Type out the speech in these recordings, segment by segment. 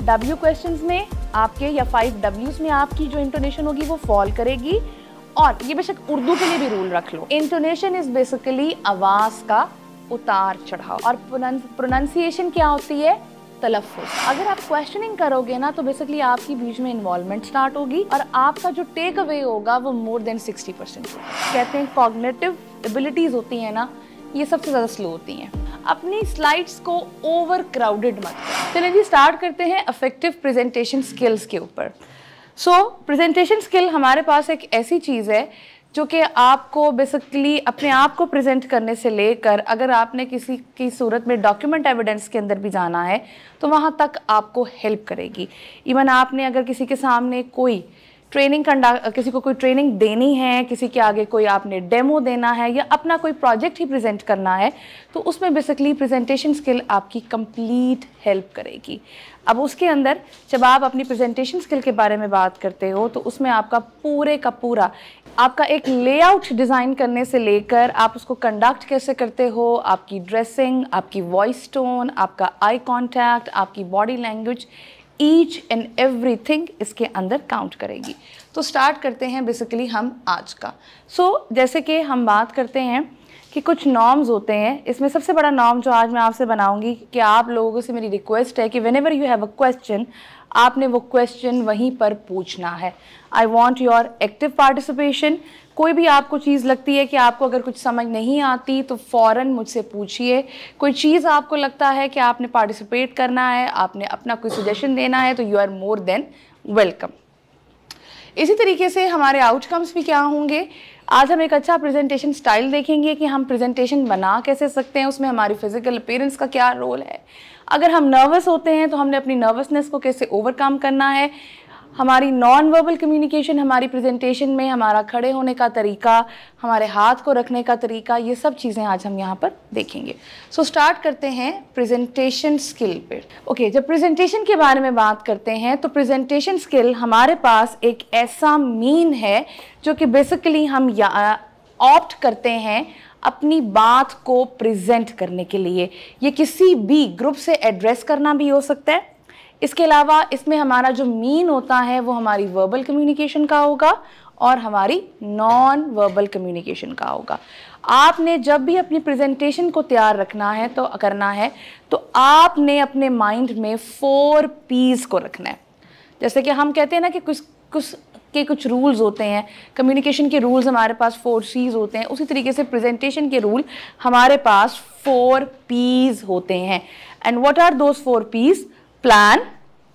W questions में आपके या 5 Ws में आपकी जो इंटोनेशन होगी वो फॉल करेगी। और ये बेशक उर्दू के लिए भी रूल रख लो, इंटोनेशन इज बेसिकली आवाज का उतार चढ़ाव, और प्रोनाउंसिएशन क्या होती है, तलफ़ुज़। अगर आप क्वेश्चनिंग करोगे ना तो बेसिकली आपकी बीच में इन्वॉल्वमेंट स्टार्ट होगी और आपका जो टेक अवे होगा वो मोर देन 60% होगा। कहते हैं कॉग्निटिव एबिलिटीज होती हैं ना, ये सबसे ज़्यादा स्लो होती हैं। अपनी स्लाइड्स को ओवर क्राउडेड मत करो। चलिए जी स्टार्ट करते हैं इफेक्टिव प्रेजेंटेशन स्किल्स के ऊपर। प्रेजेंटेशन स्किल हमारे पास एक ऐसी चीज़ है जो कि आपको बेसिकली अपने आप को प्रेजेंट करने से लेकर अगर आपने किसी की सूरत में डॉक्यूमेंट एविडेंस के अंदर भी जाना है तो वहाँ तक आपको हेल्प करेगी। इवन आपने अगर किसी के सामने कोई किसी को कोई ट्रेनिंग देनी है, किसी के आगे कोई आपने डेमो देना है या अपना कोई प्रोजेक्ट ही प्रेजेंट करना है तो उसमें बेसिकली प्रेजेंटेशन स्किल आपकी कंप्लीट हेल्प करेगी। अब उसके अंदर जब आप अपनी प्रेजेंटेशन स्किल के बारे में बात करते हो तो उसमें आपका पूरे का पूरा आपका एक लेआउट डिज़ाइन करने से लेकर आप उसको कंडक्ट कैसे करते हो, आपकी ड्रेसिंग, आपकी वॉइस टोन, आपका आई कॉन्टैक्ट, आपकी body language, each and everything इसके अंदर काउंट करेगी। तो स्टार्ट करते हैं बेसिकली हम आज का। जैसे कि हम बात करते हैं कि कुछ नॉर्म्स होते हैं, इसमें सबसे बड़ा नॉर्म जो आज मैं आपसे बनाऊंगी कि आप लोगों से मेरी रिक्वेस्ट है कि whenever you have a question आपने वो क्वेश्चन वहीं पर पूछना है। I want your active participation. कोई भी आपको चीज़ लगती है कि आपको अगर कुछ समझ नहीं आती तो फ़ौरन मुझसे पूछिए। कोई चीज़ आपको लगता है कि आपने पार्टिसिपेट करना है, आपने अपना कोई सजेशन देना है तो you are more than welcome. इसी तरीके से हमारे आउटकम्स भी क्या होंगे, आज हम एक अच्छा प्रेजेंटेशन स्टाइल देखेंगे कि हम प्रेजेंटेशन बना कैसे सकते हैं, उसमें हमारी फिजिकल अपीयरेंस का क्या रोल है। अगर हम नर्वस होते हैं तो हमने अपनी नर्वसनेस को कैसे ओवरकम करना है, हमारी नॉन वर्बल कम्युनिकेशन हमारी प्रेजेंटेशन में, हमारा खड़े होने का तरीका, हमारे हाथ को रखने का तरीका, ये सब चीज़ें आज हम यहाँ पर देखेंगे। स्टार्ट करते हैं प्रेजेंटेशन स्किल पे। ओके, जब प्रेजेंटेशन के बारे में बात करते हैं तो प्रेजेंटेशन स्किल हमारे पास एक ऐसा मीन है जो कि बेसिकली हम ऑप्ट करते हैं अपनी बात को प्रेजेंट करने के लिए। ये किसी भी ग्रुप से एड्रेस करना भी हो सकता है। इसके अलावा इसमें हमारा जो मीन होता है वो हमारी वर्बल कम्युनिकेशन का होगा और हमारी नॉन वर्बल कम्युनिकेशन का होगा। आपने जब भी अपनी प्रेजेंटेशन को तैयार रखना है तो करना है तो आपने अपने माइंड में 4 P's को रखना है। जैसे कि हम कहते हैं ना कि कुछ रूल्स होते हैं, कम्युनिकेशन के रूल्स हमारे पास 4 C's होते हैं, उसी तरीके से प्रेजेंटेशन के रूल हमारे पास 4 P's होते हैं। And what are those 4 P's? Plan,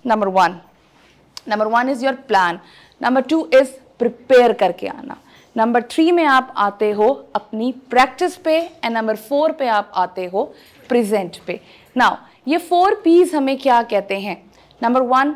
number 1 is your plan. Number 2 is prepare करके आना. Number 3 में आप आते हो अपनी प्रैक्टिस पे एंड नंबर 4 पे आप आते हो प्रेजेंट पे। नाउ ये 4 P's हमें क्या कहते हैं? नंबर 1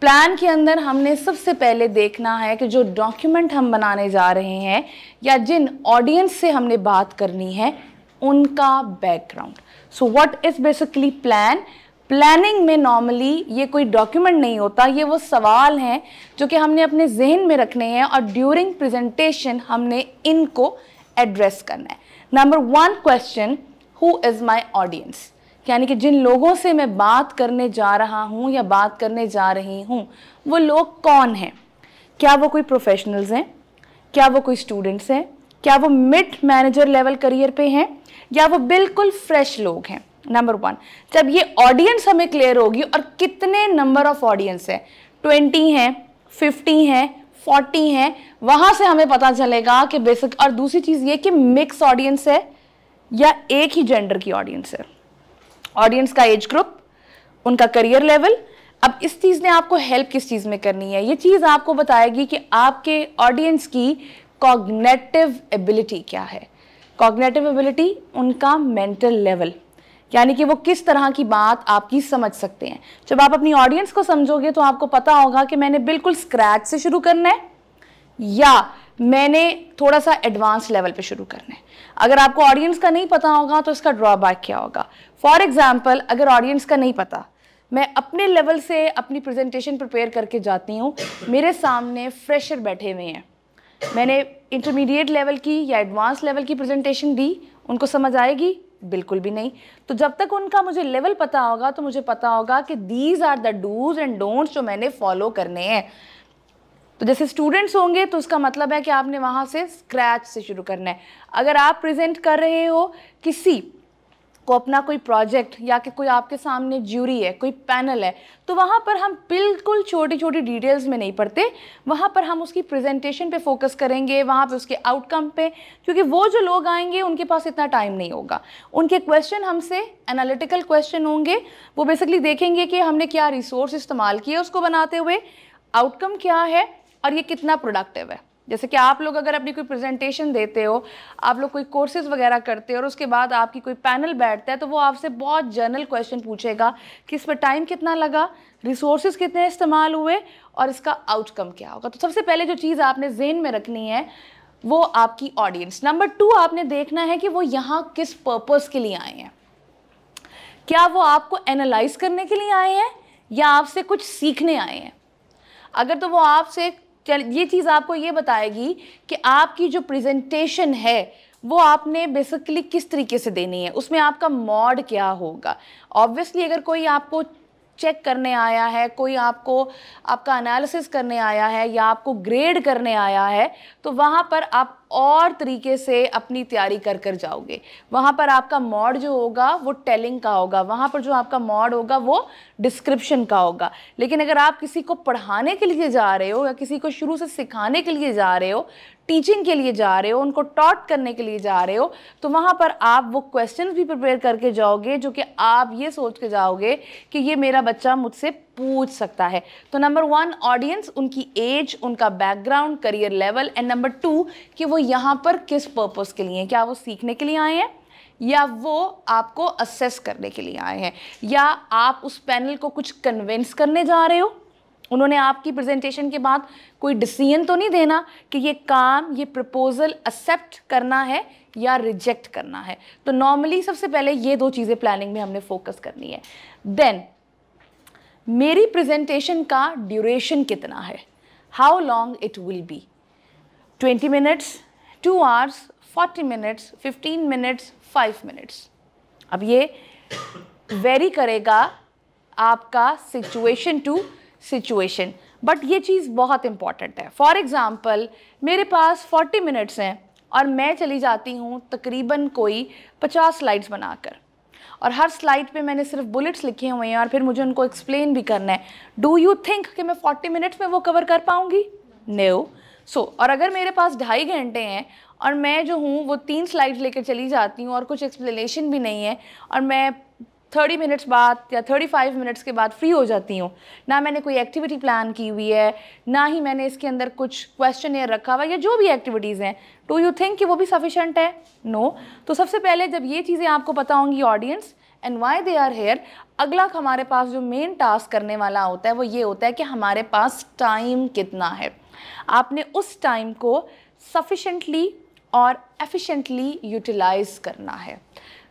प्लान के अंदर हमने सबसे पहले देखना है कि जो डॉक्यूमेंट हम बनाने जा रहे हैं या जिन ऑडियंस से हमने बात करनी है उनका background. So what is basically plan? Planning में नॉर्मली ये कोई डॉक्यूमेंट नहीं होता, ये वो सवाल हैं जो कि हमने अपने जहन में रखने हैं और ड्यूरिंग प्रेजेंटेशन हमने इनको एड्रेस करना है। Number 1 question, who is my audience, यानी कि जिन लोगों से मैं बात करने जा रहा हूँ या बात करने जा रही हूँ वो लोग कौन हैं? क्या वो कोई प्रोफेशनल्स हैं, क्या वो कोई स्टूडेंट्स हैं, क्या वो मिड मैनेजर लेवल करियर पे हैं या वो बिल्कुल फ्रेश लोग हैं? नंबर 1, जब ये ऑडियंस हमें क्लियर होगी और कितने नंबर ऑफ ऑडियंस है, 20 हैं, 50 हैं, 40 हैं, वहां से हमें पता चलेगा कि बेसिक। और दूसरी चीज ये कि मिक्स ऑडियंस है या एक ही जेंडर की ऑडियंस है, ऑडियंस का एज ग्रुप, उनका करियर लेवल। अब इस चीज ने आपको हेल्प किस चीज में करनी है? ये चीज आपको बताएगी कि आपके ऑडियंस की कॉग्निटिव एबिलिटी क्या है। कॉग्निटिव एबिलिटी उनका मेंटल लेवल, यानी कि वो किस तरह की बात आपकी समझ सकते हैं। जब आप अपनी ऑडियंस को समझोगे तो आपको पता होगा कि मैंने बिल्कुल स्क्रैच से शुरू करना है या मैंने थोड़ा सा एडवांस लेवल पे शुरू करना है। अगर आपको ऑडियंस का नहीं पता होगा तो इसका ड्रॉबैक क्या होगा? फॉर एग्जाम्पल, अगर ऑडियंस का नहीं पता, मैं अपने लेवल से अपनी प्रेजेंटेशन प्रिपेयर करके जाती हूँ, मेरे सामने फ्रेशर बैठे हुए हैं, मैंने इंटरमीडिएट लेवल की या एडवांस लेवल की प्रेजेंटेशन दी, उनको समझ आएगी? बिल्कुल भी नहीं। तो जब तक उनका मुझे लेवल पता होगा तो मुझे पता होगा कि these are the do's and don'ts जो मैंने फॉलो करने हैं। तो जैसे स्टूडेंट्स होंगे तो उसका मतलब है कि आपने वहाँ से स्क्रैच से शुरू करना है। अगर आप प्रेजेंट कर रहे हो किसी को अपना कोई प्रोजेक्ट या कि कोई आपके सामने ज्यूरी है, कोई पैनल है, तो वहाँ पर हम बिल्कुल छोटी छोटी डिटेल्स में नहीं पढ़ते, वहाँ पर हम उसकी प्रेजेंटेशन पे फोकस करेंगे, वहाँ पे उसके आउटकम पे, क्योंकि वो जो लोग आएंगे उनके पास इतना टाइम नहीं होगा। उनके क्वेश्चन हमसे एनालिटिकल क्वेश्चन होंगे, वो बेसिकली देखेंगे कि हमने क्या रिसोर्स इस्तेमाल किए उसको बनाते हुए, आउटकम क्या है और ये कितना प्रोडक्टिव है। जैसे कि आप लोग अगर अपनी कोई प्रेजेंटेशन देते हो, आप लोग कोई कोर्सेज वगैरह करते हो और उसके बाद आपकी कोई पैनल बैठता है तो वो आपसे बहुत जनरल क्वेश्चन पूछेगा कि इस पर टाइम कितना लगा, रिसोर्सेज कितने इस्तेमाल हुए और इसका आउटकम क्या होगा। तो सबसे पहले जो चीज़ आपने ज़हन में रखनी है वो आपकी ऑडियंस। नंबर 2, आपने देखना है कि वो यहाँ किस पर्पज़ के लिए आए हैं। क्या वो आपको एनालाइज करने के लिए आए हैं या आपसे कुछ सीखने आए हैं। अगर तो वो आपसे ये चीज़ आपको ये बताएगी कि आपकी जो प्रेजेंटेशन है वो आपने बेसिकली किस तरीके से देनी है, उसमें आपका मॉड क्या होगा। ऑब्वियसली अगर कोई आपको चेक करने आया है, कोई आपको आपका एनालिसिस करने आया है या आपको ग्रेड करने आया है, तो वहाँ पर आप और तरीके से अपनी तैयारी कर कर जाओगे। वहाँ पर आपका मॉड जो होगा वो टेलिंग का होगा, वहाँ पर जो आपका मॉड होगा वो डिस्क्रिप्शन का होगा। लेकिन अगर आप किसी को पढ़ाने के लिए जा रहे हो या किसी को शुरू से सिखाने के लिए जा रहे हो, टीचिंग के लिए जा रहे हो, उनको टॉट करने के लिए जा रहे हो, तो वहाँ पर आप वो क्वेश्चंस भी प्रिपेयर करके जाओगे जो कि आप ये सोच के जाओगे कि ये मेरा बच्चा मुझसे पूछ सकता है। तो नंबर 1 ऑडियंस, उनकी एज, उनका background, career level, and number 2 कि वो यहाँ पर किस पर्पस के लिए हैं। क्या वो सीखने के लिए आए हैं या वो आपको असेस करने के लिए आए हैं, या आप उस पैनल को कुछ कन्विंस करने जा रहे हो। उन्होंने आपकी प्रेजेंटेशन के बाद कोई डिसीजन तो नहीं देना कि ये काम, ये प्रपोजल एक्सेप्ट करना है या रिजेक्ट करना है। तो नॉर्मली सबसे पहले ये 2 चीज़ें प्लानिंग में हमने फोकस करनी है। देन मेरी प्रेजेंटेशन का ड्यूरेशन कितना है, how long it will be, 20 minutes, 2 hours, 40 minutes, 15 minutes, 5 minutes. अब ये वेरी करेगा आपका सिचुएशन टू सिचुएशन, बट ये चीज़ बहुत इंपॉर्टेंट है। फॉर एग्ज़ाम्पल मेरे पास 40 मिनट्स हैं और मैं चली जाती हूँ तकरीबन कोई 50 स्लाइड्स बनाकर, और हर स्लाइड पे मैंने सिर्फ बुलेट्स लिखे हुए हैं और फिर मुझे उनको एक्सप्लेन भी करना है। डू यू थिंक कि मैं 40 मिनट्स में वो कवर कर पाऊँगी? नो। सो और अगर मेरे पास 2.5 घंटे हैं और मैं जो हूँ वो 3 स्लाइड्स लेकर चली जाती हूँ और कुछ एक्सप्लेनेशन भी नहीं है, और मैं 30 मिनट्स बाद या 35 मिनट्स के बाद फ्री हो जाती हूँ, ना मैंने कोई एक्टिविटी प्लान की हुई है, ना ही मैंने इसके अंदर कुछ क्वेश्चन रखा हुआ या जो भी एक्टिविटीज़ हैं, डू यू थिंक कि वो भी सफिशेंट है? नो। तो सबसे पहले जब ये चीज़ें आपको पता होंगी audience and why they are here, अगला हमारे पास जो मेन टास्क करने वाला होता है वो ये होता है कि हमारे पास टाइम कितना है। आपने उस टाइम को सफिशेंटली और एफिशिएंटली यूटिलाइज करना है।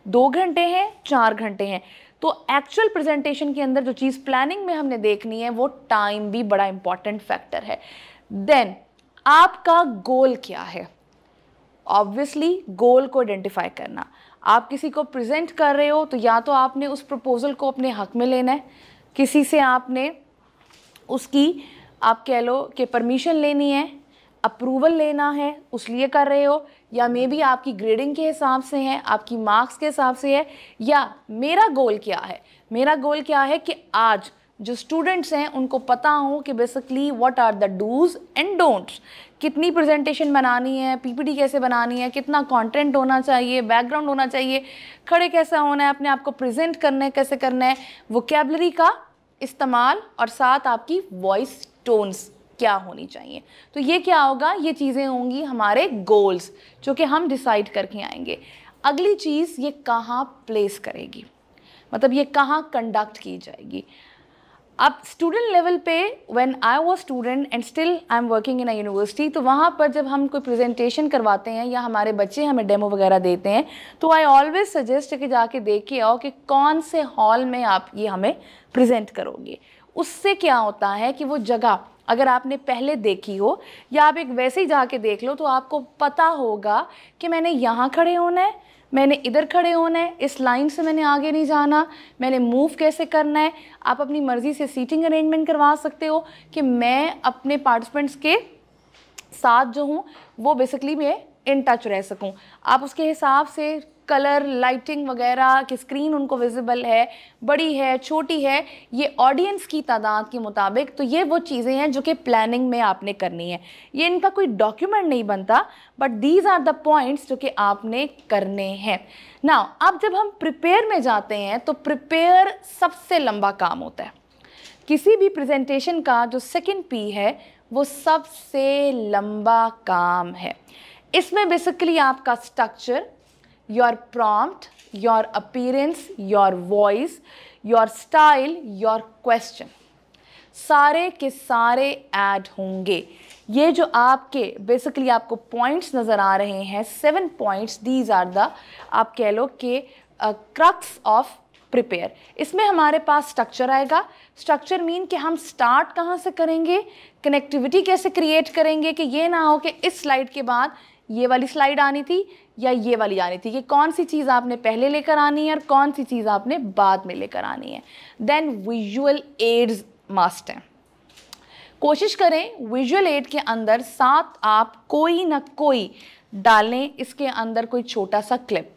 2 घंटे हैं, 4 घंटे हैं, तो एक्चुअल प्रेजेंटेशन के अंदर जो चीज़ प्लानिंग में हमने देखनी है वो टाइम भी बड़ा इंपॉर्टेंट फैक्टर है। देन आपका गोल क्या है, ऑब्वियसली गोल को आइडेंटिफाई करना। आप किसी को प्रेजेंट कर रहे हो तो या तो आपने उस प्रपोजल को अपने हक में लेना है, किसी से आपने उसकी आप कह लो कि परमिशन लेनी है, अप्रूवल लेना है, उस लिए कर रहे हो, या मे बी आपकी ग्रेडिंग के हिसाब से है, आपकी मार्क्स के हिसाब से है, या मेरा गोल क्या है, मेरा गोल क्या है कि आज जो स्टूडेंट्स हैं उनको पता हो कि basically what are the do's and don'ts, कितनी प्रेजेंटेशन बनानी है, पीपीटी कैसे बनानी है, कितना कंटेंट होना चाहिए, बैकग्राउंड होना चाहिए, खड़े कैसा होना है, अपने आप को प्रेजेंट करना है, कैसे करना है, वोकैबुलरी का इस्तेमाल, और साथ आपकी वॉइस टोन्स क्या होनी चाहिए। तो ये क्या होगा, ये चीज़ें होंगी हमारे गोल्स जो कि हम डिसाइड करके आएंगे। अगली चीज़ ये कहाँ प्लेस करेगी, मतलब ये कहाँ कंडक्ट की जाएगी। अब स्टूडेंट लेवल पे when I was student and still I am working in a university, तो वहाँ पर जब हम कोई प्रेजेंटेशन करवाते हैं या हमारे बच्चे हमें डेमो वगैरह देते हैं, तो आई ऑलवेज सजेस्ट कि जाके देख के आओ कि कौन से हॉल में आप ये हमें प्रेजेंट करोगे। उससे क्या होता है कि वो जगह अगर आपने पहले देखी हो या आप एक वैसे ही जाके देख लो तो आपको पता होगा कि मैंने यहाँ खड़े होना है, मैंने इधर खड़े होना है, इस लाइन से मैंने आगे नहीं जाना, मैंने मूव कैसे करना है। आप अपनी मर्ज़ी से सीटिंग अरेंजमेंट करवा सकते हो कि मैं अपने पार्टिसिपेंट्स के साथ जो हूँ वो बेसिकली मैं इन टच रह सकूँ। आप उसके हिसाब से कलर, लाइटिंग वगैरह कि स्क्रीन उनको विजिबल है, बड़ी है, छोटी है, ये ऑडियंस की तादाद के मुताबिक। तो ये वो चीज़ें हैं जो कि प्लानिंग में आपने करनी है। ये इनका कोई डॉक्यूमेंट नहीं बनता, but these are the points जो कि आपने करने हैं। नाउ अब जब हम प्रिपेयर में जाते हैं तो प्रिपेयर सबसे लंबा काम होता है। किसी भी प्रेजेंटेशन का जो सेकंड पी है वो सबसे लंबा काम है। इसमें बेसिकली आपका structure, your prompt, your appearance, your voice, your style, your question, सारे के सारे ऐड होंगे। ये जो आपके बेसिकली आपको पॉइंट्स नज़र आ रहे हैं, 7 पॉइंट्स, दीज आर द, आप कह लो कि क्रक्स ऑफ प्रिपेयर। इसमें हमारे पास स्ट्रक्चर आएगा। स्ट्रक्चर मीन कि हम स्टार्ट कहाँ से करेंगे, कनेक्टिविटी कैसे क्रिएट करेंगे कि ये ना हो कि इस स्लाइड के बाद ये वाली स्लाइड आनी थी या ये वाली आनी थी, कि कौन सी चीज़ आपने पहले लेकर आनी है और कौन सी चीज़ आपने बाद में लेकर आनी है। देन विजुअल एड्स मस्ट हैं। कोशिश करें विजुअल एड के अंदर साथ आप कोई ना कोई डालें, इसके अंदर कोई छोटा सा क्लिप,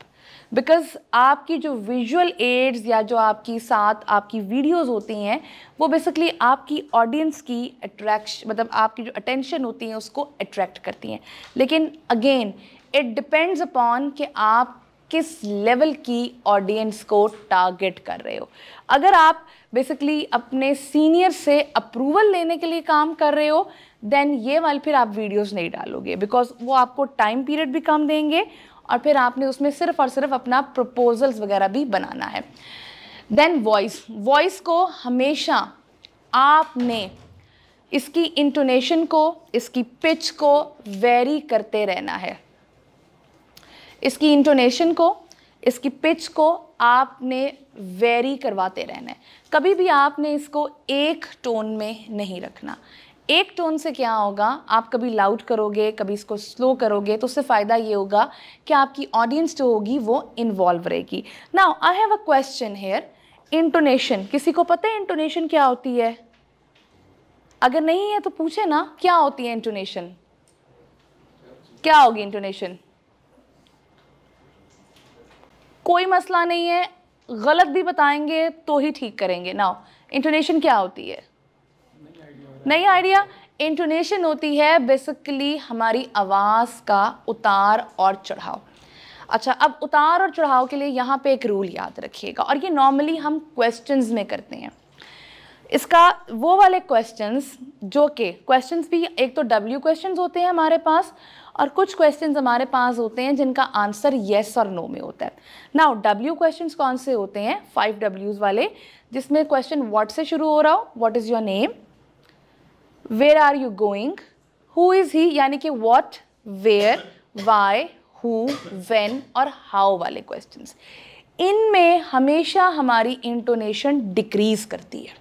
बिकॉज आपकी जो विजुअल एड्स या जो आपकी साथ आपकी वीडियोस होती हैं वो बेसिकली आपकी ऑडियंस की अट्रैक्शन, मतलब आपकी जो अटेंशन होती है उसको अट्रैक्ट करती हैं। लेकिन अगेन इट डिपेंड्स अपॉन कि आप किस लेवल की ऑडियंस को टारगेट कर रहे हो। अगर आप बेसिकली अपने सीनियर से अप्रूवल लेने के लिए काम कर रहे हो देन ये वाली फिर आप वीडियोस नहीं डालोगे, बिकॉज वो आपको टाइम पीरियड भी कम देंगे और फिर आपने उसमें सिर्फ और सिर्फ अपना प्रपोजल्स वगैरह भी बनाना है। देन वॉइस को हमेशा आपने इसकी इंटोनेशन को, इसकी पिच को वेरी करते रहना है। इसकी इंटोनेशन को, इसकी पिच को आपने वेरी करवाते रहना है। कभी भी आपने इसको एक टोन में नहीं रखना। एक टोन से क्या होगा, आप कभी लाउड करोगे, कभी इसको स्लो करोगे, तो उससे फ़ायदा ये होगा कि आपकी ऑडियंस जो होगी वो इन्वॉल्व रहेगी। Now I have a question here, intonation, किसी को पता है इंटोनेशन क्या होती है? अगर नहीं है तो पूछे ना, क्या होती है इंटोनेशन? क्या होगी इंटोनेशन? कोई मसला नहीं है, गलत भी बताएंगे तो ही ठीक करेंगे। नाउ इंटोनेशन क्या होती है? नहीं आइडिया? इंटोनेशन होती है बेसिकली हमारी आवाज़ का उतार और चढ़ाव। अच्छा, अब उतार और चढ़ाव के लिए यहाँ पे एक रूल याद रखिएगा, और ये नॉर्मली हम क्वेश्चंस में करते हैं। इसका वो वाले क्वेश्चंस जो कि क्वेश्चंस भी एक तो डब्ल्यू क्वेश्चंस होते हैं हमारे पास, और कुछ क्वेश्चंस हमारे पास होते हैं जिनका आंसर येस और नो में होता है। नाउ डब्ल्यू क्वेश्चंस कौन से होते हैं? 5 W's वाले, जिसमें क्वेश्चन व्हाट से शुरू हो रहा हो, what is your name, where are you going, who is he, यानी कि what, where, why, who, when और हाउ वाले क्वेश्चंस। इनमें हमेशा हमारी इंटोनेशन डिक्रीज करती है।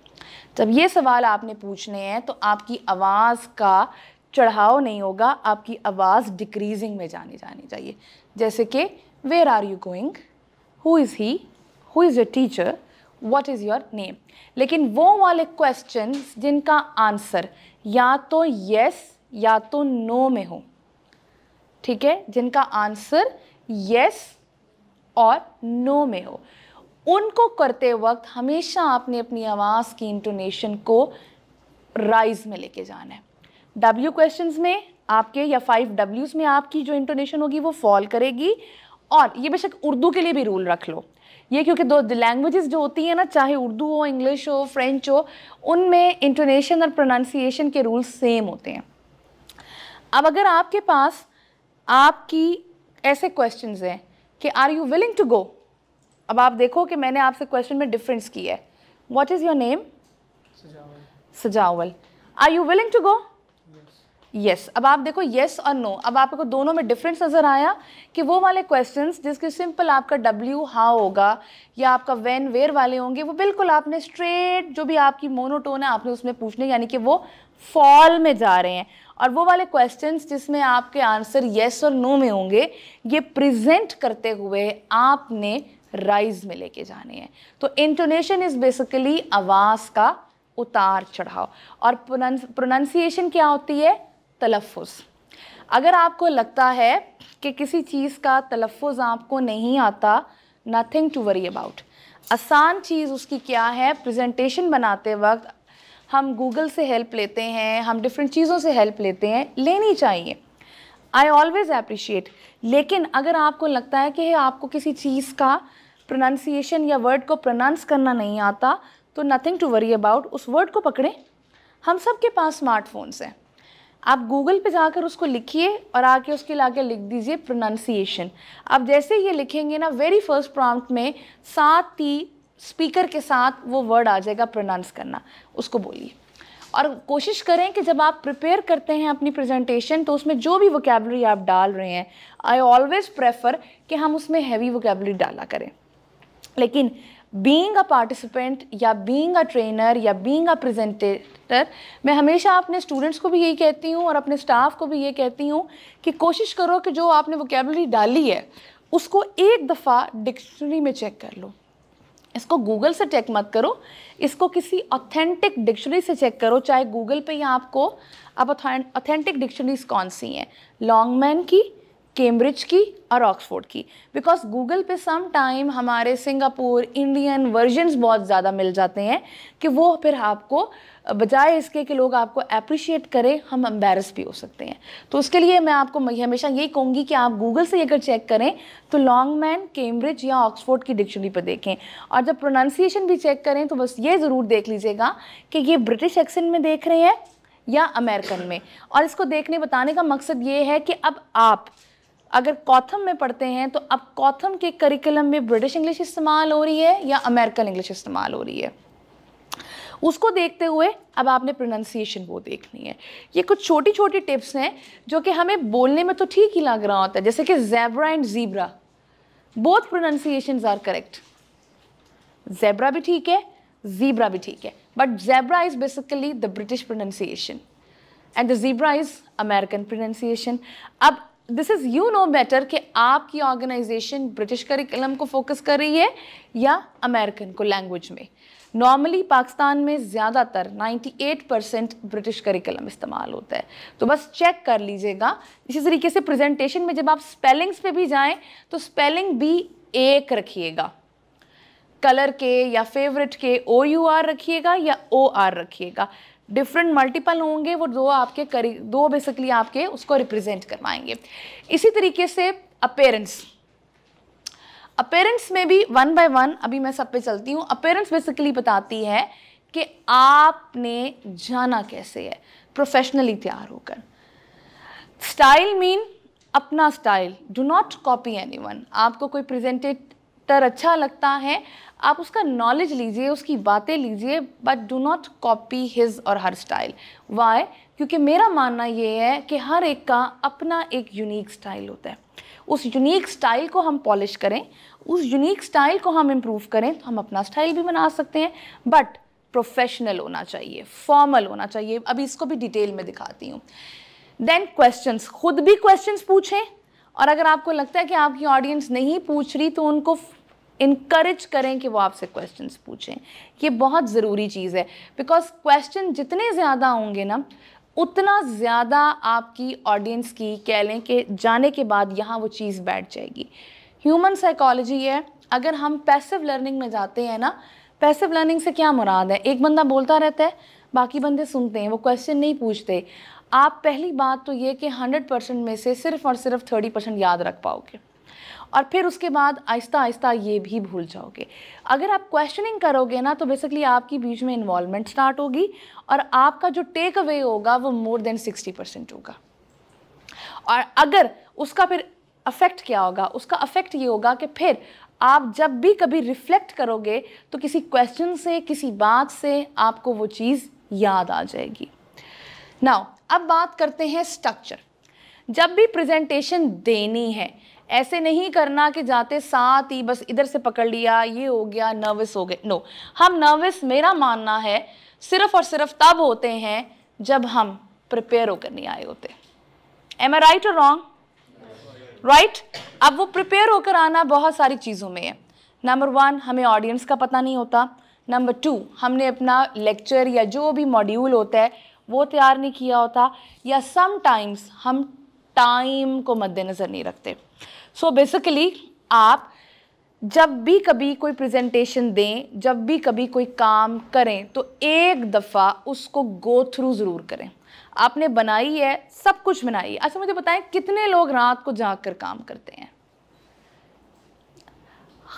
जब ये सवाल आपने पूछने हैं तो आपकी आवाज़ का चढ़ाव नहीं होगा, आपकी आवाज़ डिक्रीजिंग में जानी चाहिए। जैसे कि where are you going, who is he, who is your teacher, what is your name. लेकिन वो वाले क्वेश्चंस जिनका आंसर या तो येस या तो नो में हो, ठीक है, जिनका आंसर येस और नो में हो, उनको करते वक्त हमेशा आपने अपनी आवाज़ की इंटोनेशन को राइज में लेके जाना है। डब्ल्यू क्वेश्चंस में आपके या 5 W's में आपकी जो इंटोनेशन होगी वो फॉल करेगी। और ये बेशक उर्दू के लिए भी रूल रख लो, ये क्योंकि दो लैंग्वेजेस जो होती हैं ना, चाहे उर्दू हो, इंग्लिश हो, फ्रेंच हो, उनमें इंटोनेशन और प्रोनाउंसिएशन के रूल्स सेम होते हैं। अब अगर आपके पास आपकी ऐसे क्वेश्चंस हैं कि are you willing to go, अब आप देखो कि मैंने आपसे क्वेश्चन में डिफरेंस किया है। What is your name? Sajawal. Are you willing to go? Yes अब आप देखो येस और नो, अब आपको दोनों में डिफरेंस नज़र आया कि वो वाले क्वेश्चंस जिसके सिंपल आपका डब्ल्यू हाउ होगा या आपका व्हेन वेयर वाले होंगे, वो बिल्कुल आपने स्ट्रेट जो भी आपकी मोनोटोन है आपने उसमें पूछने, यानी कि वो फॉल में जा रहे हैं। और वो वाले क्वेश्चंस जिसमें आपके आंसर येस और नो में होंगे, ये प्रेजेंट करते हुए आपने राइज में लेके जाने हैं। तो इंटोनेशन इज बेसिकली आवाज़ का उतार चढ़ाव, और प्रोनाउंसिएशन क्या होती है? तलफ़ुज़। अगर आपको लगता है कि किसी चीज़ का तलफ़ुज़ आपको नहीं आता, नथिंग टू वरी अबाउट। आसान चीज़ उसकी क्या है? प्रेजेंटेशन बनाते वक्त हम गूगल से हेल्प लेते हैं, हम डिफरेंट चीज़ों से हेल्प लेते हैं, लेनी चाहिए, आई ऑलवेज़ अप्रिशिएट। लेकिन अगर आपको लगता है कि आपको किसी चीज़ का प्रोनाउंसिएशन या वर्ड को प्रोनाउंस करना नहीं आता, तो नथिंग टू वरी अबाउट, उस वर्ड को पकड़ें। हम सब के पास स्मार्टफोन्स हैं, आप गूगल पे जाकर उसको लिखिए और आके उसके लाके लिख दीजिए प्रोनाउंसिएशन। आप जैसे ये लिखेंगे ना, वेरी फर्स्ट प्रॉम्प्ट में साथ ही स्पीकर के साथ वो वर्ड आ जाएगा प्रोनाउंस करना, उसको बोलिए। और कोशिश करें कि जब आप प्रिपेयर करते हैं अपनी प्रेजेंटेशन, तो उसमें जो भी वोकैबुलरी आप डाल रहे हैं, आई ऑलवेज़ प्रेफर कि हम उसमें हैवी वोकैबुलरी डाला करें। लेकिन बीइंग अ पार्टिसिपेंट या बीइंग अ ट्रेनर या बीइंग अ प्रेजेंटेटर, मैं हमेशा अपने स्टूडेंट्स को भी यही कहती हूँ और अपने स्टाफ को भी ये कहती हूँ कि कोशिश करो कि जो आपने वोकैबुलरी डाली है उसको एक दफ़ा डिक्शनरी में चेक कर लो। इसको गूगल से चेक मत करो, इसको किसी ऑथेंटिक डिक्शनरी से चेक करो, चाहे गूगल पे या आपको अब ऑथेंटिक डिक्शनरीज कौन सी हैं, लॉन्गमैन की, कैम्ब्रिज की और ऑक्सफोर्ड की। बिकॉज गूगल पे सम टाइम हमारे सिंगापुर इंडियन वर्जन्स बहुत ज़्यादा मिल जाते हैं कि वो फिर आपको बजाय इसके कि लोग आपको अप्रिशिएट करें, हम एम्बैरस भी हो सकते हैं। तो उसके लिए मैं आपको हमेशा यही कहूँगी कि आप गूगल से अगर चेक करें तो लॉन्गमैन, कैम्ब्रिज या ऑक्सफोर्ड की डिक्शनरी पर देखें। और जब प्रोनाउंसिएशन भी चेक करें तो बस ये ज़रूर देख लीजिएगा कि ये ब्रिटिश एक्सेंट में देख रहे हैं या अमेरिकन में। और इसको देखने बताने का मकसद ये है कि अब आप अगर कॉथम में पढ़ते हैं तो अब कॉथम के करिकुलम में ब्रिटिश इंग्लिश इस्तेमाल हो रही है या अमेरिकन इंग्लिश इस्तेमाल हो रही है, उसको देखते हुए अब आपने प्रोनाउंसिएशन वो देखनी है। ये कुछ छोटी छोटी टिप्स हैं जो कि हमें बोलने में तो ठीक ही लग रहा होता है, जैसे कि zebra and zebra, both pronunciations are correct. Zebra भी ठीक है, ज़ीब्रा भी ठीक है, but zebra is basically the British pronunciation and the zebra is American pronunciation. अब this is you know better कि आपकी ऑर्गेनाइजेशन ब्रिटिश करिकुलम को फोकस कर रही है या अमेरिकन को लैंग्वेज में। नॉर्मली पाकिस्तान में ज़्यादातर 98% ब्रिटिश करिकुलम इस्तेमाल होता है, तो बस चेक कर लीजिएगा। इसी तरीके से प्रेजेंटेशन में जब आप स्पेलिंग्स पे भी जाएं तो स्पेलिंग भी एक रखिएगा, कलर के या फेवरेट के OUR रखिएगा या OR रखिएगा। डिफरेंट मल्टीपल होंगे, वो दो बेसिकली आपके उसको रिप्रेजेंट करवाएंगे। इसी तरीके से अपेरेंस में भी वन बाय वन अभी मैं सब पे चलती हूँ। अपेरेंस बेसिकली बताती है कि आपने जाना कैसे है प्रोफेशनली तैयार होकर। स्टाइल मीन अपना style, do not copy anyone. आपको कोई प्रेजेंटेटर अच्छा लगता है, आप उसका नॉलेज लीजिए, उसकी बातें लीजिए, but do not copy his और हर स्टाइल। वाई? क्योंकि मेरा मानना ये है कि हर एक का अपना एक यूनिक स्टाइल होता है। उस यूनिक स्टाइल को हम पॉलिश करें, उस यूनिक स्टाइल को हम इम्प्रूव करें तो हम अपना स्टाइल भी बना सकते हैं, बट प्रोफेशनल होना चाहिए, फॉर्मल होना चाहिए। अभी इसको भी डिटेल में दिखाती हूँ। देन क्वेश्चंस, खुद भी क्वेश्चंस पूछें, और अगर आपको लगता है कि आपकी ऑडियंस नहीं पूछ रही तो उनको इनकरेज करें कि वो आपसे क्वेश्चंस पूछें। ये बहुत ज़रूरी चीज़ है, बिकॉज क्वेश्चन जितने ज़्यादा होंगे ना, उतना ज़्यादा आपकी ऑडियंस की कह लें कि जाने के बाद यहाँ वो चीज़ बैठ जाएगी। ह्यूमन साइकोलॉजी है। अगर हम पैसिव लर्निंग में जाते हैं ना, पैसिव लर्निंग से क्या मुराद है? एक बंदा बोलता रहता है, बाकी बंदे सुनते हैं, वो क्वेश्चन नहीं पूछते। आप पहली बात तो ये कि 100% में से सिर्फ और सिर्फ 30% याद रख पाओगे, और फिर उसके बाद आहिस्ता आहिस्ता ये भी भूल जाओगे। अगर आप क्वेश्चनिंग करोगे ना, तो बेसिकली आपकी बीच में इन्वॉल्वमेंट स्टार्ट होगी और आपका जो टेक अवे होगा वो मोर देन 60% होगा। और अगर उसका फिर अफेक्ट क्या होगा? उसका अफेक्ट ये होगा कि फिर आप जब भी कभी रिफ्लेक्ट करोगे तो किसी क्वेश्चन से, किसी बात से आपको वो चीज़ याद आ जाएगी। नाउ अब बात करते हैं स्ट्रक्चर। जब भी प्रेजेंटेशन देनी है, ऐसे नहीं करना कि जाते साथ ही बस इधर से पकड़ लिया, ये हो गया, नर्वस हो गए। नो, हम नर्वस, मेरा मानना है, सिर्फ और सिर्फ तब होते हैं जब हम प्रिपेयर होकर नहीं आए होते। एम आई राइट और रॉन्ग? राइट। अब वो प्रिपेयर होकर आना बहुत सारी चीज़ों में है। नंबर 1, हमें ऑडियंस का पता नहीं होता। नंबर 2, हमने अपना लेक्चर या जो भी मॉड्यूल होता है वो तैयार नहीं किया होता, या समटाइम्स हम टाइम को मद्देनज़र नहीं रखते। सो बेसिकली आप जब भी कभी कोई प्रेजेंटेशन दें, जब भी कभी कोई काम करें, तो एक दफ़ा उसको गो थ्रू ज़रूर करें। आपने बनाई है, सब कुछ बनाई है। अच्छा मुझे बताएं, कितने लोग रात को जाग कर काम करते हैं?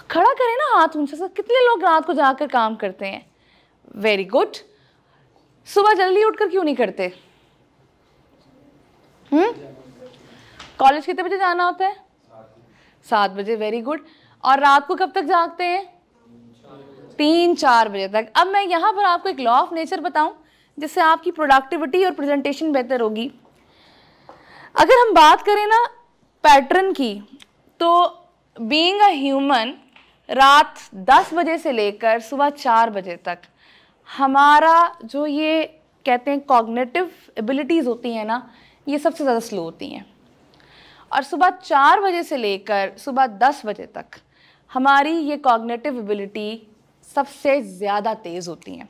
खड़ा करें ना हाथ ऊंचे से, कितने लोग रात को जाकर काम करते हैं? Very good. सुबह जल्दी उठकर क्यों नहीं करते? कॉलेज कितने बजे जाना होता है? 7 बजे। Very good. और रात को कब तक जागते हैं? 3-4 बजे तक। अब मैं यहाँ पर आपको एक लॉ ऑफ नेचर बताऊं जिससे आपकी प्रोडक्टिविटी और प्रेजेंटेशन बेहतर होगी। अगर हम बात करें ना पैटर्न की, तो बीइंग अ ह्यूमन, रात 10 बजे से लेकर सुबह 4 बजे तक हमारा जो ये कहते हैं कॉग्निटिव एबिलिटीज़ होती हैं ना, ये सबसे ज़्यादा स्लो होती हैं। और सुबह 4 बजे से लेकर सुबह 10 बजे तक हमारी ये कॉग्निटिव एबिलिटी सबसे ज़्यादा तेज़ होती हैं।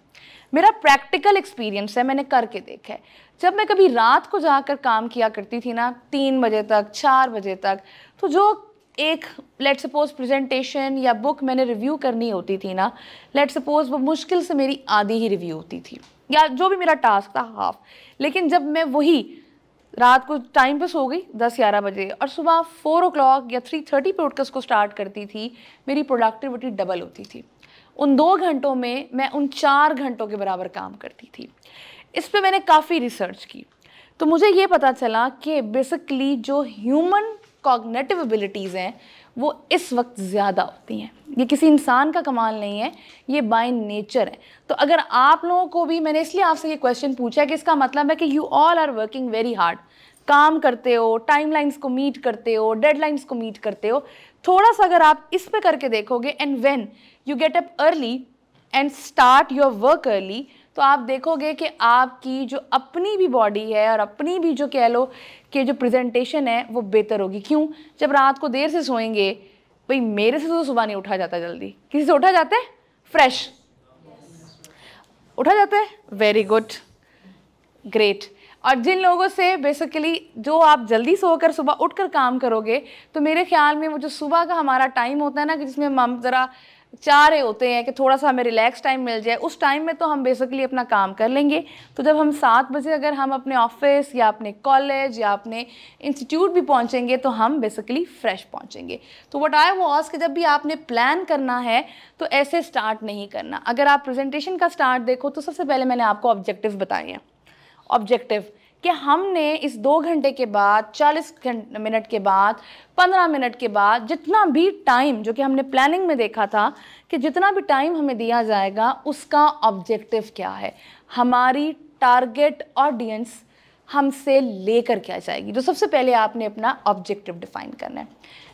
मेरा प्रैक्टिकल एक्सपीरियंस है, मैंने करके देखा है। जब मैं कभी रात को जाकर काम किया करती थी ना, 3 बजे तक, 4 बजे तक, तो जो एक लेट सपोज प्रेजेंटेशन या बुक मैंने रिव्यू करनी होती थी ना, लेट सपोज वो मुश्किल से मेरी आधी ही रिव्यू होती थी, या जो भी मेरा टास्क था हाफ। लेकिन जब मैं वही रात को टाइम पे सो गई 10-11 बजे और सुबह 4 o'clock या 3:30 पे उठकर उसको स्टार्ट करती थी, मेरी प्रोडक्टिविटी डबल होती थी। उन 2 घंटों में मैं उन 4 घंटों के बराबर काम करती थी। इस पे मैंने काफ़ी रिसर्च की, तो मुझे ये पता चला कि बेसिकली जो ह्यूमन कॉग्निटिव एबिलिटीज़ हैं वो इस वक्त ज़्यादा होती हैं। ये किसी इंसान का कमाल नहीं है, ये बाय नेचर है। तो अगर आप लोगों को भी, मैंने इसलिए आपसे ये क्वेश्चन पूछा है कि इसका मतलब है कि you all are working very hard, काम करते हो, टाइमलाइंस को मीट करते हो, डेडलाइंस को मीट करते हो। थोड़ा सा अगर आप इस पे करके देखोगे, and when you get up early and start your work early, तो आप देखोगे कि आपकी जो अपनी भी बॉडी है और अपनी भी जो कह लो कि जो प्रेजेंटेशन है वो बेहतर होगी। क्यों? जब रात को देर से सोएंगे, भाई मेरे से तो सुबह नहीं उठा जाता जल्दी, किसी से उठा जाता है? फ्रेश उठा जाता है? Very good, great. और जिन लोगों से बेसिकली जो आप जल्दी सोकर सुबह उठकर काम करोगे, तो मेरे ख्याल में वो जो सुबह का हमारा टाइम होता है ना, कि जिसमें हम ज़रा चाह रहे होते हैं कि थोड़ा सा हमें रिलैक्स टाइम मिल जाए, उस टाइम में तो हम बेसिकली अपना काम कर लेंगे। तो जब हम 7 बजे अगर हम अपने ऑफिस या अपने कॉलेज या अपने इंस्टीट्यूट भी पहुंचेंगे, तो हम बेसिकली फ्रेश पहुंचेंगे। तो व्हाट आई वाज कि जब भी आपने प्लान करना है तो ऐसे स्टार्ट नहीं करना। अगर आप प्रेजेंटेशन का स्टार्ट देखो, तो सबसे पहले मैंने आपको ऑब्जेक्टिव बताए हैं। ऑब्जेक्टिव कि हमने इस 2 घंटे के बाद, 40 मिनट के बाद, 15 मिनट के बाद, जितना भी टाइम जो कि हमने प्लानिंग में देखा था कि जितना भी टाइम हमें दिया जाएगा, उसका ऑब्जेक्टिव क्या है, हमारी टारगेट ऑडियंस हमसे लेकर क्या जाएगी। तो सबसे पहले आपने अपना ऑब्जेक्टिव डिफाइन करना है।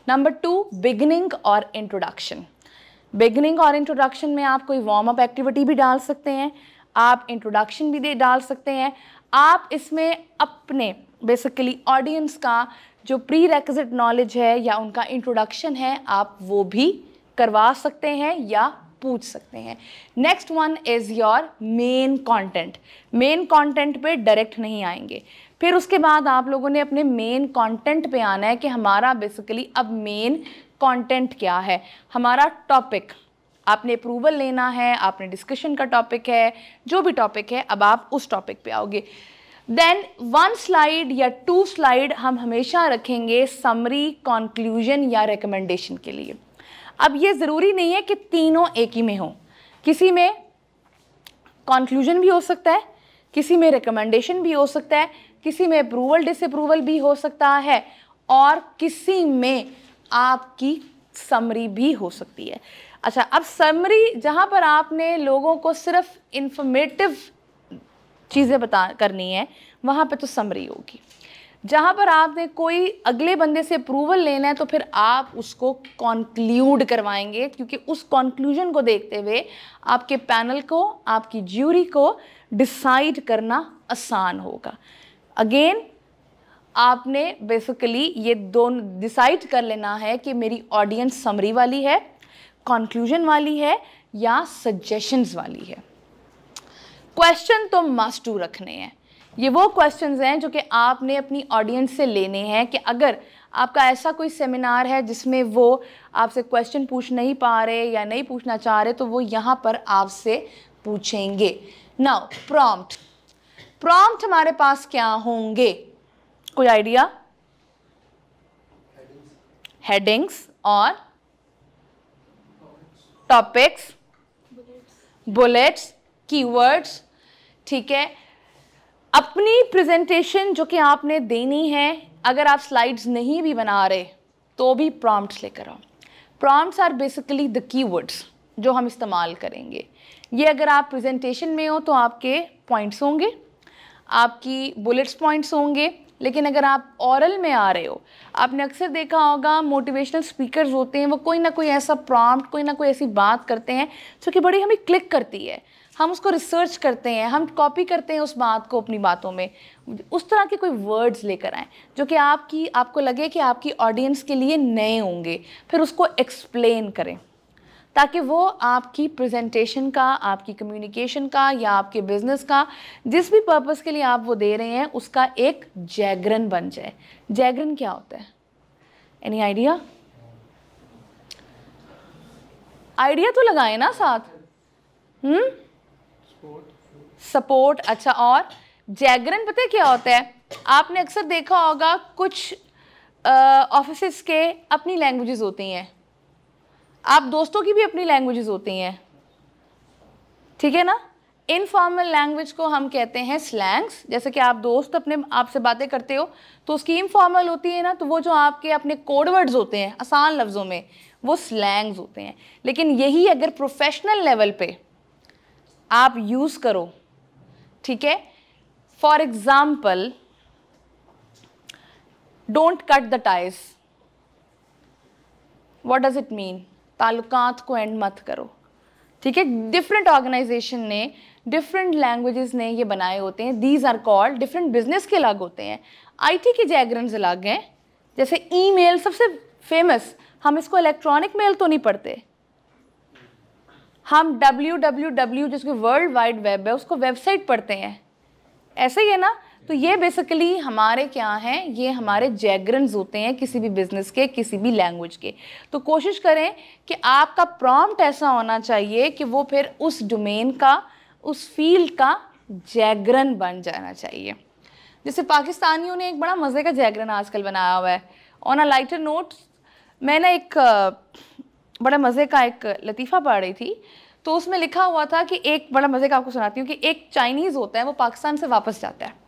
नंबर 2, बिगिनिंग और इंट्रोडक्शन। बिगिनिंग और इंट्रोडक्शन में आप कोई वार्म अप एक्टिविटी भी डाल सकते हैं, आप इंट्रोडक्शन भी डाल सकते हैं। आप इसमें अपने बेसिकली ऑडियंस का जो प्री रेक्विजिट नॉलेज है या उनका इंट्रोडक्शन है, आप वो भी करवा सकते हैं या पूछ सकते हैं। Next one is your main content. Main content पे डायरेक्ट नहीं आएंगे, फिर उसके बाद आप लोगों ने अपने मेन कंटेंट पे आना है कि हमारा बेसिकली अब मेन कंटेंट क्या है, हमारा टॉपिक। आपने अप्रूवल लेना है, आपने डिस्कशन का टॉपिक है, जो भी टॉपिक है, अब आप उस टॉपिक पे आओगे। देन 1 स्लाइड या 2 स्लाइड हम हमेशा रखेंगे समरी, कंक्लूजन या रिकमेंडेशन के लिए। अब ये ज़रूरी नहीं है कि तीनों एक ही में हो, किसी में कंक्लूजन भी हो सकता है, किसी में रिकमेंडेशन भी हो सकता है, किसी में अप्रूवल डिसअप्रूवल भी हो सकता है, और किसी में आपकी समरी भी हो सकती है। अच्छा, अब समरी जहाँ पर आपने लोगों को सिर्फ इंफॉर्मेटिव चीज़ें करनी है, वहाँ पे तो समरी होगी। जहाँ पर आपने कोई अगले बंदे से अप्रूवल लेना है तो फिर आप उसको कॉन्क्लूड करवाएंगे, क्योंकि उस कॉन्क्लूजन को देखते हुए आपके पैनल को, आपकी ज्यूरी को डिसाइड करना आसान होगा। अगेन आपने बेसिकली ये दोनों डिसाइड कर लेना है कि मेरी ऑडियंस समरी वाली है, कॉन्क्लूजन वाली है या सजेशंस वाली है। क्वेश्चन तो मस्ट डू रखने हैं। ये वो क्वेश्चंस हैं जो कि आपने अपनी ऑडियंस से लेने हैं कि अगर आपका ऐसा कोई सेमिनार है जिसमें वो आपसे क्वेश्चन पूछ नहीं पा रहे या नहीं पूछना चाह रहे, तो वो यहाँ पर आपसे पूछेंगे। नाउ प्रॉम्प्ट हमारे पास क्या होंगे, कोई आइडिया? हेडिंग्स और टॉपिक्स, बुलेट्स, कीवर्ड्स, ठीक है। अपनी प्रेजेंटेशन जो कि आपने देनी है, अगर आप स्लाइड्स नहीं भी बना रहे तो भी प्रॉम्प्ट्स लेकर आओ। Prompts are basically the keywords जो हम इस्तेमाल करेंगे। ये अगर आप प्रेजेंटेशन में हो तो आपके पॉइंट्स होंगे, आपकी बुलेट्स पॉइंट्स होंगे। लेकिन अगर आप ऑरल में आ रहे हो, आपने अक्सर देखा होगा मोटिवेशनल स्पीकर्स होते हैं, वो कोई ना कोई ऐसा प्रॉम्प्ट, कोई ना कोई ऐसी बात करते हैं जो कि बड़ी हमें क्लिक करती है, हम उसको रिसर्च करते हैं, हम कॉपी करते हैं उस बात को अपनी बातों में। उस तरह के कोई वर्ड्स लेकर आएँ जो कि आपको लगे कि आपकी ऑडियंस के लिए नए होंगे, फिर उसको एक्सप्लेन करें ताकि वो आपकी प्रेजेंटेशन का, आपकी कम्युनिकेशन का या आपके बिजनेस का, जिस भी पर्पस के लिए आप वो दे रहे हैं, उसका एक जागरण बन जाए। जागरण क्या होता है? Any idea? आइडिया तो लगाए ना साथ। सपोर्ट। अच्छा, और जागरण पता है क्या होता है? आपने अक्सर देखा होगा कुछ ऑफिसेस के अपनी लैंग्वेजेस होती हैं, आप दोस्तों की भी अपनी लैंग्वेजेस होती हैं, ठीक है ना। इनफॉर्मल लैंग्वेज को हम कहते हैं स्लैंग्स। जैसे कि आप दोस्त अपने आपसे बातें करते हो तो उसकी इनफॉर्मल होती है ना, तो वो जो आपके अपने कोड वर्ड्स होते हैं आसान लफ्ज़ों में, वो स्लैंग्स होते हैं। लेकिन यही अगर प्रोफेशनल लेवल पे आप यूज़ करो, ठीक है। For example, don't cut the ties, what does it mean? ताल्लुकात को एंड मत करो, ठीक है। डिफरेंट ऑर्गेनाइजेशन ने, डिफरेंट लैंग्वेजेस ने ये बनाए होते हैं। These are called, different business के अलग होते हैं, आईटी के जागरण अलग हैं। जैसे ईमेल सबसे फेमस, हम इसको इलेक्ट्रॉनिक मेल तो नहीं पढ़ते, हम www जिसको वर्ल्ड वाइड वेब है उसको वेबसाइट पढ़ते हैं, ऐसे ही है ना। तो ये बेसिकली हमारे क्या हैं, ये हमारे जैगरन्स होते हैं किसी भी बिजनेस के, किसी भी लैंग्वेज के। तो कोशिश करें कि आपका प्रॉम्प्ट ऐसा होना चाहिए कि वो फिर उस डोमेन का, उस फील्ड का जैगरन बन जाना चाहिए। जैसे पाकिस्तानियों ने एक बड़ा मज़े का जैगरन आजकल बनाया हुआ है। ऑन अ लाइटर नोट, मैंने एक बड़ा मज़े का एक लतीफ़ा पढ़ रही थी, तो उसमें लिखा हुआ था कि एक बड़ा मज़े का आपको सुनाती हूँ कि एक चाइनीज़ होता है, वो पाकिस्तान से वापस जाता है।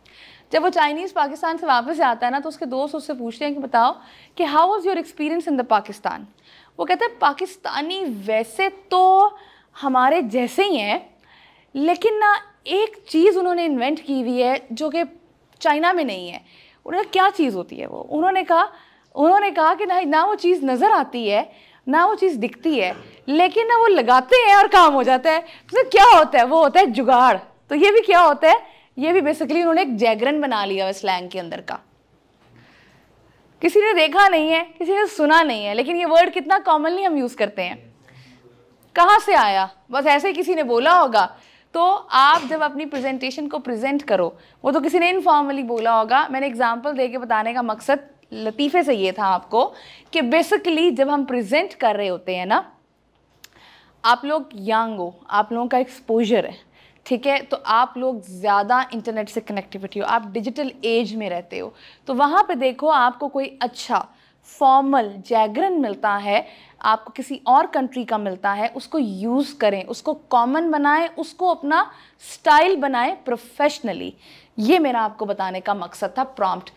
जब वो चाइनीज़ पाकिस्तान से वापस आता है ना, तो उसके दोस्त उससे पूछते हैं कि बताओ कि how was your experience in the Pakistan. वो कहते हैं पाकिस्तानी वैसे तो हमारे जैसे ही हैं, लेकिन ना एक चीज़ उन्होंने इन्वेंट की हुई है जो कि चाइना में नहीं है। उन्होंने क्या चीज़ होती है वो? उन्होंने कहा कि ना वो चीज़ नज़र आती है, ना वो चीज़ दिखती है, लेकिन ना वो लगाते हैं और काम हो जाता है। तो क्या होता है? वो होता है जुगाड़। तो ये भी क्या होता है? ये भी बेसिकली उन्होंने एक जैगरन बना लिया है स्लैंग के अंदर का। किसी ने देखा नहीं है, किसी ने सुना नहीं है, लेकिन ये वर्ड कितना कॉमनली हम यूज़ करते हैं। कहाँ से आया? बस ऐसे ही किसी ने बोला होगा। तो आप जब अपनी प्रेजेंटेशन को प्रेजेंट करो, वो तो किसी ने इनफॉर्मली बोला होगा। मैंने एग्जांपल दे के बताने का मकसद लतीफ़े से ये था आपको कि बेसिकली जब हम प्रेजेंट कर रहे होते हैं ना, आप लोग यंग हो, आप लोगों का एक्सपोजर है, ठीक है, तो आप लोग ज़्यादा इंटरनेट से कनेक्टिविटी हो, आप डिजिटल एज में रहते हो, तो वहाँ पे देखो आपको कोई अच्छा फॉर्मल जैगरन मिलता है, आपको किसी और कंट्री का मिलता है, उसको यूज़ करें, उसको कॉमन बनाएं, उसको अपना स्टाइल बनाएं प्रोफेशनली। ये मेरा आपको बताने का मकसद था प्रॉम्प्ट।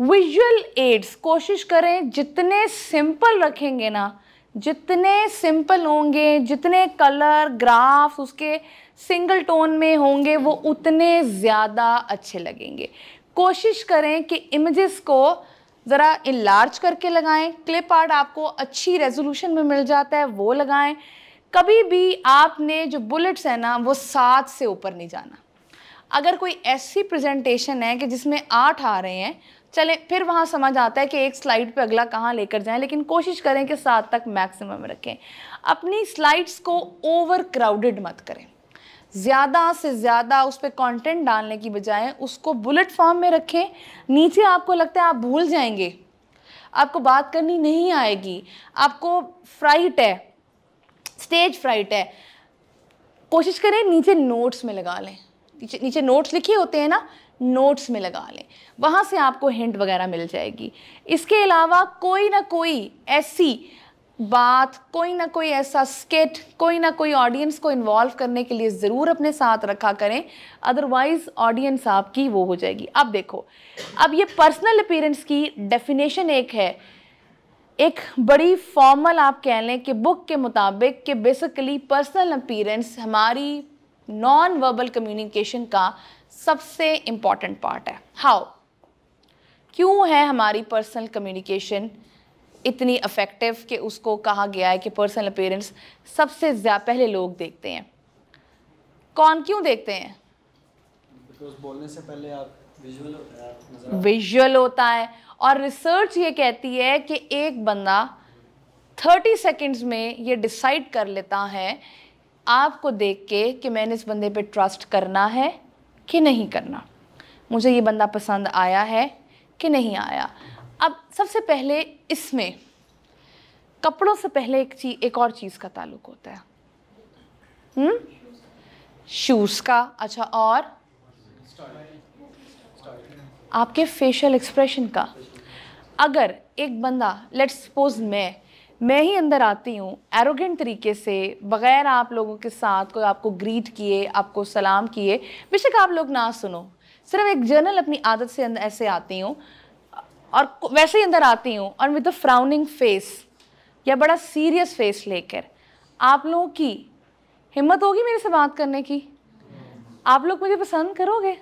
विजुअल एड्स कोशिश करें जितने सिंपल रखेंगे ना, जितने सिंपल होंगे, जितने कलर ग्राफ उसके सिंगल टोन में होंगे, वो उतने ज़्यादा अच्छे लगेंगे। कोशिश करें कि इमेजेस को ज़रा इनलार्ज करके लगाएं। क्लिप आर्ट आपको अच्छी रेजोल्यूशन में मिल जाता है, वो लगाएं। कभी भी आपने जो बुलेट्स है ना, वो 7 से ऊपर नहीं जाना। अगर कोई ऐसी प्रेजेंटेशन है कि जिसमें 8 आ रहे हैं, चले फिर वहाँ समझ आता है कि एक स्लाइड पे अगला कहाँ लेकर जाएं, लेकिन कोशिश करें कि 7 तक मैक्सिमम रखें। अपनी स्लाइड्स को ओवर क्राउडेड मत करें। ज़्यादा से ज़्यादा उस पर कंटेंट डालने की बजाय उसको बुलेट फॉर्म में रखें। नीचे आपको लगता है आप भूल जाएंगे, आपको बात करनी नहीं आएगी, आपको फ्राइट है, स्टेज फ्राइट है, कोशिश करें नीचे नोट्स में लगा लें। नीचे नोट्स लिखे होते हैं ना, नोट्स में लगा लें, वहाँ से आपको हिंट वगैरह मिल जाएगी। इसके अलावा कोई ना कोई ऐसी बात, कोई ना कोई ऐसा स्किट, कोई ना कोई ऑडियंस को इन्वॉल्व करने के लिए ज़रूर अपने साथ रखा करें, अदरवाइज़ ऑडियंस आपकी वो हो जाएगी। अब देखो, अब ये पर्सनल अपीयरेंस की डेफिनेशन एक है, एक बड़ी फॉर्मल आप कह लें कि बुक के मुताबिक कि बेसिकली पर्सनल अपीयरेंस हमारी नॉन वर्बल कम्युनिकेशन का सबसे इम्पॉर्टेंट पार्ट है। हाउ, क्यों है हमारी पर्सनल कम्युनिकेशन इतनी इफेक्टिव कि उसको कहा गया है कि पर्सनल अपीयरेंस सबसे ज़्यादा पहले लोग देखते हैं? कौन क्यों देखते हैं? बिकॉज़ बोलने से पहले आप विजुअल होता है, आप विजुअल होता है, और रिसर्च ये कहती है कि एक बंदा 30 सेकंड्स में ये डिसाइड कर लेता है आपको देख के कि मैंने इस बंदे पे ट्रस्ट करना है कि नहीं करना, मुझे ये बंदा पसंद आया है कि नहीं आया। अब सबसे पहले इसमें कपड़ों से पहले एक और चीज़ का ताल्लुक होता है, शूज़ का। अच्छा, और आपके फेशियल एक्सप्रेशन का। अगर एक बंदा, लेट्स सपोज मैं ही अंदर आती हूँ एरोगेंट तरीके से, बग़ैर आप लोगों के साथ कोई आपको ग्रीट किए, आपको सलाम किए, बेशक आप लोग ना सुनो, सिर्फ एक जर्नल अपनी आदत से अंदर ऐसे आती हूँ और वैसे ही अंदर आती हूँ और विद द फ्राउनिंग फेस या बड़ा सीरियस फेस लेकर, आप लोगों की हिम्मत होगी मेरे से बात करने की? आप लोग मुझे पसंद करोगे?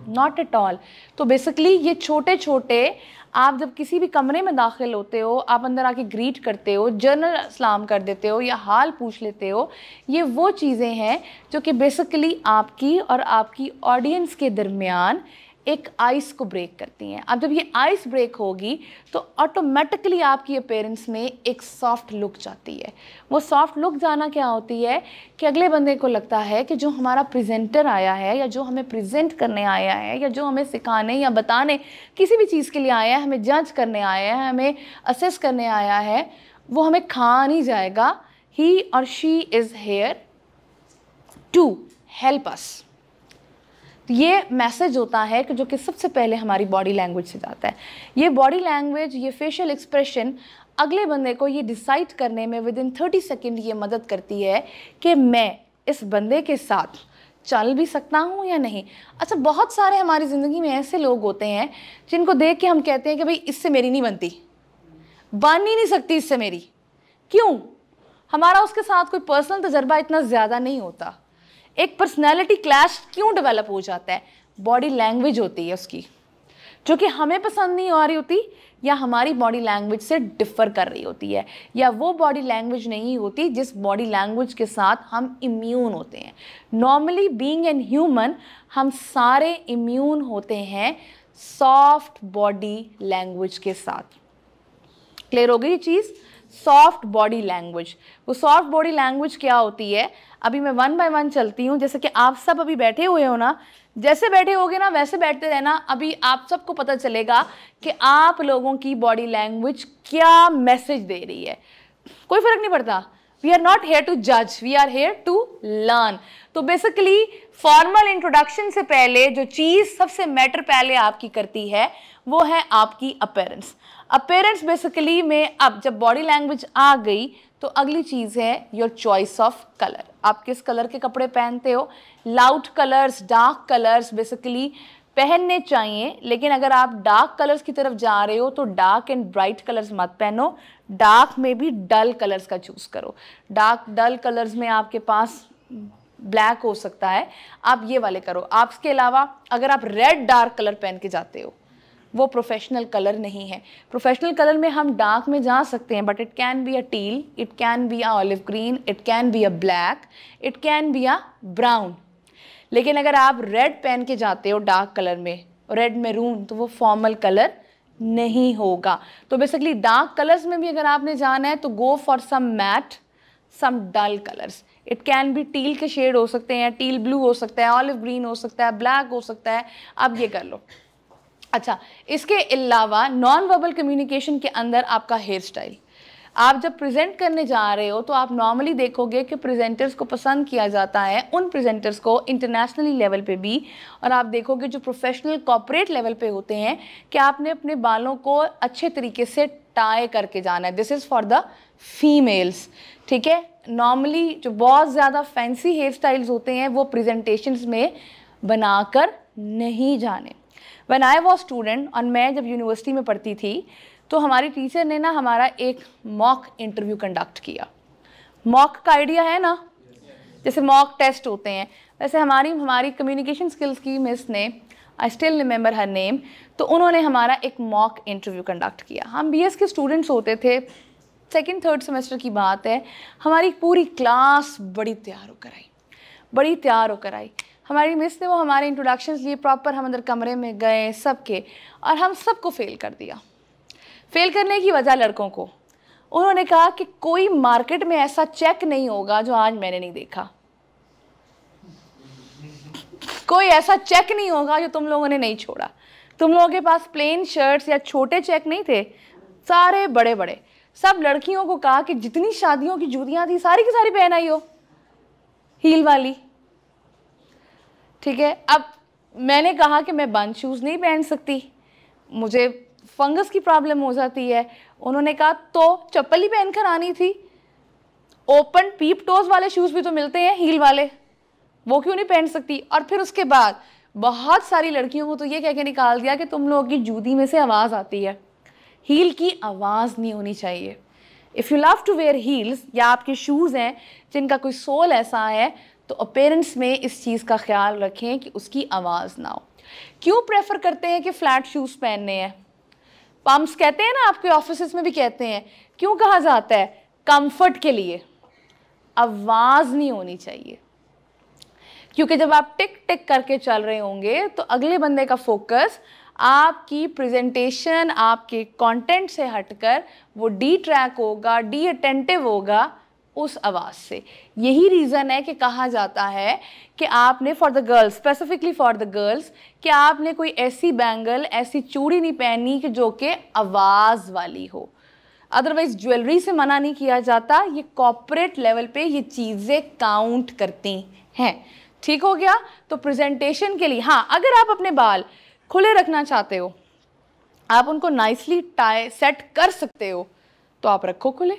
Not at all. तो बेसिकली ये छोटे छोटे, आप जब किसी भी कमरे में दाखिल होते हो, आप अंदर आके ग्रीट करते हो, जनरल सलाम कर देते हो या हाल पूछ लेते हो, ये वो चीज़ें हैं जो कि बेसिकली आपकी और आपकी ऑडियंस के दरमियान एक आइस को ब्रेक करती हैं। अब जब ये आइस ब्रेक होगी तो ऑटोमेटिकली आपकी अपीयरेंस में एक सॉफ्ट लुक जाती है। वो सॉफ्ट लुक जाना क्या होती है कि अगले बंदे को लगता है कि जो हमारा प्रेजेंटर आया है या जो हमें प्रेजेंट करने आया है या जो हमें सिखाने या बताने किसी भी चीज़ के लिए आया है, हमें जज करने आया है, हमें असेस करने आया है, वो हमें खा नहीं जाएगा। ही और she is here to help us. ये मैसेज होता है कि जो कि सबसे पहले हमारी बॉडी लैंग्वेज से जाता है। ये बॉडी लैंग्वेज, ये फेशियल एक्सप्रेशन अगले बंदे को ये डिसाइड करने में विद इन 30 सेकेंड ये मदद करती है कि मैं इस बंदे के साथ चल भी सकता हूँ या नहीं। अच्छा, बहुत सारे हमारी ज़िंदगी में ऐसे लोग होते हैं जिनको देख के हम कहते हैं कि भाई इससे मेरी नहीं बनती, बन ही नहीं सकती इससे मेरी। क्यों? हमारा उसके साथ कोई पर्सनल तजर्बा इतना ज़्यादा नहीं होता। एक पर्सनैलिटी क्लैश क्यों डेवलप हो जाता है? बॉडी लैंग्वेज होती है उसकी, जो कि हमें पसंद नहीं आ रही होती या हमारी बॉडी लैंग्वेज से डिफ़र कर रही होती है, या वो बॉडी लैंग्वेज नहीं होती जिस बॉडी लैंग्वेज के साथ हम इम्यून होते हैं। नॉर्मली बीइंग एन ह्यूमन, हम सारे इम्यून होते हैं सॉफ्ट बॉडी लैंग्वेज के साथ। क्लियर हो गई ये चीज़? Soft body language. वो सॉफ्ट बॉडी लैंग्वेज क्या होती है? अभी मैं 1 बाय 1 चलती हूँ। जैसे कि आप सब अभी बैठे हुए हो ना, जैसे बैठे होगे ना वैसे बैठते रहना। अभी आप सबको पता चलेगा कि आप लोगों की बॉडी लैंग्वेज क्या मैसेज दे रही है। कोई फर्क नहीं पड़ता। We are not here to जज, we are here to learn. तो बेसिकली फॉर्मल इंट्रोडक्शन से पहले जो चीज़ सबसे मैटर पहले आपकी करती है वो है आपकी अपीयरेंस। अपीयरेंस बेसिकली में अब जब बॉडी लैंग्वेज आ गई तो अगली चीज़ है योर चॉइस ऑफ कलर। आप किस कलर के कपड़े पहनते हो? Loud colours, dark colours basically पहनने चाहिए, लेकिन अगर आप डार्क कलर्स की तरफ जा रहे हो तो डार्क एंड ब्राइट कलर्स मत पहनो, डार्क में भी डल कलर्स का चूज करो। डार्क डल कलर्स में आपके पास ब्लैक हो सकता है, आप ये वाले करो। आप इसके अलावा अगर आप रेड डार्क कलर पहन के जाते हो, वो प्रोफेशनल कलर नहीं है। प्रोफेशनल कलर में हम डार्क में जा सकते हैं, but it can be a teal, it can be a olive green, it can be a black, it can be a brown. लेकिन अगर आप रेड पहन के जाते हो डार्क कलर में, रेड मैरून, तो वो फॉर्मल कलर नहीं होगा। तो बेसिकली डार्क कलर्स में भी अगर आपने जाना है तो go for some matte, some dull colours. It can be teal के शेड हो सकते हैं, टील ब्लू हो सकता है, ऑलिव ग्रीन हो सकता है, ब्लैक हो सकता है, आप ये कर लो। अच्छा, इसके अलावा नॉन वर्बल कम्युनिकेशन के अंदर आपका हेयर स्टाइल, आप जब प्रेजेंट करने जा रहे हो तो आप नॉर्मली देखोगे कि प्रेजेंटर्स को पसंद किया जाता है, उन प्रेजेंटर्स को इंटरनेशनली लेवल पे भी, और आप देखोगे जो प्रोफेशनल कॉर्पोरेट लेवल पे होते हैं कि आपने अपने बालों को अच्छे तरीके से टाई करके जाना है। This is for the females, ठीक है। नॉर्मली जो बहुत ज़्यादा फैंसी हेयर स्टाइल्स होते हैं वो प्रेजेंटेशंस में बनाकर नहीं जाने। व्हेन आई वॉज स्टूडेंट, और मैं जब यूनिवर्सिटी में पढ़ती थी, तो हमारी टीचर ने ना हमारा एक मॉक इंटरव्यू कंडक्ट किया। मॉक का आइडिया है ना, जैसे मॉक टेस्ट होते हैं, वैसे हमारी कम्युनिकेशन स्किल्स की मिस ने, I still remember her name, तो उन्होंने हमारा एक मॉक इंटरव्यू कंडक्ट किया। हम बीएस के स्टूडेंट्स होते थे, सेकेंड थर्ड सेमेस्टर की बात है। हमारी पूरी क्लास बड़ी तैयार होकर आई। हमारी मिस ने वो हमारे इंट्रोडक्शंस लिए प्रॉपर, हम अंदर कमरे में गए सबके, और हम सबको फेल कर दिया। फेल करने की वजह लड़कों को, उन्होंने कहा कि कोई मार्केट में ऐसा चेक नहीं होगा जो आज मैंने नहीं देखा, कोई ऐसा चेक नहीं होगा जो तुम लोगों ने नहीं छोड़ा। तुम लोगों के पास प्लेन शर्ट्स या छोटे चेक नहीं थे, सारे बड़े बड़े। सब लड़कियों को कहा कि जितनी शादियों की जूतियां थी सारी की सारी पहन आई हो, हील वाली, ठीक है। अब मैंने कहा कि मैं बंद शूज़ नहीं पहन सकती, मुझे फंगस की प्रॉब्लम हो जाती है। उन्होंने कहा तो चप्पल ही पहनकर आनी थी, ओपन पीप टोज वाले शूज़ भी तो मिलते हैं हील वाले, वो क्यों नहीं पहन सकती। और फिर उसके बाद बहुत सारी लड़कियों को तो ये कह के निकाल दिया कि तुम लोगों की जूती में से आवाज़ आती है, हील की आवाज़ नहीं होनी चाहिए। If you love to wear heels, या आपके शूज़ हैं जिनका कोई सोल ऐसा है, तो अपीयरेंस में इस चीज़ का ख्याल रखें कि उसकी आवाज़ ना हो। क्यों प्रेफर करते हैं कि फ्लैट शूज़ पहनने हैं? पम्प्स कहते हैं ना, आपके ऑफिस में भी कहते हैं। क्यों कहा जाता है? कंफर्ट के लिए, आवाज़ नहीं होनी चाहिए। क्योंकि जब आप टिक टिक करके चल रहे होंगे तो अगले बंदे का फोकस आपकी प्रेजेंटेशन, आपके कंटेंट से हटकर वो डी ट्रैक होगा, डी अटेंटिव होगा उस आवाज़ से। यही रीज़न है कि कहा जाता है कि आपने for the girls, specifically for the girls, कि आपने कोई ऐसी बैंगल, ऐसी चूड़ी नहीं पहननी कि जो कि आवाज़ वाली हो। अदरवाइज ज्वेलरी से मना नहीं किया जाता, ये कॉर्पोरेट लेवल पे ये चीज़ें काउंट करती हैं। ठीक हो गया? तो प्रेजेंटेशन के लिए, हाँ, अगर आप अपने बाल खुले रखना चाहते हो, आप उनको नाइसली टाई सेट कर सकते हो, तो आप रखो खुले,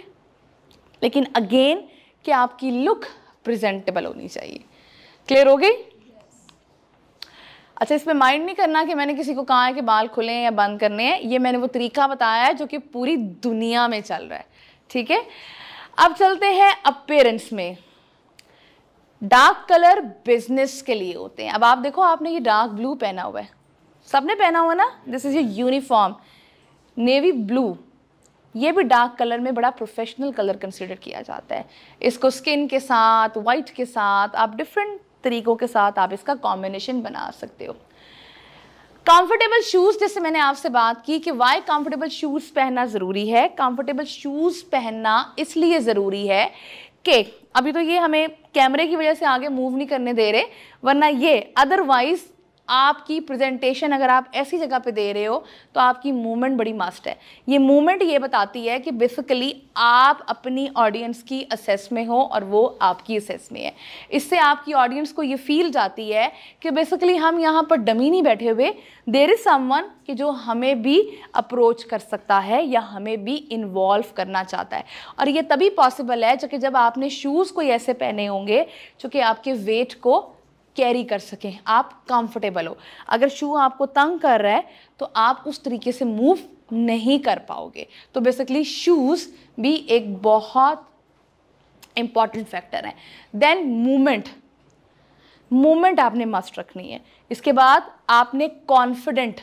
लेकिन अगेन कि आपकी लुक प्रेजेंटेबल होनी चाहिए। क्लियर हो गई? अच्छा, इसमें माइंड नहीं करना कि मैंने किसी को कहा है कि बाल खुले हैं या बंद करने हैं। ये मैंने वो तरीका बताया है जो कि पूरी दुनिया में चल रहा है, ठीक है। अब चलते हैं अपीयरेंस में। डार्क कलर बिजनेस के लिए होते हैं। अब आप देखो, आपने ये डार्क ब्लू पहना हुआ है, सबने पहना हुआ ना, this is your uniform, navy blue. ये भी डार्क कलर में बड़ा प्रोफेशनल कलर कंसिडर किया जाता है। इसको स्किन के साथ, वाइट के साथ, आप डिफरेंट तरीकों के साथ आप इसका कॉम्बिनेशन बना सकते हो। कंफर्टेबल शूज़, जैसे मैंने आपसे बात की कि वाई कंफर्टेबल शूज़ पहनना ज़रूरी है। कंफर्टेबल शूज़ पहनना इसलिए ज़रूरी है कि अभी तो ये हमें कैमरे की वजह से आगे मूव नहीं करने दे रहे, वरना ये अदरवाइज आपकी प्रेजेंटेशन अगर आप ऐसी जगह पे दे रहे हो तो आपकी मूवमेंट बड़ी मस्ट है। ये मूवमेंट ये बताती है कि बेसिकली आप अपनी ऑडियंस की असेस में हो और वो आपकी असेस में है। इससे आपकी ऑडियंस को ये फील जाती है कि बेसिकली हम यहाँ पर डमी नहीं बैठे हुए, देयर इज़ समवन कि जो हमें भी अप्रोच कर सकता है या हमें भी इन्वॉल्व करना चाहता है। और ये तभी पॉसिबल है जबकि जब आपने शूज़ कोई ऐसे पहने होंगे जो कि आपके वेट को कैरी कर सकें, आप कंफर्टेबल हो। अगर शू आपको तंग कर रहा है तो आप उस तरीके से मूव नहीं कर पाओगे। तो बेसिकली शूज़ भी एक बहुत इंपॉर्टेंट फैक्टर है। देन मूवमेंट आपने मस्ट रखनी है। इसके बाद आपने कॉन्फिडेंट,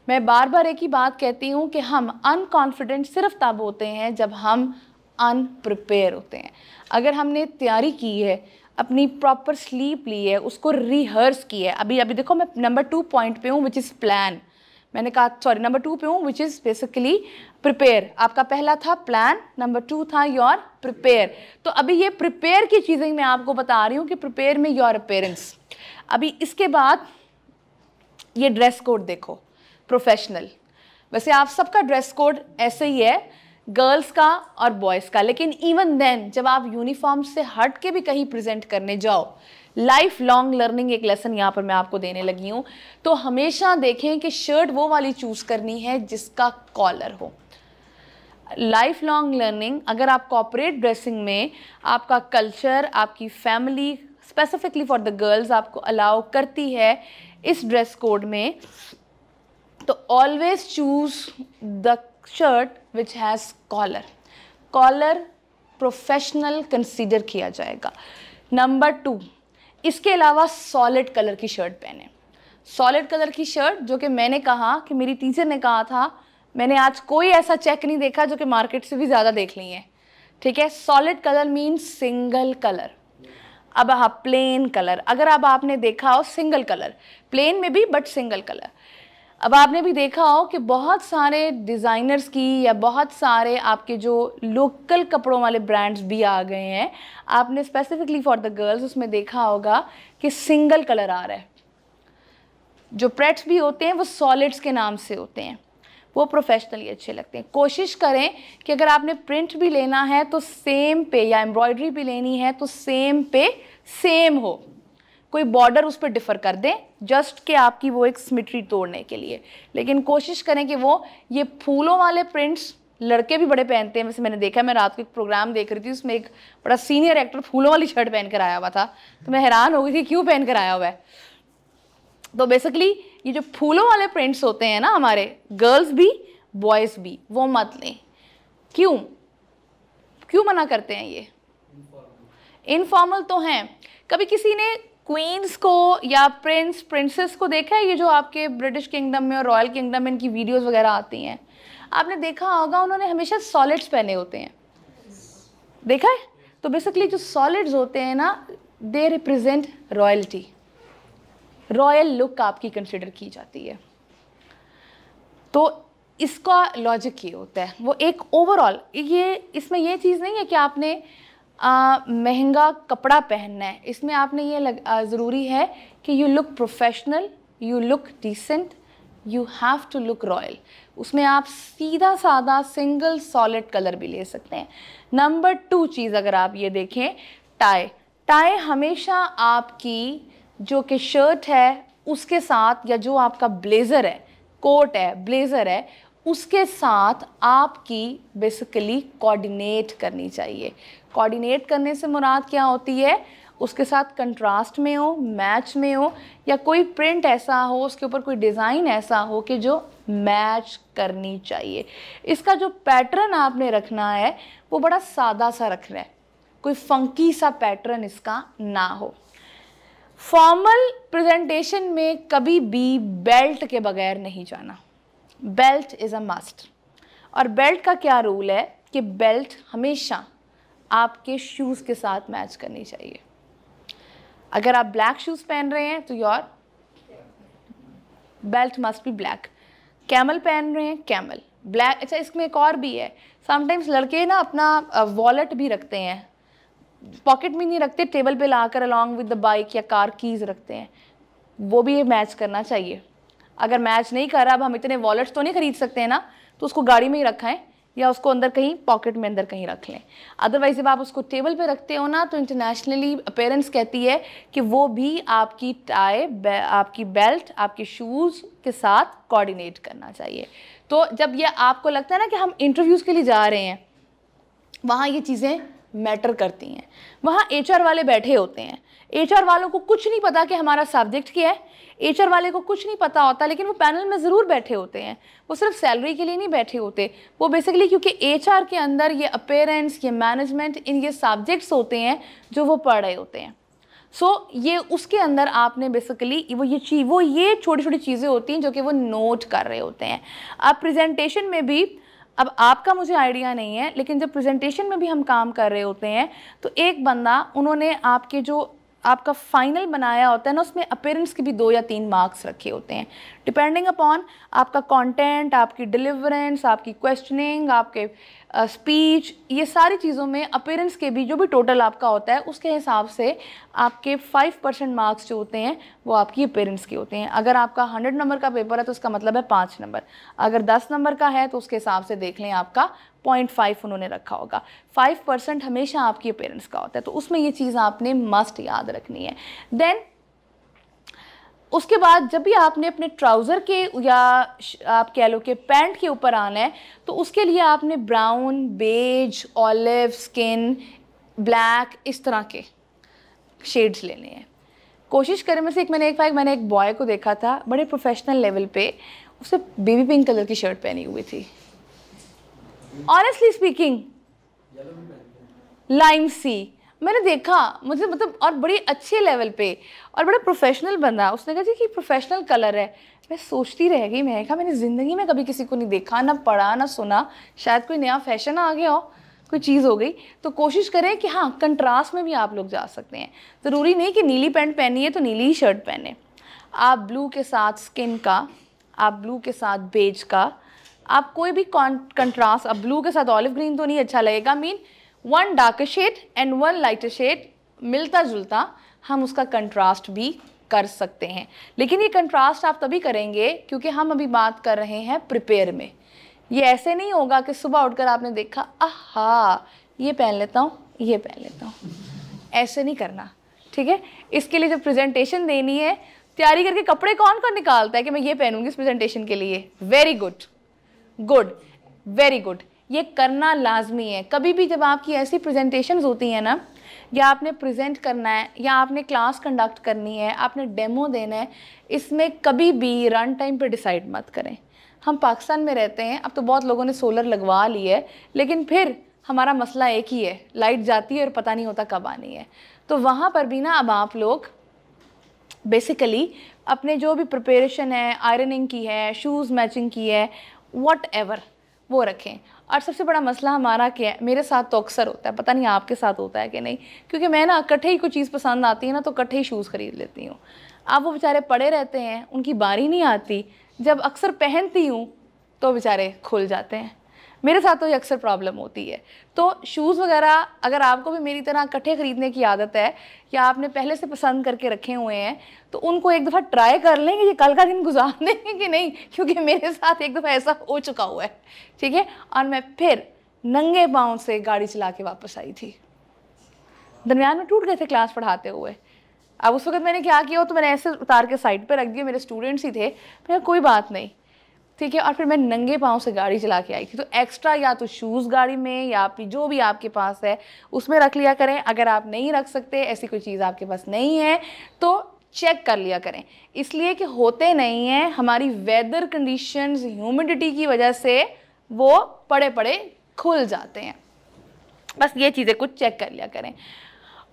मैं बार बार एक ही बात कहती हूँ कि हम अनकॉन्फिडेंट सिर्फ तब होते हैं जब हम अनप्रिपेयर होते हैं। अगर हमने तैयारी की है, अपनी प्रॉपर स्लीप ली है, उसको रिहर्स की है, अभी देखो मैं नंबर 2 पॉइंट पे हूँ विच इज़ प्लान, मैंने कहा सॉरी नंबर 2 पे हूँ विच इज़ बेसिकली प्रिपेयर। आपका पहला था प्लान, नंबर 2 था योर प्रिपेयर। तो अभी ये प्रिपेयर की चीज़ें मैं आपको बता रही हूँ कि प्रिपेयर में योर अपेयरेंस। अभी इसके बाद ये ड्रेस कोड देखो, प्रोफेशनल। वैसे आप सबका ड्रेस कोड ऐसे ही है, गर्ल्स का और बॉयज़ का, लेकिन इवन देन जब आप यूनिफॉर्म से हट के भी कहीं प्रेजेंट करने जाओ, लाइफ लॉन्ग लर्निंग एक लेसन यहाँ पर मैं आपको देने लगी हूँ, तो हमेशा देखें कि शर्ट वो वाली चूज़ करनी है जिसका कॉलर हो। लाइफ लॉन्ग लर्निंग, अगर आप कॉर्पोरेट ड्रेसिंग में आपका कल्चर, आपकी family specifically for the girls आपको अलाउ करती है इस ड्रेस कोड में, तो always choose the shirt which has collar. Collar professional consider किया जाएगा। नंबर 2, इसके अलावा सॉलिड कलर की शर्ट पहने। सॉलिड कलर की शर्ट, जो कि मैंने कहा कि मेरी टीचर ने कहा था, मैंने आज कोई ऐसा चेक नहीं देखा जो कि मार्केट से भी ज़्यादा देख ली है, ठीक है। Solid colour means single colour. अब आप प्लेन कलर, अगर अब आपने देखा हो सिंगल कलर, प्लेन में भी बट सिंगल कलर। अब आपने भी देखा हो कि बहुत सारे डिज़ाइनर्स की या बहुत सारे आपके जो लोकल कपड़ों वाले ब्रांड्स भी आ गए हैं, आपने स्पेसिफिकली फॉर द गर्ल्स उसमें देखा होगा कि सिंगल कलर आ रहा है। जो प्रेट्स भी होते हैं वो सॉलिड्स के नाम से होते हैं, वो प्रोफेशनली अच्छे लगते हैं। कोशिश करें कि अगर आपने प्रिंट भी लेना है तो सेम पे, या एम्ब्रॉयडरी भी लेनी है तो सेम पे सेम हो, कोई बॉर्डर उस पर डिफ़र कर दें जस्ट कि आपकी वो एक सिमेट्री तोड़ने के लिए। लेकिन कोशिश करें कि वो ये फूलों वाले प्रिंट्स लड़के भी बड़े पहनते हैं। वैसे मैंने देखा, मैं रात को एक प्रोग्राम देख रही थी, उसमें एक बड़ा सीनियर एक्टर फूलों वाली शर्ट पहन कर आया हुआ था, तो मैं हैरान हो गई थी क्यों पहन कर आया हुआ है। तो बेसिकली ये जो फूलों वाले प्रिंट्स होते हैं ना, हमारे गर्ल्स भी बॉयज़ भी, वो मत लें। क्यों मना करते हैं? ये इनफॉर्मल तो हैं। कभी किसी ने क्वींस को या प्रिंसेस को देखा है? ये जो आपके ब्रिटिश किंगडम में और रॉयल किंगडम में इनकी वीडियोस वगैरह आती हैं, आपने देखा होगा उन्होंने हमेशा सॉलिड्स पहने होते हैं, देखा है? तो बेसिकली जो सॉलिड्स होते हैं ना, they represent royalty, royal look आपकी कंसिडर की जाती है। तो इसका लॉजिक ये होता है, वो एक ओवरऑल, ये इसमें ये चीज़ नहीं है कि आपने महंगा कपड़ा पहनना है, इसमें आपने ये ज़रूरी है कि you look professional, you look decent, you have to look royal. उसमें आप सीधा साधा सिंगल सॉलिड कलर भी ले सकते हैं। नंबर 2 चीज़ अगर आप ये देखें, टाई हमेशा आपकी जो कि शर्ट है उसके साथ, या जो आपका ब्लेज़र है, कोट है, ब्लेज़र है, उसके साथ आपकी बेसिकली कोऑर्डिनेट करनी चाहिए। कोऑर्डिनेट करने से मुराद क्या होती है? उसके साथ कंट्रास्ट में हो, मैच में हो, या कोई प्रिंट ऐसा हो, उसके ऊपर कोई डिज़ाइन ऐसा हो कि जो मैच करनी चाहिए। इसका जो पैटर्न आपने रखना है वो बड़ा सादा सा रखना है, कोई फंकी सा पैटर्न इसका ना हो। फॉर्मल प्रेजेंटेशन में कभी भी बेल्ट के बगैर नहीं जाना, बेल्ट इज़ अ मस्ट। और बेल्ट का क्या रूल है कि बेल्ट हमेशा आपके शूज़ के साथ मैच करनी चाहिए। अगर आप ब्लैक शूज़ पहन रहे हैं तो your belt must be black. Camel पहन रहे हैं, कैमल ब्लैक। अच्छा, इसमें एक और भी है, समटाइम्स लड़के ना अपना वॉलेट भी रखते हैं, पॉकेट में नहीं रखते, टेबल पे लाकर अलॉन्ग विद द बाइक या कार कीज़ रखते हैं, वो भी ये मैच करना चाहिए। अगर मैच नहीं कर रहा, अब हम इतने वॉलेट्स तो नहीं खरीद सकते हैं ना, तो उसको गाड़ी में ही रखाएं या उसको अंदर कहीं पॉकेट में अंदर कहीं रख लें। अदरवाइज जब आप उसको टेबल पे रखते हो ना, तो इंटरनेशनली अपीयरेंस कहती है कि वो भी आपकी टाई, आपकी बेल्ट, आपके शूज़ के साथ कोऑर्डिनेट करना चाहिए। तो जब ये आपको लगता है ना कि हम इंटरव्यूज़ के लिए जा रहे हैं, वहाँ ये चीज़ें मैटर करती हैं। वहाँ HR वाले बैठे होते हैं, HR वालों को कुछ नहीं पता कि हमारा सब्जेक्ट क्या है, HR वाले को कुछ नहीं पता होता, लेकिन वो पैनल में ज़रूर बैठे होते हैं। वो सिर्फ सैलरी के लिए नहीं बैठे होते, वो बेसिकली क्योंकि HR के अंदर ये अपीयरेंस, ये मैनेजमेंट, इन ये सब्जेक्ट्स होते हैं जो वो पढ़ रहे होते हैं। ये उसके अंदर आपने बेसिकली वो ये छोटी छोटी चीज़ें होती हैं जो कि वो नोट कर रहे होते हैं। आप प्रेजेंटेशन में भी, अब आपका मुझे आइडिया नहीं है, लेकिन जब प्रेजेंटेशन में भी हम काम कर रहे होते हैं तो एक बंदा, उन्होंने आपके जो आपका फाइनल बनाया होता है ना, उसमें अपीयरेंस के भी 2 या 3 मार्क्स रखे होते हैं, डिपेंडिंग अपॉन आपका कंटेंट, आपकी डिलीवरेंस, आपकी क्वेश्चनिंग, आपके स्पीच, ये सारी चीज़ों में अपीयरेंस के भी जो भी टोटल आपका होता है उसके हिसाब से आपके 5% मार्क्स जो होते हैं वो आपकी अपीयरेंस के होते हैं। अगर आपका 100 नंबर का पेपर है तो उसका मतलब है 5 नंबर, अगर 10 नंबर का है तो उसके हिसाब से देख लें आपका 0.5 उन्होंने रखा होगा। 5% हमेशा आपकी अपीयरेंस का होता है, तो उसमें ये चीज़ आपने मस्ट याद रखनी है। देन उसके बाद जब भी आपने अपने ट्राउज़र के या आप कह लो कि पैंट के ऊपर आना है, तो उसके लिए आपने brown, beige, olive, skin, black, इस तरह के शेड्स लेने हैं। कोशिश करें, में से मैंने एक बॉय को देखा था बड़े प्रोफेशनल लेवल पे, उसने बेबी पिंक कलर की शर्ट पहनी हुई थी, ऑनेस्टली स्पीकिंग लाइम सी मैंने देखा, मुझे मतलब, और बड़ी अच्छे लेवल पे और बड़ा प्रोफेशनल बंदा, उसने कहा जी कि प्रोफेशनल कलर है। मैं सोचती रह गई, मैंने कहा मैंने ज़िंदगी में कभी किसी को नहीं देखा, ना पढ़ा ना सुना, शायद कोई नया फैशन आ गया हो, कोई चीज़ हो गई। तो कोशिश करें कि हाँ, कंट्रास्ट में भी आप लोग जा सकते हैं। ज़रूरी नहीं कि नीली पैंट पहनी है तो नीली ही शर्ट पहने, आप ब्लू के साथ स्किन का, आप ब्लू के साथ बेज का, आप कोई भी कंट्रास्ट, अब ब्लू के साथ ऑलिव ग्रीन तो नहीं अच्छा लगेगा, mean 1 darker shade and 1 lighter shade मिलता जुलता हम उसका कंट्रास्ट भी कर सकते हैं। लेकिन ये कंट्रास्ट आप तभी करेंगे क्योंकि हम अभी बात कर रहे हैं प्रिपेयर में। ये ऐसे नहीं होगा कि सुबह उठकर आपने देखा आहा ये पहन लेता हूँ, ये पहन लेता हूँ, ऐसे नहीं करना, ठीक है। इसके लिए जब प्रेजेंटेशन देनी है, तैयारी करके कपड़े कौन कौन निकालता है कि मैं ये पहनूंगी इस प्रेजेंटेशन के लिए, वेरी गुड, वेरी गुड, ये करना लाजमी है। कभी भी जब आपकी ऐसी प्रेजेंटेशंस होती हैं ना, या आपने प्रेजेंट करना है या आपने क्लास कंडक्ट करनी है, आपने डेमो देना है, इसमें कभी भी रन टाइम पे डिसाइड मत करें। हम पाकिस्तान में रहते हैं, अब तो बहुत लोगों ने सोलर लगवा ली है, लेकिन फिर हमारा मसला एक ही है, लाइट जाती है और पता नहीं होता कब आनी है। तो वहाँ पर भी ना अब आप लोग बेसिकली अपने जो भी प्रिपरेशन है, आयरनिंग की है, शूज़ मैचिंग की है, व्हाटएवर वो रखें। और सबसे बड़ा मसला हमारा क्या है, मेरे साथ तो अक्सर होता है, पता नहीं आपके साथ होता है कि नहीं, क्योंकि मैं ना इकट्ठे ही कोई चीज़ पसंद आती है ना तो इकट्ठे ही शूज़ खरीद लेती हूँ। अब वो बेचारे पड़े रहते हैं, उनकी बारी नहीं आती, जब अक्सर पहनती हूँ तो बेचारे खुल जाते हैं। मेरे साथ तो ये अक्सर प्रॉब्लम होती है। तो शूज़ वगैरह अगर आपको भी मेरी तरह इकट्ठे ख़रीदने की आदत है या आपने पहले से पसंद करके रखे हुए हैं, तो उनको एक दफ़ा ट्राई कर लें कि ये कल का दिन गुजार देंगे कि नहीं, क्योंकि मेरे साथ एक दफ़ा ऐसा हो चुका हुआ है, ठीक है। और मैं फिर नंगे पाँव से गाड़ी चला के वापस आई थी, दरमियान में टूट गए थे क्लास पढ़ाते हुए। अब उस वक्त मैंने क्या किया, तो मैंने ऐसे उतार के साइड पर रख दिया, मेरे स्टूडेंट्स ही थे, मैंने कोई बात नहीं, ठीक है। और फिर मैं नंगे पाँव से गाड़ी चला के आई थी। तो एक्स्ट्रा या तो शूज़ गाड़ी में या आपकी जो भी आपके पास है उसमें रख लिया करें। अगर आप नहीं रख सकते, ऐसी कोई चीज़ आपके पास नहीं है, तो चेक कर लिया करें, इसलिए कि होते नहीं हैं, हमारी वेदर कंडीशंस, ह्यूमिडिटी की वजह से वो पड़े पड़े खुल जाते हैं। बस ये चीज़ें कुछ चेक कर लिया करें।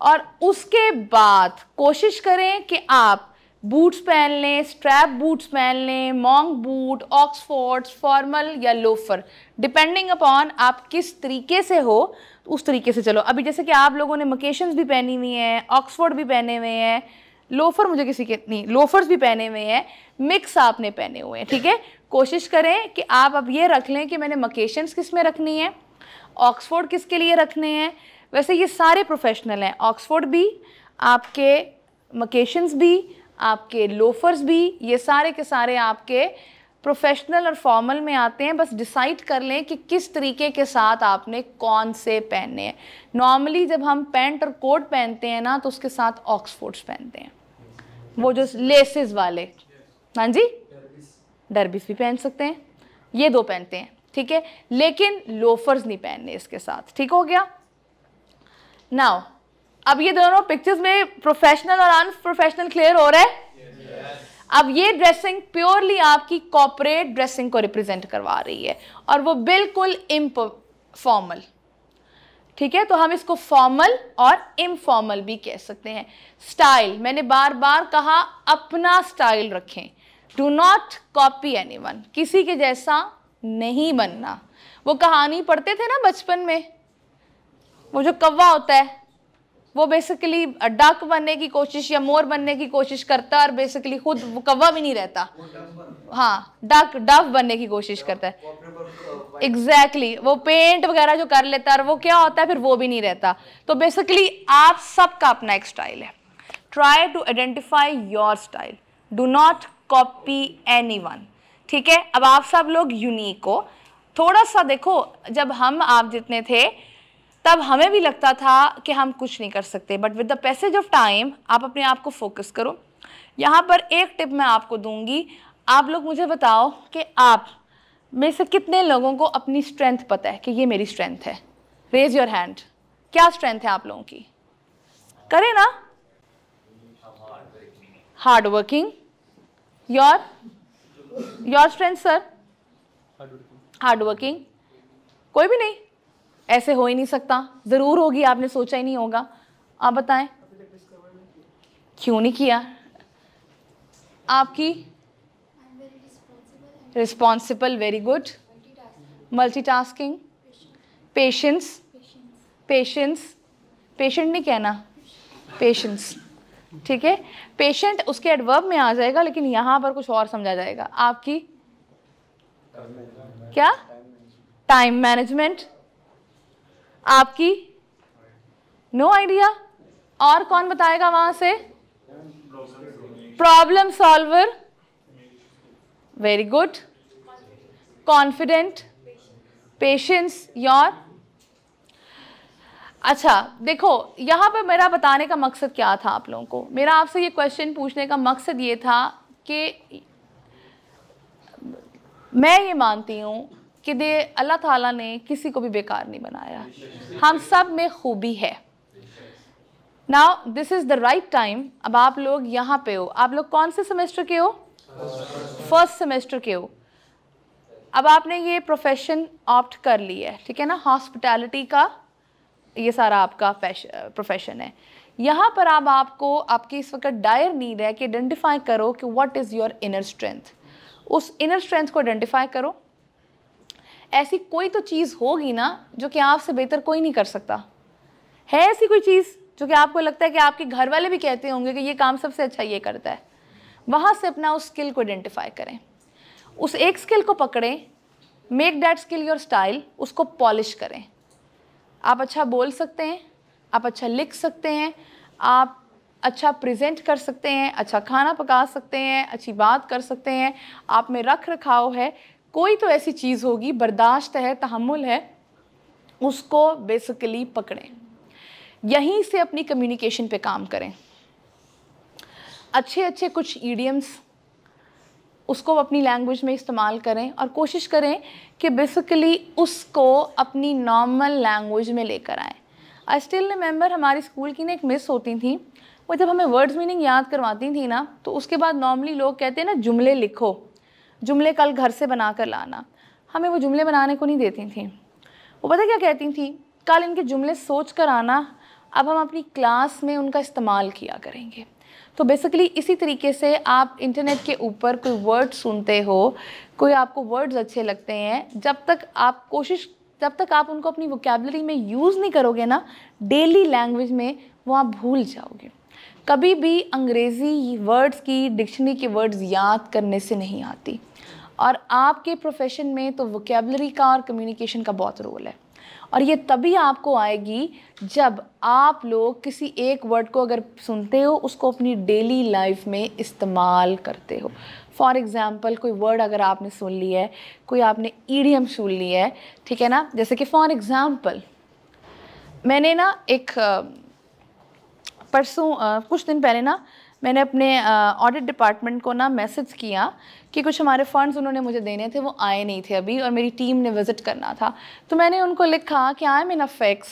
और उसके बाद कोशिश करें कि आप बूट्स पहन लें, स्ट्रैप बूट्स पहन लें, मॉन्क बूट, ऑक्सफोर्ड्स, फॉर्मल या लोफर, डिपेंडिंग अपॉन आप किस तरीके से हो उस तरीके से चलो। अभी जैसे कि आप लोगों ने मकेशंस भी पहनी हुई हैं, ऑक्सफोर्ड भी पहने हुए हैं, लोफर मुझे किसी के नहीं, लोफर्स भी पहने हुए हैं, मिक्स आपने पहने हुए हैं, ठीक है। कोशिश करें कि आप अब ये रख लें कि मैंने मकेशंस किस में रखनी है, ऑक्सफोर्ड किसके लिए रखने हैं। वैसे ये सारे प्रोफेशनल हैं, ऑक्सफोर्ड भी, आपके मकेशंस भी, आपके लोफर्स भी, ये सारे के सारे आपके प्रोफेशनल और फॉर्मल में आते हैं। बस डिसाइड कर लें कि किस तरीके के साथ आपने कौन से पहनने हैं। नॉर्मली जब हम पैंट और कोट पहनते हैं ना, तो उसके साथ ऑक्सफोर्ड्स पहनते हैं, वो जो लेसेस वाले, हाँ जी, डर्बिस भी पहन सकते हैं, ये 2 पहनते हैं, ठीक है, लेकिन लोफर्स नहीं पहनने इसके साथ, ठीक हो गया। नाउ अब ये दोनों पिक्चर्स में प्रोफेशनल और अनप्रोफेशनल क्लियर हो रहा है? अब ये ड्रेसिंग प्योरली आपकी कॉर्पोरेट ड्रेसिंग को रिप्रेजेंट करवा रही है और वो बिल्कुल इनफॉर्मल, ठीक है? तो हम इसको फॉर्मल और इनफॉर्मल भी कह सकते हैं। स्टाइल, मैंने बार बार कहा अपना स्टाइल रखें, डू नॉट कॉपी एनीवन, किसी के जैसा नहीं बनना। वो कहानी पढ़ते थे ना बचपन में, वो जो कौवा होता है वो बेसिकली डक बनने की कोशिश या मोर बनने की कोशिश करता है और बेसिकली खुद वो कौवा भी नहीं रहता, हाँ डव बनने की कोशिश करता है। एग्जैक्टली वो पेंट वगैरह जो कर लेता है और वो क्या होता है फिर वो भी नहीं रहता। तो बेसिकली आप सबका अपना एक स्टाइल है। Try to identify your style, do not copy anyone, ठीक है? अब आप सब लोग यूनिक हो। थोड़ा सा देखो, जब हम आप जितने थे तब हमें भी लगता था कि हम कुछ नहीं कर सकते, but with the passage of time आप अपने आप को फोकस करो। यहाँ पर एक टिप मैं आपको दूंगी, आप लोग मुझे बताओ कि आप में से कितने लोगों को अपनी स्ट्रेंथ पता है कि ये मेरी स्ट्रेंथ है? Raise your hand. क्या स्ट्रेंथ है आप लोगों की? करें ना? Hard working. Your strength sir? Hard working. कोई भी नहीं? ऐसे हो ही नहीं सकता, ज़रूर होगी, आपने सोचा ही नहीं होगा। आप बताएं क्यों नहीं किया? आपकी responsible, very good. Multitasking, patience, patient नहीं कहना, पेशेंस, ठीक है? पेशेंट उसके एडवर्ब में आ जाएगा, लेकिन यहाँ पर कुछ और समझा जाएगा। आपकी क्या? Time management. आपकी नो आइडिया? और कौन बताएगा वहां से? Problem solver, very good. Confident, patience, your? अच्छा देखो, यहाँ पर मेरा बताने का मकसद क्या था आप लोगों को? मेरा आपसे ये क्वेश्चन पूछने का मकसद ये था कि मैं ये मानती हूँ कि अल्लाह ताला ने किसी को भी बेकार नहीं बनाया, हम सब में खूबी है। Now this is the right time. अब आप लोग यहाँ पे हो, आप लोग कौन से सेमेस्टर के हो? फर्स्ट सेमेस्टर के हो। अब आपने ये प्रोफेशन ऑप्ट कर लिया है, ठीक है ना? हॉस्पिटैलिटी का ये सारा आपका प्रोफेशन है। यहाँ पर अब आपको आपकी इस वक्त डायर नीड है कि आइडेंटिफाई करो कि what is your inner strength. उस इनर स्ट्रेंथ को आइडेंटिफाई करो। ऐसी कोई तो चीज़ होगी ना जो कि आपसे बेहतर कोई नहीं कर सकता। है ऐसी कोई चीज़ जो कि आपको लगता है कि आपके घर वाले भी कहते होंगे कि ये काम सबसे अच्छा ये करता है? वहाँ से अपना उस स्किल को आइडेंटिफाई करें, उस एक स्किल को पकड़ें, make that skill your style, उसको पॉलिश करें। आप अच्छा बोल सकते हैं, आप अच्छा लिख सकते हैं, आप अच्छा प्रेजेंट कर सकते हैं, अच्छा खाना पका सकते हैं, अच्छी बात कर सकते हैं, आप में रख रखाव है, कोई तो ऐसी चीज़ होगी, बर्दाश्त है, तहम्मुल है, उसको बेसिकली पकड़ें। यहीं से अपनी कम्युनिकेशन पे काम करें। अच्छे अच्छे कुछ ईडियम्स उसको अपनी लैंग्वेज में इस्तेमाल करें और कोशिश करें कि बेसिकली उसको अपनी नॉर्मल लैंग्वेज में लेकर आएँ। आई स्टिल रिमेंबर हमारी स्कूल की ना एक मिस होती थी, वो जब हमें वर्ड्स मीनिंग याद करवाती थी ना, तो उसके बाद नॉर्मली लोग कहते हैं ना जुमले लिखो, जुमले कल घर से बना कर लाना। हमें वो जुमले बनाने को नहीं देती थी। वो पता क्या कहती थी? कल इनके जुमले सोच कर आना, अब हम अपनी क्लास में उनका इस्तेमाल किया करेंगे। तो बेसिकली इसी तरीके से आप इंटरनेट के ऊपर कोई वर्ड सुनते हो, कोई आपको वर्ड्स अच्छे लगते हैं, जब तक आप उनको अपनी वोकैबुलरी में यूज़ नहीं करोगे ना, डेली लैंग्वेज में, वो आप भूल जाओगे। कभी भी अंग्रेज़ी वर्ड्स की डिक्शनरी के वर्ड्स याद करने से नहीं आती। और आपके प्रोफेशन में तो वोकैबुलरी का और कम्युनिकेशन का बहुत रोल है, और ये तभी आपको आएगी जब आप लोग किसी एक वर्ड को अगर सुनते हो, उसको अपनी डेली लाइफ में इस्तेमाल करते हो। फॉर एग्ज़ाम्पल कोई वर्ड अगर आपने सुन लिया है, कोई आपने ईडियम सुन लिया है, ठीक है ना? जैसे कि फॉर एग्ज़ाम्पल मैंने ना एक परसों कुछ दिन पहले ना मैंने अपने ऑडिट डिपार्टमेंट को ना मैसेज किया कि कुछ हमारे फ़ंड्स उन्होंने मुझे देने थे, वो आए नहीं थे अभी, और मेरी टीम ने विज़िट करना था। तो मैंने उनको लिखा कि I am in a fix,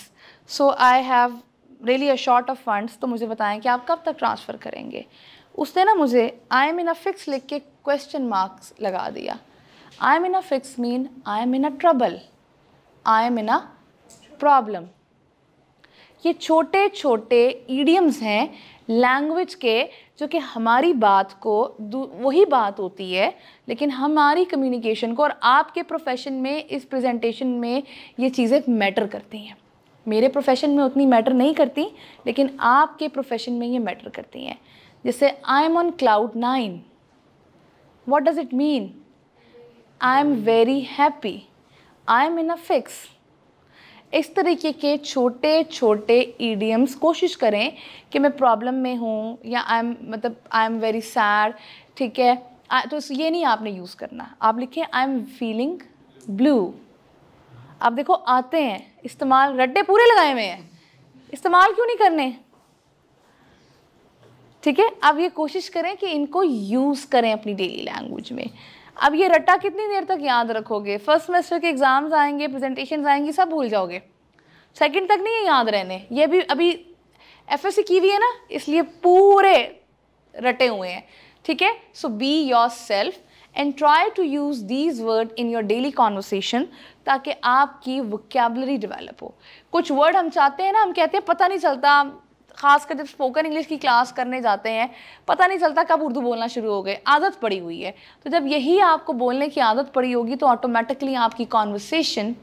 so I have really short of funds, तो मुझे बताएं कि आप कब तक ट्रांसफ़र करेंगे। उसने ना मुझे I am in a fix लिख के क्वेश्चन मार्क्स लगा दिया। I am in a fix mean I am in a trouble, I am in a problem. ये छोटे छोटे ईडियम्स हैं लैंग्वेज के, जो कि हमारी बात को, वही बात होती है लेकिन हमारी कम्युनिकेशन को, और आपके प्रोफेशन में, इस प्रेजेंटेशन में ये चीज़ें मैटर करती हैं। मेरे प्रोफेशन में उतनी मैटर नहीं करती, लेकिन आपके प्रोफेशन में ये मैटर करती हैं। जैसे I am on cloud 9, what does it mean? I am very happy, I am in a fix. इस तरीके के छोटे छोटे ईडियम्स कोशिश करें कि मैं प्रॉब्लम में हूँ या आई एम वेरी सैड, ठीक है, तो ये नहीं आपने यूज़ करना। आप लिखें आई एम फीलिंग ब्लू। आप देखो आते हैं इस्तेमाल, रट्टे पूरे लगाए हुए हैं, इस्तेमाल क्यों नहीं करने? ठीक है, अब ये कोशिश करें कि इनको यूज़ करें अपनी डेली लैंग्वेज में। अब ये रट्टा कितनी देर तक याद रखोगे? फर्स्ट सेमेस्टर के एग्जाम्स आएंगे, प्रेजेंटेशंस आएंगी, सब भूल जाओगे। सेकंड तक नहीं है याद रहने। ये भी अभी एफएससी की हुई है ना, इसलिए पूरे रटे हुए हैं। ठीक है, so be yourself and try to use these word in your daily conversation, ताकि आपकी वोकैबुलरी डेवलप हो। कुछ वर्ड हम चाहते हैं ना, हम कहते हैं पता नहीं चलता, ख़ासकर जब स्पोकन इंग्लिश की क्लास करने जाते हैं, पता नहीं चलता कब उर्दू बोलना शुरू हो गए, आदत पड़ी हुई है। तो जब यही आपको बोलने की आदत पड़ी होगी तो ऑटोमेटिकली आपकी conversation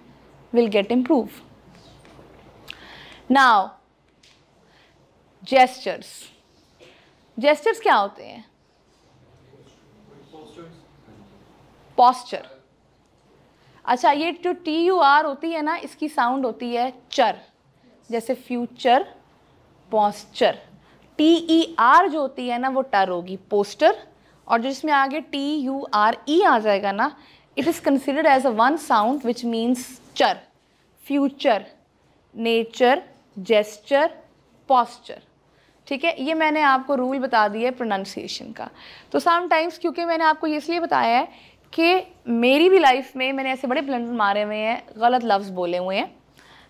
will get improve. Now gestures. Gestures क्या होते हैं? पोस्चर। अच्छा, ये जो TUR होती है ना, इसकी साउंड होती है चर, जैसे फ्यूचर, पोस्चर। TER जो होती है ना, वो टर होगी, पोस्टर। और जो इसमें आगे TURE आ जाएगा ना, it is considered as a one sound which means चर, फ्यूचर, नेचर, जेस्चर, पोस्चर। ठीक है, ये मैंने आपको रूल बता दिया है प्रोनाउंसिएशन का। तो समटाइम्स, क्योंकि मैंने आपको ये इसलिए बताया है कि मेरी भी लाइफ में मैंने ऐसे बड़े ब्लंडर मारे हुए हैं, गलत लफ्ज़ बोले हुए हैं।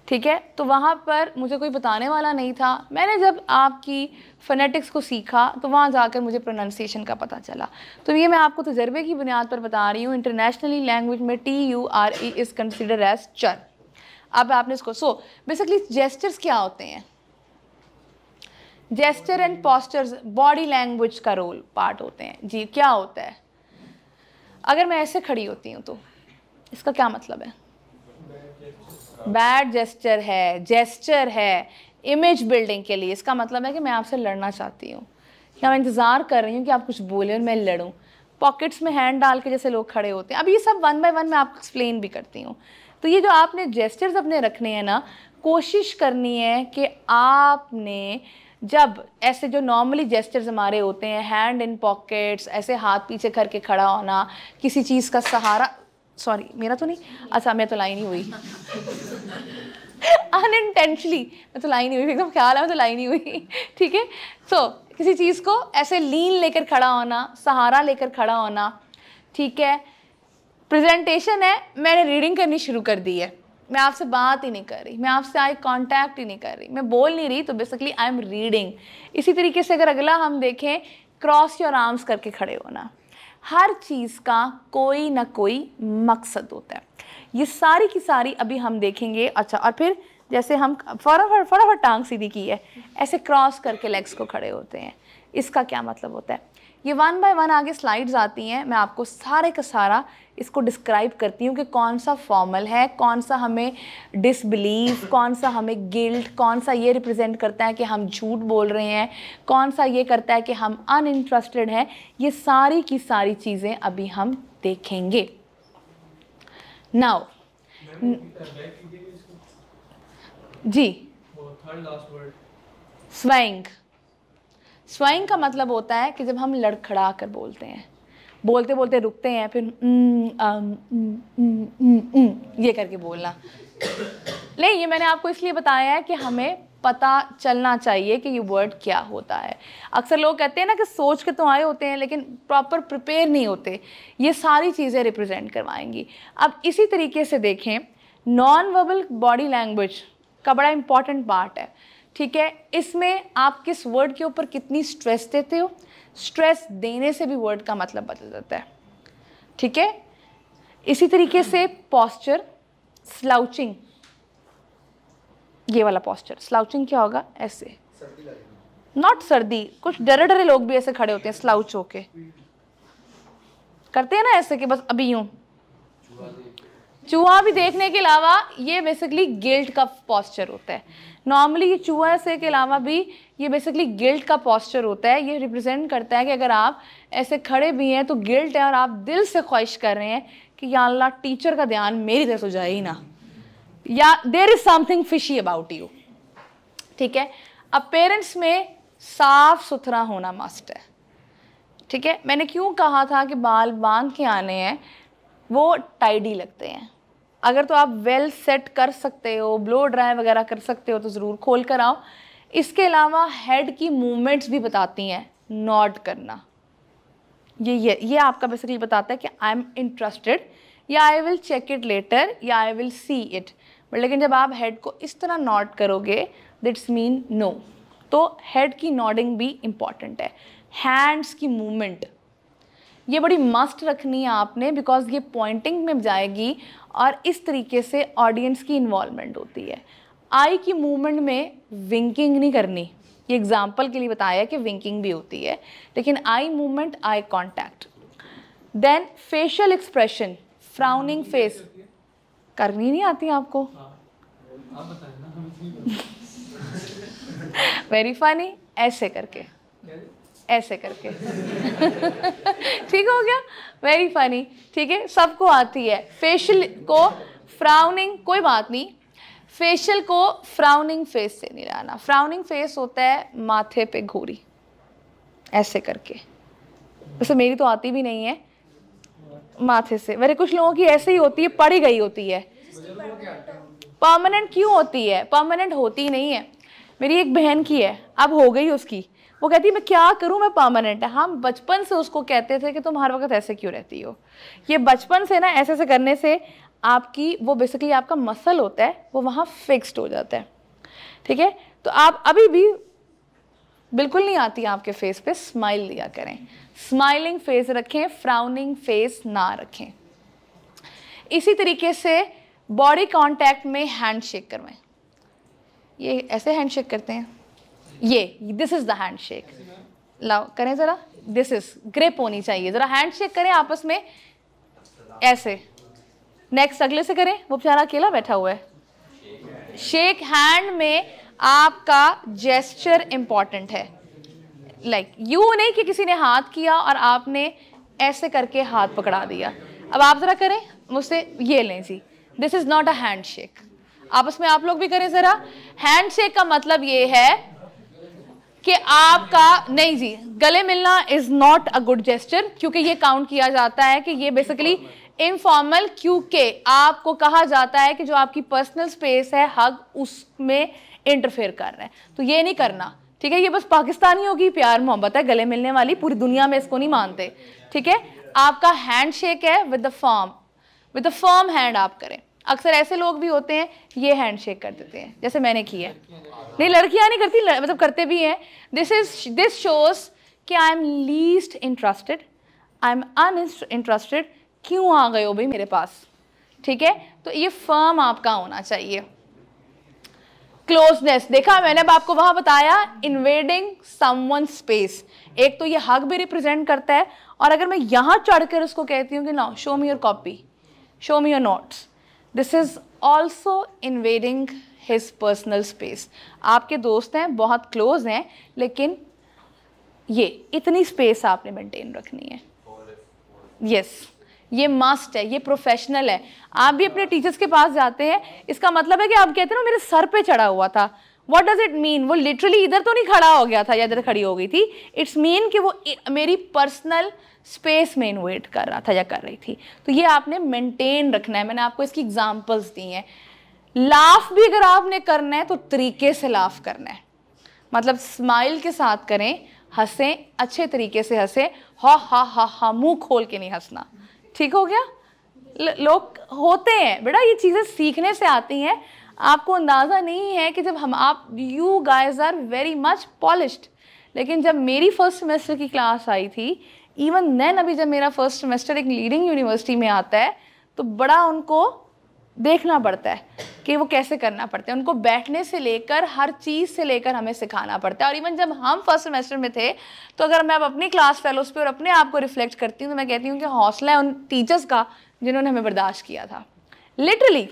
ठीक है, तो वहाँ पर मुझे कोई बताने वाला नहीं था। मैंने जब आपकी फोनेटिक्स को सीखा तो वहाँ जाकर मुझे प्रोनाउंसिएशन का पता चला। तो ये मैं आपको तजर्बे की बुनियाद पर बता रही हूँ। इंटरनेशनली लैंग्वेज में TURE इज़ कंसिडर्ड एज चर। अब आपने इसको बेसिकली जेस्चर्स क्या होते हैं? Gesture and postures body language का रोल पार्ट होते हैं। जी, क्या होता है? अगर मैं ऐसे खड़ी होती हूँ तो इसका क्या मतलब है? बैड जेस्चर है, जेस्चर है इमेज बिल्डिंग के लिए। इसका मतलब है कि मैं आपसे लड़ना चाहती हूँ या मैं इंतज़ार कर रही हूँ कि आप कुछ बोलें और मैं लड़ूँ। पॉकेट्स में हैंड डाल के जैसे लोग खड़े होते हैं। अब ये सब वन बाय वन मैं आपको एक्सप्लेन भी करती हूँ। तो ये जो आपने जेस्चर्स अपने रखने हैं ना, कोशिश करनी है कि आपने जब ऐसे जो नॉर्मली जेस्चर्स हमारे होते हैं, हैंड इन पॉकेट्स, ऐसे हाथ पीछे करके खड़ा होना, किसी चीज़ का सहारा, सॉरी मेरा तो नहीं, अच्छा मैं तो लाई नहीं हुई अनइंटेंशनली मैं तो लाई नहीं हुई, एकदम ख्याल है मैं तो लाई नहीं हुई। ठीक है, तो किसी चीज़ को ऐसे लीन लेकर खड़ा होना, सहारा लेकर खड़ा होना। ठीक है, प्रेजेंटेशन है, मैंने रीडिंग करनी शुरू कर दी है, मैं आपसे बात ही नहीं कर रही, मैं आपसे आई कांटेक्ट ही नहीं कर रही, मैं बोल नहीं रही, तो बेसिकली आई एम रीडिंग। इसी तरीके से अगर अगला हम देखें, क्रॉस योर आर्म्स करके खड़े होना। हर चीज़ का कोई ना कोई मकसद होता है। ये सारी की सारी अभी हम देखेंगे। अच्छा, और फिर जैसे हम फटाफट टांग सीधी की है, ऐसे क्रॉस करके लेग्स को खड़े होते हैं, इसका क्या मतलब होता है? ये वन बाय वन आगे स्लाइड्स आती हैं, मैं आपको सारे का सारा इसको डिस्क्राइब करती हूँ कि कौन सा फॉर्मल है, कौन सा हमें डिसबिलीव, कौन सा हमें गिल्ट, कौन सा ये रिप्रेजेंट करता है कि हम झूठ बोल रहे हैं, कौन सा ये करता है कि हम अनइंटरेस्टेड हैं। ये सारी की सारी चीज़ें अभी हम देखेंगे। नाउ जी, स्वैंग। स्वैंग का मतलब होता है कि जब हम लड़खड़ा कर बोलते हैं, बोलते बोलते रुकते हैं, फिर ये करके बोलना। नहीं, ये मैंने आपको इसलिए बताया है कि हमें पता चलना चाहिए कि ये वर्ड क्या होता है। अक्सर लोग कहते हैं ना कि सोच के तो आए होते हैं लेकिन प्रॉपर प्रिपेयर नहीं होते। ये सारी चीज़ें रिप्रेजेंट करवाएंगी। अब इसी तरीके से देखें, नॉन वर्बल बॉडी लैंग्वेज का बड़ा इंपॉर्टेंट पार्ट है। ठीक है, इसमें आप किस वर्ड के ऊपर कितनी स्ट्रेस देते हो, स्ट्रेस देने से भी वर्ड का मतलब बदल जाता है, ठीक है। इसी तरीके से पॉस्चर, स्लाउचिंग, ये वाला पॉस्चर, स्लाउचिंग क्या होगा, ऐसे, नॉट सर्दी, कुछ डरे डरे लोग भी ऐसे खड़े होते हैं स्लाउच होके, करते हैं ना ऐसे कि बस अभी यूं, चूहा भी देखने के अलावा ये बेसिकली गिल्ट का पॉस्चर होता है। नॉर्मली ये चूहा से के अलावा भी ये बेसिकली गिल्ट का पॉस्चर होता है। ये रिप्रेजेंट करता है कि अगर आप ऐसे खड़े भी हैं तो गिल्ट है और आप दिल से ख्वाहिश कर रहे हैं कि या अल्लाह टीचर का ध्यान मेरी तरफ हो जाए ही ना, या there is something fishy about you, ठीक है। अब पेरेंट्स में साफ सुथरा होना मस्ट है, ठीक है। मैंने क्यों कहा था कि बाल बांध के आने हैं, वो टाइडी लगते हैं। अगर तो आप वेल सेट कर सकते हो, ब्लो ड्राई वगैरह कर सकते हो तो ज़रूर खोल कर आओ। इसके अलावा हेड की मूवमेंट्स भी बताती हैं, नॉड करना, ये आपका बेसिकली बताता है कि आई एम इंटरेस्टेड, या I will check it later, या I will see it. But लेकिन जब आप हेड को इस तरह नॉड करोगे दैट्स मीन नो। तो हेड की नॉडिंग भी इम्पॉर्टेंट है। हैंड्स की मूवमेंट ये बड़ी मस्ट रखनी है आपने, बिकॉज ये पॉइंटिंग में जाएगी और इस तरीके से ऑडियंस की इन्वॉल्वमेंट होती है। आई की मूवमेंट में विंकिंग नहीं करनी, ये एग्जांपल के लिए बताया कि विंकिंग भी होती है, लेकिन eye movement, eye contact. Then facial expression, frowning face करनी नहीं आती आपको, आप बताएं ना। वेरी फनी, ऐसे करके, ऐसे करके ठीक हो गया, वेरी फनी, ठीक है, सबको आती है। फेशियल को फ्राउनिंग, कोई बात नहीं, फेशियल को फ्राउनिंग फेस से नहीं लाना। फ्राउनिंग फेस होता है माथे पे घोरी, ऐसे करके, वैसे मेरी तो आती भी नहीं है माथे से, वैसे कुछ लोगों की ऐसे ही होती है, पड़ी गई होती है। परमानेंट क्यों होती है, परमानेंट होती नहीं है। मेरी एक बहन की है, अब हो गई उसकी, वो कहती है मैं क्या करूं, मैं परमानेंट है। हम बचपन से उसको कहते थे कि तुम हर वक्त ऐसे क्यों रहती हो। ये बचपन से ना ऐसे ऐसे करने से आपकी वो बेसिकली आपका मसल होता है वो वहाँ फिक्स्ड हो जाता है, ठीक है। तो आप अभी भी बिल्कुल नहीं आती आपके फेस पे, स्माइल दिया करें, स्माइलिंग फेस रखें, फ्राउनिंग फेस ना रखें। इसी तरीके से बॉडी कांटेक्ट में हैंडशेक करवाएं। ये ऐसे हैंडशेक करते हैं, ये दिस इज द हैंडशेक, लाओ करें ज़रा, दिस इज ग्रिप होनी चाहिए, ज़रा हैंडशेक करें आपस में ऐसे। नेक्स्ट अगले से करें, वो बेचारा अकेला बैठा हुआ है। शेक हैंड में आपका जेस्चर इंपॉर्टेंट है, लाइक यू नहीं कि किसी ने हाथ किया और आपने ऐसे करके हाथ पकड़ा दिया। अब आप ज़रा करें मुझसे, ये लें जी, this is not a handshake. आपस में आप लोग भी करें ज़रा। हैंडशेक का मतलब ये है कि आपका, नहीं जी, गले मिलना is not a good gesture, क्योंकि ये काउंट किया जाता है कि ये बेसिकली इनफॉर्मल, क्योंकि आपको कहा जाता है कि जो आपकी पर्सनल स्पेस है हग उसमें इंटरफेयर कर रहे हैं, तो ये नहीं करना, ठीक है। ये बस पाकिस्तानियों की प्यार मोहब्बत है गले मिलने वाली, पूरी दुनिया में इसको नहीं मानते, ठीक है। आपका हैंडशेक है विद द फर्म हैंड आप करें। अक्सर ऐसे लोग भी होते हैं ये हैंडशेक कर देते हैं, जैसे मैंने की है, नहीं लड़कियां नहीं करती, मतलब करते भी हैं। दिस शोज कि I am least interested, I am uninterested, क्यों आ गए हो भाई मेरे पास, ठीक है। तो ये फर्म आपका होना चाहिए। क्लोजनेस, देखा मैंने अब आपको वहां बताया, इन्वेडिंग समवन स्पेस, एक तो ये हग भी रिप्रेजेंट करता है, और अगर मैं यहाँ चढ़कर उसको कहती हूँ कि ना show me your copy, show me your notes, this is also invading his personal space. आपके दोस्त हैं, बहुत क्लोज हैं, लेकिन ये इतनी स्पेस आपने मेंटेन रखनी है। यस, ये मस्ट है, ये प्रोफेशनल है। आप भी अपने टीचर्स के पास जाते हैं, इसका मतलब है कि आप कहते हैं ना मेरे सर पे चढ़ा हुआ था, व्हाट डज इट मीन, वो लिटरली इधर तो नहीं खड़ा हो गया था या इधर खड़ी हो गई थी, इट्स मीन कि वो मेरी पर्सनल स्पेस में इन्वेट कर रहा था या कर रही थी। तो ये आपने मेंटेन रखना है। मैंने आपको इसकी एग्जांपल्स दी हैं। लाफ भी अगर आपने करना है तो तरीके से लाफ करना है, मतलब स्माइल के साथ करें, हंसें, अच्छे तरीके से हंसें, हा मुंह खोल के नहीं हंसना, ठीक हो गया। लोग होते हैं बेटा, ये चीज़ें सीखने से आती हैं, आपको अंदाज़ा नहीं है कि जब हम आप you guys are very much polished, लेकिन जब मेरी फर्स्ट सेमेस्टर की क्लास आई थी, इवन देन अभी जब मेरा फर्स्ट सेमेस्टर एक लीडिंग यूनिवर्सिटी में आता है तो बड़ा उनको देखना पड़ता है कि वो कैसे करना पड़ता है, उनको बैठने से लेकर हर चीज़ से लेकर हमें सिखाना पड़ता है। और इवन जब हम फर्स्ट सेमेस्टर में थे तो अगर मैं अब अपनी क्लास फेलोज पे और अपने आप को रिफ्लेक्ट करती हूँ तो मैं कहती हूँ कि हौसला है उन टीचर्स का जिन्होंने हमें बर्दाश्त किया था। लिटरली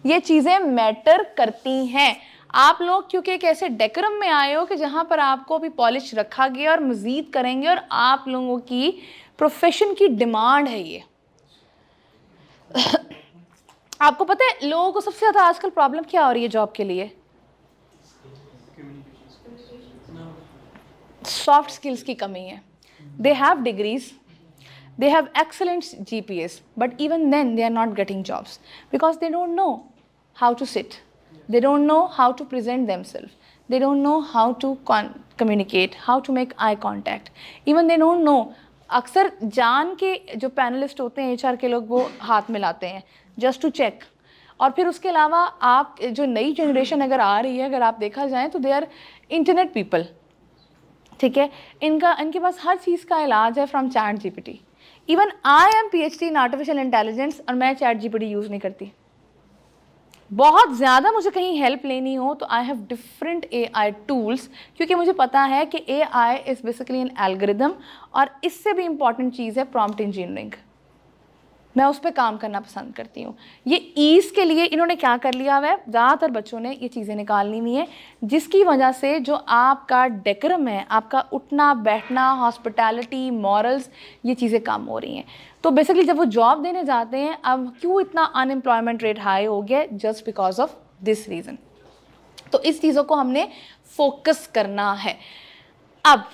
ये चीज़ें मैटर करती हैं। आप लोग क्योंकि एक ऐसे डेकोरम में आए हो कि जहाँ पर आपको भी पॉलिश रखा गया और मज़ीद करेंगे, और आप लोगों की प्रोफेशन की डिमांड है ये। आपको पता है लोगों को सबसे ज़्यादा आजकल प्रॉब्लम क्या हो रही है जॉब के लिए? सॉफ्ट स्किल्स की कमी है। They have degrees, they have excellent GPAs, but even then they are not getting jobs because they don't know how to sit, they don't know how to present themselves, they don't know how to communicate, how to make eye contact, even they don't know। अक्सर जान के जो panelist होते हैं HR के लोग वो हाथ मिलाते हैं जस्ट टू चेक। और फिर उसके अलावा आप जो नई जनरेशन अगर आ रही है, अगर आप देखा जाए तो दे आर इंटरनेट पीपल, ठीक है, इनके पास हर चीज़ का इलाज है from chat GPT। Even I am PhD in artificial intelligence और मैं चैट GPT यूज़ नहीं करती। बहुत ज़्यादा मुझे कहीं हेल्प लेनी हो तो I have different AI tools, क्योंकि मुझे पता है कि AI is basically N algorithm, और इससे भी इम्पॉर्टेंट चीज़ है प्रॉम्प्ट इंजीनियरिंग। मैं उस पर काम करना पसंद करती हूँ। ये ईज़ के लिए इन्होंने क्या कर लिया हुआ है, ज़्यादातर बच्चों ने ये चीज़ें निकालनी नहीं है, जिसकी वजह से जो आपका डेकोरम है, आपका उठना बैठना, हॉस्पिटैलिटी, मॉरल्स, ये चीज़ें कम हो रही हैं। तो बेसिकली जब वो जॉब देने जाते हैं, अब क्यों इतना अनएम्प्लॉयमेंट रेट हाई हो गया? Just because of this reason. तो इस चीज़ों को हमने फोकस करना है। अब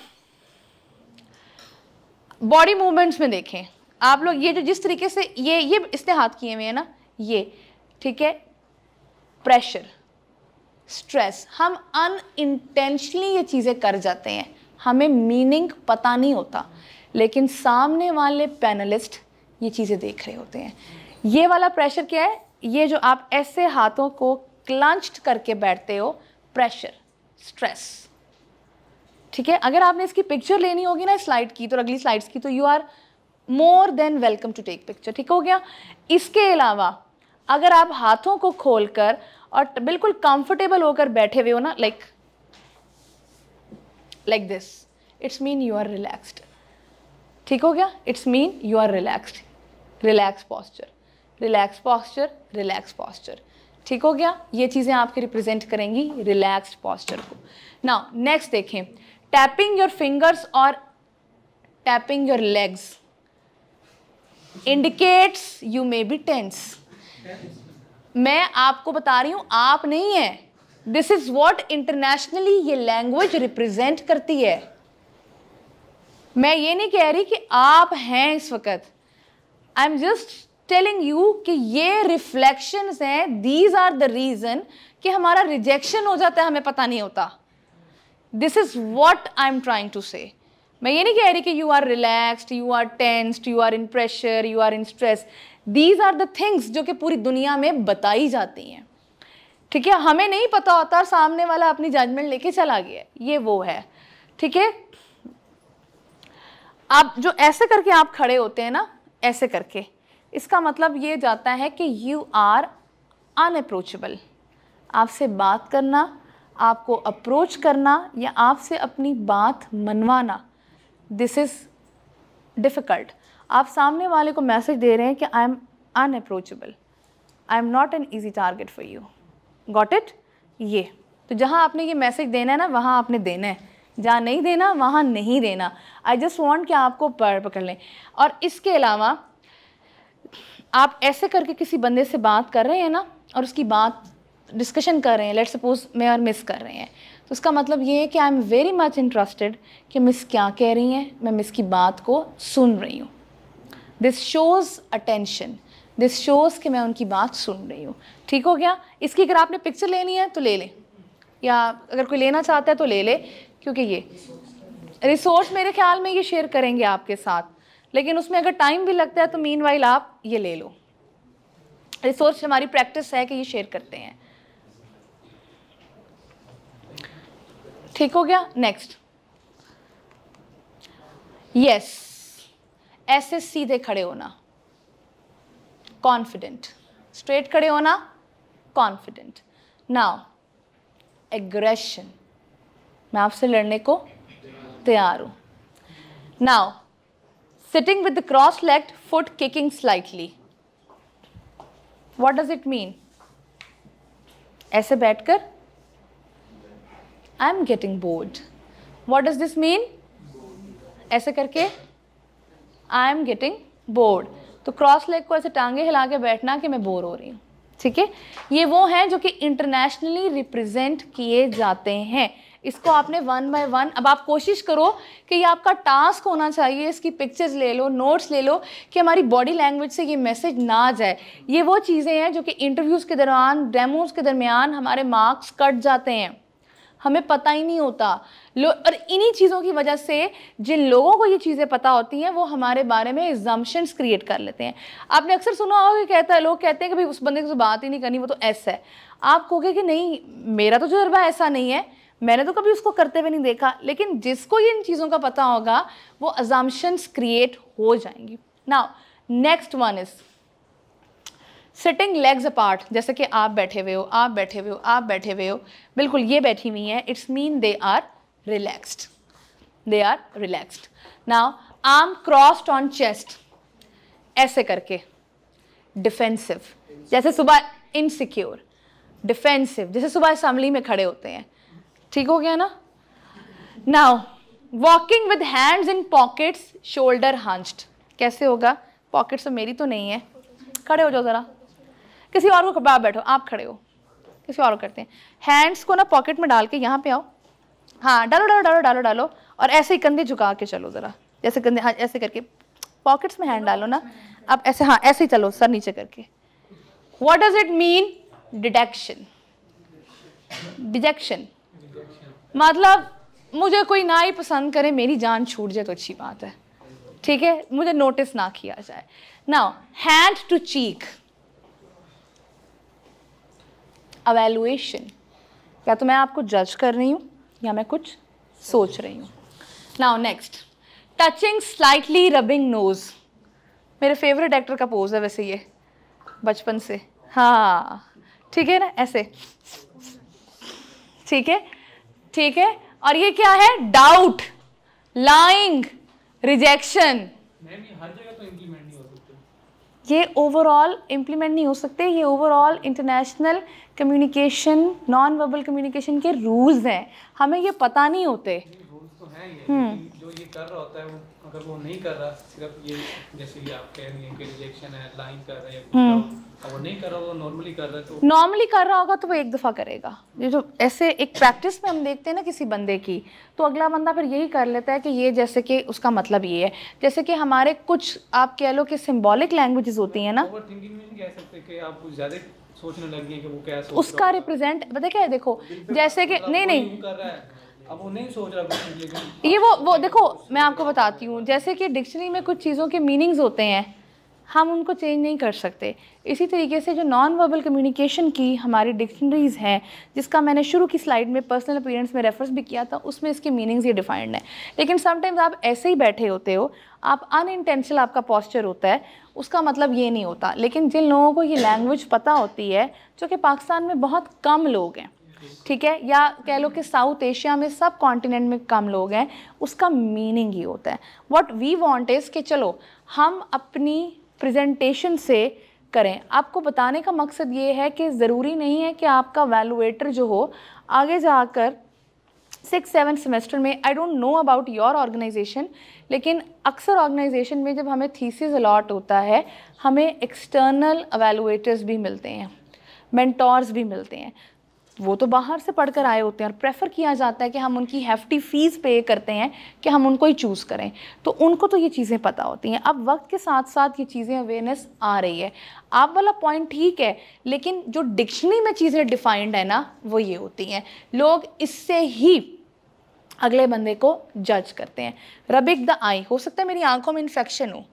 बॉडी मूवमेंट्स में देखें आप लोग, ये जो जिस तरीके से ये इसने हाथ किए हुए हैं ना, ये ठीक है, प्रेशर, स्ट्रेस, हम अनइंटेंशनली ये चीज़ें कर जाते हैं, हमें मीनिंग पता नहीं होता, लेकिन सामने वाले पैनलिस्ट ये चीज़ें देख रहे होते हैं। ये वाला प्रेशर क्या है? ये जो आप ऐसे हाथों को क्लंच्ड करके बैठते हो, प्रेशर, स्ट्रेस, ठीक है। अगर आपने इसकी पिक्चर लेनी होगी ना स्लाइड की, तो अगली स्लाइड्स की, तो you are more than welcome to take picture, ठीक हो गया। इसके अलावा अगर आप हाथों को खोलकर और बिल्कुल कंफर्टेबल होकर बैठे हुए हो ना, like this, it's mean you are relaxed, ठीक हो गया। It's mean you are relaxed, relax posture, relax posture, relax posture, ठीक हो गया। ये चीज़ें आपके रिप्रेजेंट करेंगी रिलैक्स्ड पॉस्चर को। नाउ नेक्स्ट देखें, टैपिंग योर फिंगर्स और tapping your legs indicates you may be tense। मैं आपको बता रही हूं, आप नहीं है। दिस इज वॉट इंटरनेशनली ये लैंग्वेज रिप्रेजेंट करती है। मैं ये नहीं कह रही कि आप हैं इस वक्त, I am just telling you कि ये रिफ्लेक्शंस हैं, दीज आर द रीजन कि हमारा रिजेक्शन हो जाता है, हमें पता नहीं होता। This is what I am trying to say. मैं ये नहीं कह रही कि you are relaxed, you are tensed, you are in pressure, you are in stress. These are the things जो कि पूरी दुनिया में बताई जाती हैं, ठीक है। हमें नहीं पता होता, सामने वाला अपनी जजमेंट लेके चला गया, ये वो है, ठीक है। आप जो ऐसे करके आप खड़े होते हैं ना, ऐसे करके, इसका मतलब ये जाता है कि यू आर अनअप्रोचेबल। आपसे बात करना, आपको अप्रोच करना या आपसे अपनी बात मनवाना, दिस इज़ डिफ़िकल्ट। आप सामने वाले को मैसेज दे रहे हैं कि I am unapproachable, I am not an easy target for you, got it. ये तो जहाँ आपने ये मैसेज देना है ना, वहाँ आपने देना है, जहाँ नहीं देना वहाँ नहीं देना। आई जस्ट वॉन्ट कि आपको पकड़ लें। और इसके अलावा आप ऐसे करके किसी बंदे से बात कर रहे हैं ना, और उसकी बात डिस्कशन कर रहे हैं, लेट्स सपोज मैं और मिस कर रहे हैं, तो उसका मतलब ये है कि I am very much interested कि मिस क्या कह रही हैं, मैं मिस की बात को सुन रही हूँ। This shows attention, this shows कि मैं उनकी बात सुन रही हूँ, ठीक हो गया। इसकी अगर आपने पिक्चर लेनी है तो ले लें, या अगर कोई लेना चाहता है तो ले ले, क्योंकि ये रिसोर्स मेरे ख्याल में ये शेयर करेंगे आपके साथ, लेकिन उसमें अगर टाइम भी लगता है तो मीनवाइल आप ये ले लो। रिसोर्स हमारी प्रैक्टिस है कि ये शेयर करते हैं। ठीक हो गया। नेक्स्ट, यस, ऐसे सीधे खड़े होना, कॉन्फिडेंट, स्ट्रेट खड़े होना, कॉन्फिडेंट। नाउ एग्रेशन, मैं आपसे लड़ने को तैयार हूं। Now sitting with the cross legged foot kicking slightly, what does it mean? ऐसे बैठकर I am getting bored, what does this mean? ऐसे करके आई एम गेटिंग बोर्ड, तो क्रॉस लेग को ऐसे टांगे हिला के बैठना कि मैं बोर हो रही हूँ। ठीक है, ये वो हैं जो कि इंटरनेशनली रिप्रेजेंट किए जाते हैं। इसको आपने 1 बाय 1, अब आप कोशिश करो कि ये आपका टास्क होना चाहिए, इसकी पिक्चर्स ले लो, नोट्स ले लो, कि हमारी बॉडी लैंग्वेज से ये मैसेज ना जाए। ये वो चीज़ें हैं जो कि इंटरव्यूज़ के दौरान, डेमोज़ के दरमियान हमारे मार्क्स कट जाते हैं, हमें पता ही नहीं होता। और इन्हीं चीज़ों की वजह से जिन लोगों को ये चीज़ें पता होती हैं वो हमारे बारे में एग्जम्पशंस क्रिएट कर लेते हैं। आपने अक्सर सुना होगा कि कहता है, लोग कहते हैं कि भाई उस बंदे से बात ही नहीं करनी, वो तो ऐसा है। आप कहोगे कि नहीं, मेरा तो तजुर्बा ऐसा नहीं है, मैंने तो कभी उसको करते हुए नहीं देखा। लेकिन जिसको ये इन चीज़ों का पता होगा वो अजम्पशंस क्रिएट हो जाएंगी। Now next one is sitting legs apart, जैसे कि आप बैठे हुए हो, आप बैठे हुए हो, आप बैठे हुए हो, बिल्कुल ये बैठी हुई हैं, it's mean they are relaxed, they are relaxed. Now arm crossed on chest, ऐसे करके डिफेंसिव, जैसे सुबह इनसिक्योर, डिफेंसिव जैसे सुबह असेंबली में खड़े होते हैं। ठीक हो गया ना। Now walking with hands in pockets, shoulder hunched, कैसे होगा? पॉकेट्स तो मेरी तो नहीं है, खड़े हो जाओ ज़रा, किसी और को, आप बैठो, आप खड़े हो, किसी और को करते हैं। हैंड्स को ना पॉकेट में डाल के यहाँ पे आओ, हाँ डालो डालो डालो डालो डालो, और ऐसे ही कंधे झुका के चलो ज़रा, जैसे कंधे, हाँ ऐसे करके पॉकेट्स में हैंड डालो ना, अब ऐसे, हाँ ऐसे ही चलो सर नीचे करके। What does it mean? Deduction, detection मतलब मुझे कोई ना ही पसंद करे, मेरी जान छूट जाए तो अच्छी बात है, ठीक है, मुझे नोटिस ना किया जाए। Now hand to cheek, evaluation, या तो मैं आपको जज कर रही हूँ या मैं कुछ सोच रही हूँ। Now next, touching slightly rubbing nose, मेरे फेवरेट एक्टर का पोज है वैसे ये, बचपन से, हाँ ठीक है ना, ऐसे, ठीक है ठीक है। और ये क्या है? डाउट, लाइंग, रिजेक्शन, हर जगह तो इम्प्लीमेंट नहीं हो सकते, ये ओवरऑल इम्प्लीमेंट नहीं हो सकते, ये overall international communication, non verbal communication के रूल्स हैं, हमें ये पता नहीं होते। रूल्स तो हैं ये, लेकिन जो ये कर रहा होता है वो अगर वो नहीं कर रहा, सिर्फ ये जैसे कि आप कह रही हैं कि रिजेक्शन है, लाइन कर रहे हैं, और वो नहीं कर रहा, वो नॉर्मली कर रहा है, तो नॉर्मली कर रहा होगा तो वो एक दफ़ा करेगा। ये जो ऐसे एक प्रैक्टिस में हम देखते हैं ना किसी बंदे की, तो अगला बंदा फिर यही कर लेता है कि ये, जैसे कि उसका मतलब ये है, जैसे कि हमारे कुछ आप कह लो कि सिंबॉलिक लैंग्वेजेस होती हैं ना, ओवर थिंकिंग में नहीं कह सकते कि आप कुछ ज़्यादा सोचने लगी हैं कि वो क्या सोच उसका रिप्रेजेंट पता क्या है, देखो जैसे कि नहीं कर रहा है, अब वो नहीं सोच रहा कुछ, लेकिन ये वो देखो मैं आपको बताती हूँ, जैसे कि डिक्शनरी में कुछ चीज़ों के मीनिंग्स होते हैं, हम उनको चेंज नहीं कर सकते। इसी तरीके से जो नॉन वर्बल कम्युनिकेशन की हमारी डिक्शनरीज़ हैं, जिसका मैंने शुरू की स्लाइड में पर्सनल अपीयरेंस में रेफरेंस भी किया था, उसमें इसके मीनिंग्स ये डिफाइंड है। लेकिन समटाइम्स आप ऐसे ही बैठे होते हो, आप अनइंटेंशनल आपका पोस्चर होता है, उसका मतलब ये नहीं होता। लेकिन जिन लोगों को ये लैंग्वेज पता होती है, जो कि पाकिस्तान में बहुत कम लोग हैं, ठीक है, या कह लो कि साउथ एशिया में, सब कॉन्टिनेंट में कम लोग हैं, उसका मीनिंग ही होता है। व्हाट वी वांट इज़ कि चलो हम अपनी प्रेजेंटेशन से करें। आपको बताने का मकसद ये है कि ज़रूरी नहीं है कि आपका वैल्यूएटर जो हो आगे जाकर 6-7 सेमेस्टर में, I don't know about your organisation, लेकिन अक्सर ऑर्गेनाइजेशन में जब हमें थीसिस अलॉट होता है, हमें एक्सटर्नल एवेलुएटर्स भी मिलते हैं, मेंटोर्स भी मिलते हैं, वो तो बाहर से पढ़कर आए होते हैं, और प्रेफर किया जाता है कि हम उनकी हेफ्टी फ़ीस पे करते हैं कि हम उनको ही चूज़ करें, तो उनको तो ये चीज़ें पता होती हैं। अब वक्त के साथ साथ ये चीज़ें अवेयरनेस आ रही है, आप वाला पॉइंट ठीक है, लेकिन जो डिक्शनरी में चीज़ें डिफाइंड है ना, वो ये होती हैं, लोग इससे ही अगले बंदे को जज करते हैं। रबिक द आई, हो सकता है मेरी आंखों में इन्फेक्शन हो,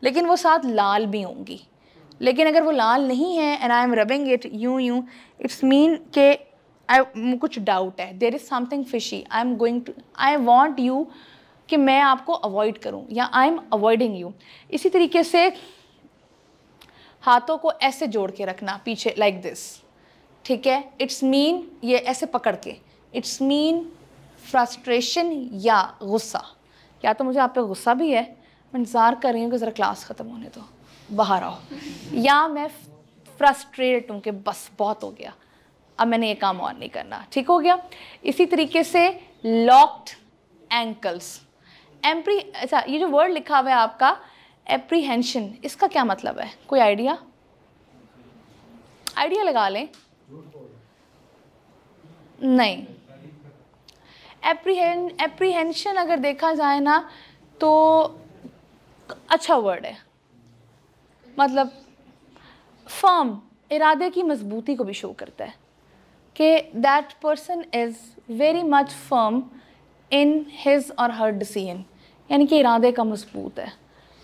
लेकिन वो साथ लाल भी होंगी, लेकिन अगर वो लाल नहीं है and I am rubbing it यूं यूं, इट्स मीन के कुछ डाउट है, there is something fishy, I want you कि मैं आपको अवॉइड करूं या आई एम अवॉइडिंग यू। इसी तरीके से हाथों को ऐसे जोड़ के रखना पीछे लाइक दिस, ठीक है, इट्स मीन ये ऐसे पकड़ के, इट्स मीन फ्रस्ट्रेशन या गुस्सा। या तो मुझे आप पे गुस्सा भी है, मैं इंतज़ार कर रही हूँ कि ज़रा क्लास ख़त्म होने दो, बाहर आओ, या मैं फ्रस्ट्रेट हूँ कि बस बहुत हो गया, अब मैंने ये काम और नहीं करना, ठीक हो गया। इसी तरीके से लॉक्ड एंकल्स, अच्छा ये जो वर्ड लिखा हुआ है आपका एप्रीहेंशन, इसका क्या मतलब है, कोई आइडिया लगा लें? नहीं, एप्रीहेंशन अगर देखा जाए ना तो अच्छा वर्ड है, मतलब फर्म, इरादे की मजबूती को भी शो करता है कि that person is very much firm in his और हर डिसीजन, यानी कि इरादे का मजबूत है,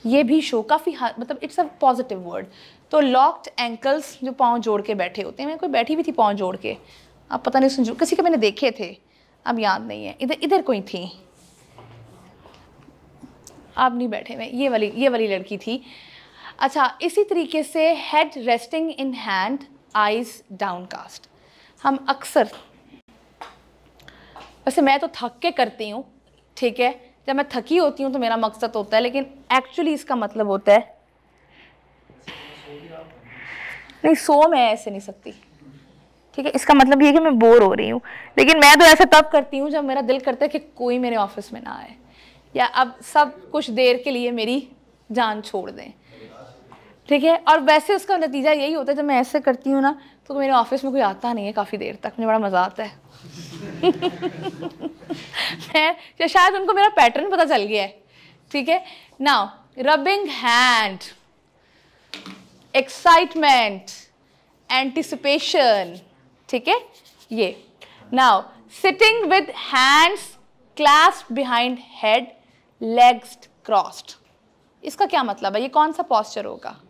ये भी शो काफ़ी मतलब इट्स अ पॉजिटिव वर्ड। तो लॉक्ड एंकल्स, जो पाँव जोड़ के बैठे होते हैं, मैं कोई बैठी भी थी पाँव जोड़ के, अब पता नहीं सुन, किसी के मैंने देखे थे, अब याद नहीं है, इधर कोई थी, आप नहीं बैठे में, ये वाली लड़की थी। अच्छा, इसी तरीके से head resting in hand, eyes downcast, हम अक्सर, वैसे मैं तो थक के करती हूँ, ठीक है, जब मैं थकी होती हूँ तो मेरा मकसद होता है, लेकिन एक्चुअली इसका मतलब होता है नहीं, सो मैं ऐसे नहीं सकती, ठीक है, इसका मतलब ये है कि मैं बोर हो रही हूँ, लेकिन मैं तो ऐसे तब करती हूँ जब मेरा दिल करता है कि कोई मेरे ऑफिस में ना आए, या अब सब कुछ देर के लिए मेरी जान छोड़ दें, ठीक है। और वैसे उसका नतीजा यही होता है, जब मैं ऐसे करती हूँ ना तो मेरे ऑफिस में कोई आता नहीं है काफ़ी देर तक, मुझे बड़ा मज़ा आता है या शायद उनको मेरा पैटर्न पता चल गया है, ठीक है। Now rubbing hand, excitement, anticipation, ठीक है, ये। Now sitting with hands clasped behind head, legs crossed, इसका क्या मतलब है, ये कौन सा पोस्चर होगा?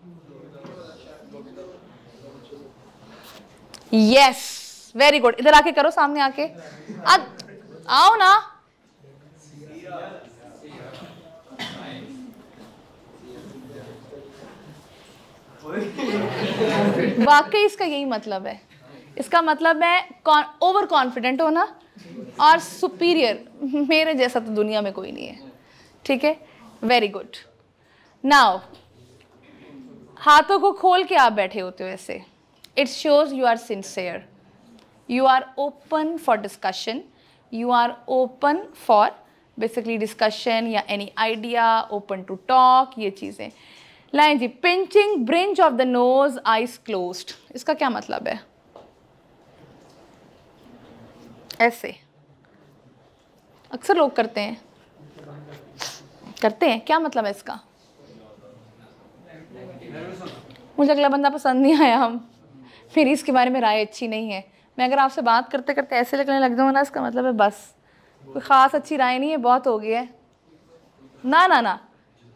यस, वेरी गुड, इधर आके करो, सामने आके, आओ ना, वाकई इसका यही मतलब है, इसका मतलब है ओवर कॉन्फिडेंट होना और सुपीरियर, मेरे जैसा तो दुनिया में कोई नहीं है, ठीक है, वेरी गुड। नाउ हाथों को खोल के आप बैठे होते हो ऐसे, it shows you are sincere, you are open for discussion, you are open for basically discussion या any idea, open to talk, ये चीज़ें। लाइन जी, pinching bridge of the nose, eyes closed, इसका क्या मतलब है? ऐसे अक्सर लोग करते हैं, क्या मतलब है इसका? मुझे अगला बंदा पसंद नहीं आया, मेरी इसके बारे में राय अच्छी नहीं है, मैं अगर आपसे बात करते करते ऐसे लगने लग जाऊँ ना, इसका मतलब है बस कोई ख़ास अच्छी राय नहीं है, बहुत हो गया है, ना ना ना,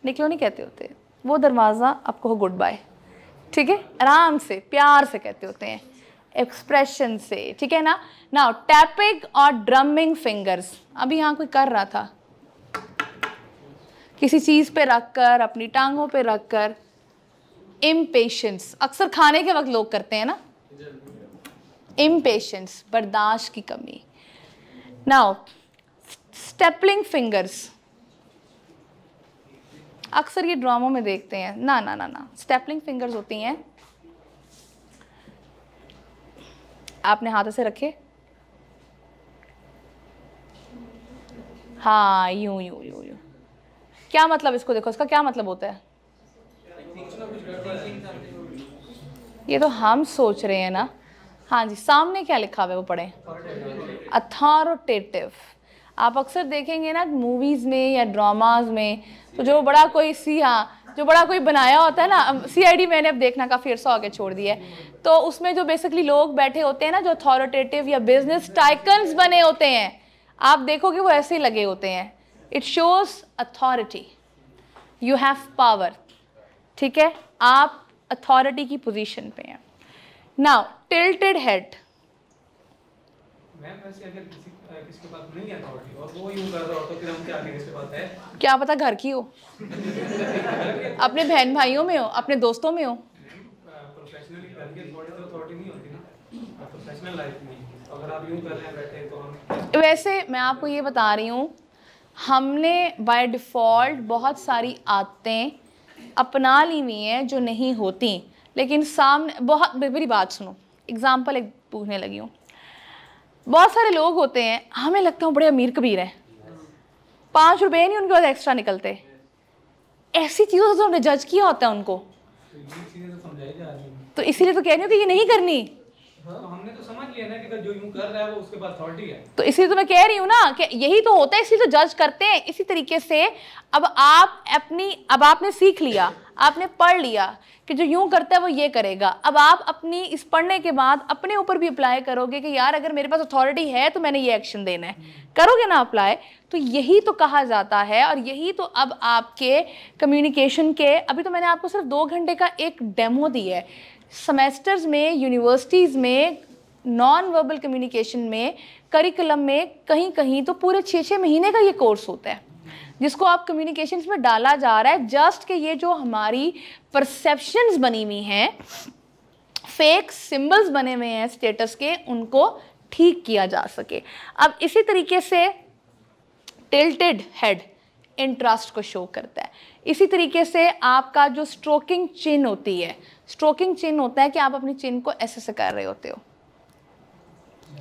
निकलो नहीं कहते होते, वो दरवाज़ा आपको हो गुड बाय, ठीक है, आराम से प्यार से कहते होते हैं, एक्सप्रेशन से, ठीक है ना। नाउ टैपिंग और ड्रमिंग फिंगर्स, अभी यहाँ कोई कर रहा था, किसी चीज़ पे रखकर, अपनी टांगों पे रखकर, इम्पेशेंस, अक्सर खाने के वक्त लोग करते हैं ना, इम्पेशेंस, बर्दाश्त की कमी। नाउ स्टेपलिंग फिंगर्स, अक्सर ये ड्रामों में देखते हैं, ना ना ना ना, स्टेपलिंग फिंगर्स होती हैं, आपने हाथ ऐसे रखे, हाँ यूं यूं यूं यूं, क्या मतलब इसको देखो, इसका क्या मतलब होता है? ये तो हम सोच रहे हैं ना, हाँ जी, सामने क्या लिखा हुआ है वो पढ़ें, अथॉरिटेटिव। आप अक्सर देखेंगे ना मूवीज़ में या ड्रामाज में, तो जो बड़ा कोई जो बड़ा कोई बनाया होता है ना, CID मैंने अब देखना काफ़ी अर्सा होकर छोड़ दिया है, तो उसमें जो बेसिकली लोग बैठे होते हैं ना, जो अथॉरिटेटिव या बिजनेस टाइकन्स बने होते हैं, आप देखोगे वो ऐसे ही लगे होते हैं, it shows authority, you have power, ठीक है, आप अथॉरिटी की पोजीशन पे हैं। नाउ टिल्टेड हेड, मैम वैसे अगर किसके पास नहीं है अथॉरिटी और वो यूं कर रहा हो तो फिर हम क्या करें? इसके पास है, क्या पता घर की हो, अपने बहन भाइयों में हो, अपने दोस्तों में हो। प्रोफेशनली घर की अथॉरिटी नहीं होती ना, प्रोफेशनल लाइफ में अगर आप यूं कर रहे हैं बैठे तो हम। वैसे मैं आपको ये बता रही हूँ, हमने बाय डिफ़ॉल्ट बहुत सारी आदतें अपना ली हुई हैं जो नहीं होती, लेकिन सामने बहुत, मेरी बात सुनो, एग्जाम्पल एक पूछने लगी हूँ। बहुत सारे लोग होते हैं, हमें लगता है बड़े अमीर कबीर हैं, 5 रुपए नहीं उनके पास एक्स्ट्रा निकलते, ऐसी चीज़ों से हमने जज किया होता है उनको, तो इसीलिए तो कह रही हूँ कि ये नहीं करनी। तो हमने तो समझ लिया ना कि जो यूं कर रहा है वो उसके पास अथॉरिटी है, तो इसलिए तो मैं कह रही हूँ ना कि यही तो होता है, इसलिए तो जज करते हैं। इसी तरीके से अब आपने सीख लिया, आपने पढ़ लिया कि जो यूं करता है वो ये करेगा। अब आप अपनी इस पढ़ने के बाद अपने ऊपर भी अप्लाई करोगे कि यार अगर मेरे पास अथॉरिटी है तो मैंने ये एक्शन देना है, करोगे ना अप्लाई। तो यही तो कहा जाता है, और यही तो अब आपके कम्युनिकेशन के, अभी तो मैंने आपको सिर्फ 2 घंटे का एक डेमो दी है। सेमेस्टर्स में, यूनिवर्सिटीज़ में, नॉन वर्बल कम्युनिकेशन में, करिकुलम में कहीं कहीं तो पूरे 6-6 महीने का ये कोर्स होता है जिसको आप कम्युनिकेशंस में डाला जा रहा है, जस्ट कि ये जो हमारी परसेप्शंस बनी हुई हैं, फेक सिंबल्स बने हुए हैं स्टेटस के, उनको ठीक किया जा सके। अब इसी तरीके से टिल्टेड हेड इंटरेस्ट को शो करता है। इसी तरीके से आपका जो स्ट्रोकिंग चिन होती है, स्ट्रोकिंग चिन होता है कि आप अपनी चिन को ऐसे कर रहे होते हो,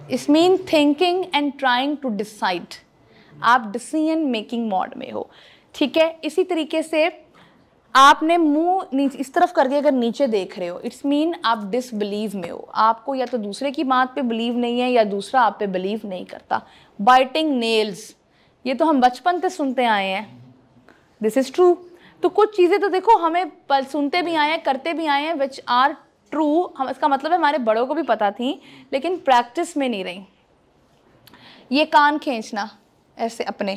इस mean thinking and trying to decide, आप डिसीजन मेकिंग मोड में हो, ठीक है। इसी तरीके से आपने मुंह नीचे इस तरफ करके अगर नीचे देख रहे हो, इट्स मीन आप डिसबिलीव में हो, आपको या तो दूसरे की बात पे बिलीव नहीं है या दूसरा आप पे बिलीव नहीं करता। बाइटिंग नेल्स, ये तो हम बचपन से सुनते आए हैं, दिस इज ट्रू। तो कुछ चीज़ें तो देखो हमें सुनते भी आए हैं, करते भी आए हैं, विच आर ट्रू। हम, इसका मतलब है हमारे बड़ों को भी पता थी लेकिन प्रैक्टिस में नहीं रही। ये कान खींचना ऐसे अपने,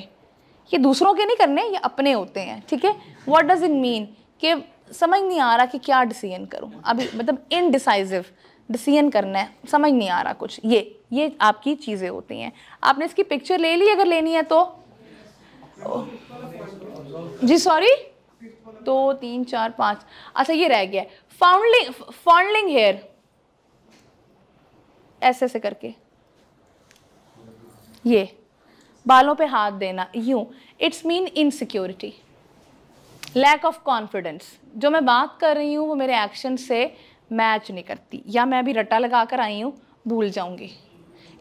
ये दूसरों के नहीं करने, ये अपने होते हैं, ठीक है। व्हाट डज इट मीन कि समझ नहीं आ रहा कि क्या डिसीजन करूं अभी, मतलब इनडिसाइसिव डिसीजन करना है, समझ नहीं आ रहा कुछ, ये आपकी चीज़ें होती हैं। आपने इसकी पिक्चर ले ली अगर लेनी है तो, जी सॉरी, 2 3 4 5, अच्छा ये रह गया। फॉन्डलिंग हेयर, ऐसे ऐसे करके, ये बालों पे हाथ देना यूं, it's mean insecurity, lack of confidence. जो मैं बात कर रही हूँ वो मेरे एक्शन से मैच नहीं करती, या मैं अभी रट्टा लगा कर आई हूँ भूल जाऊंगी,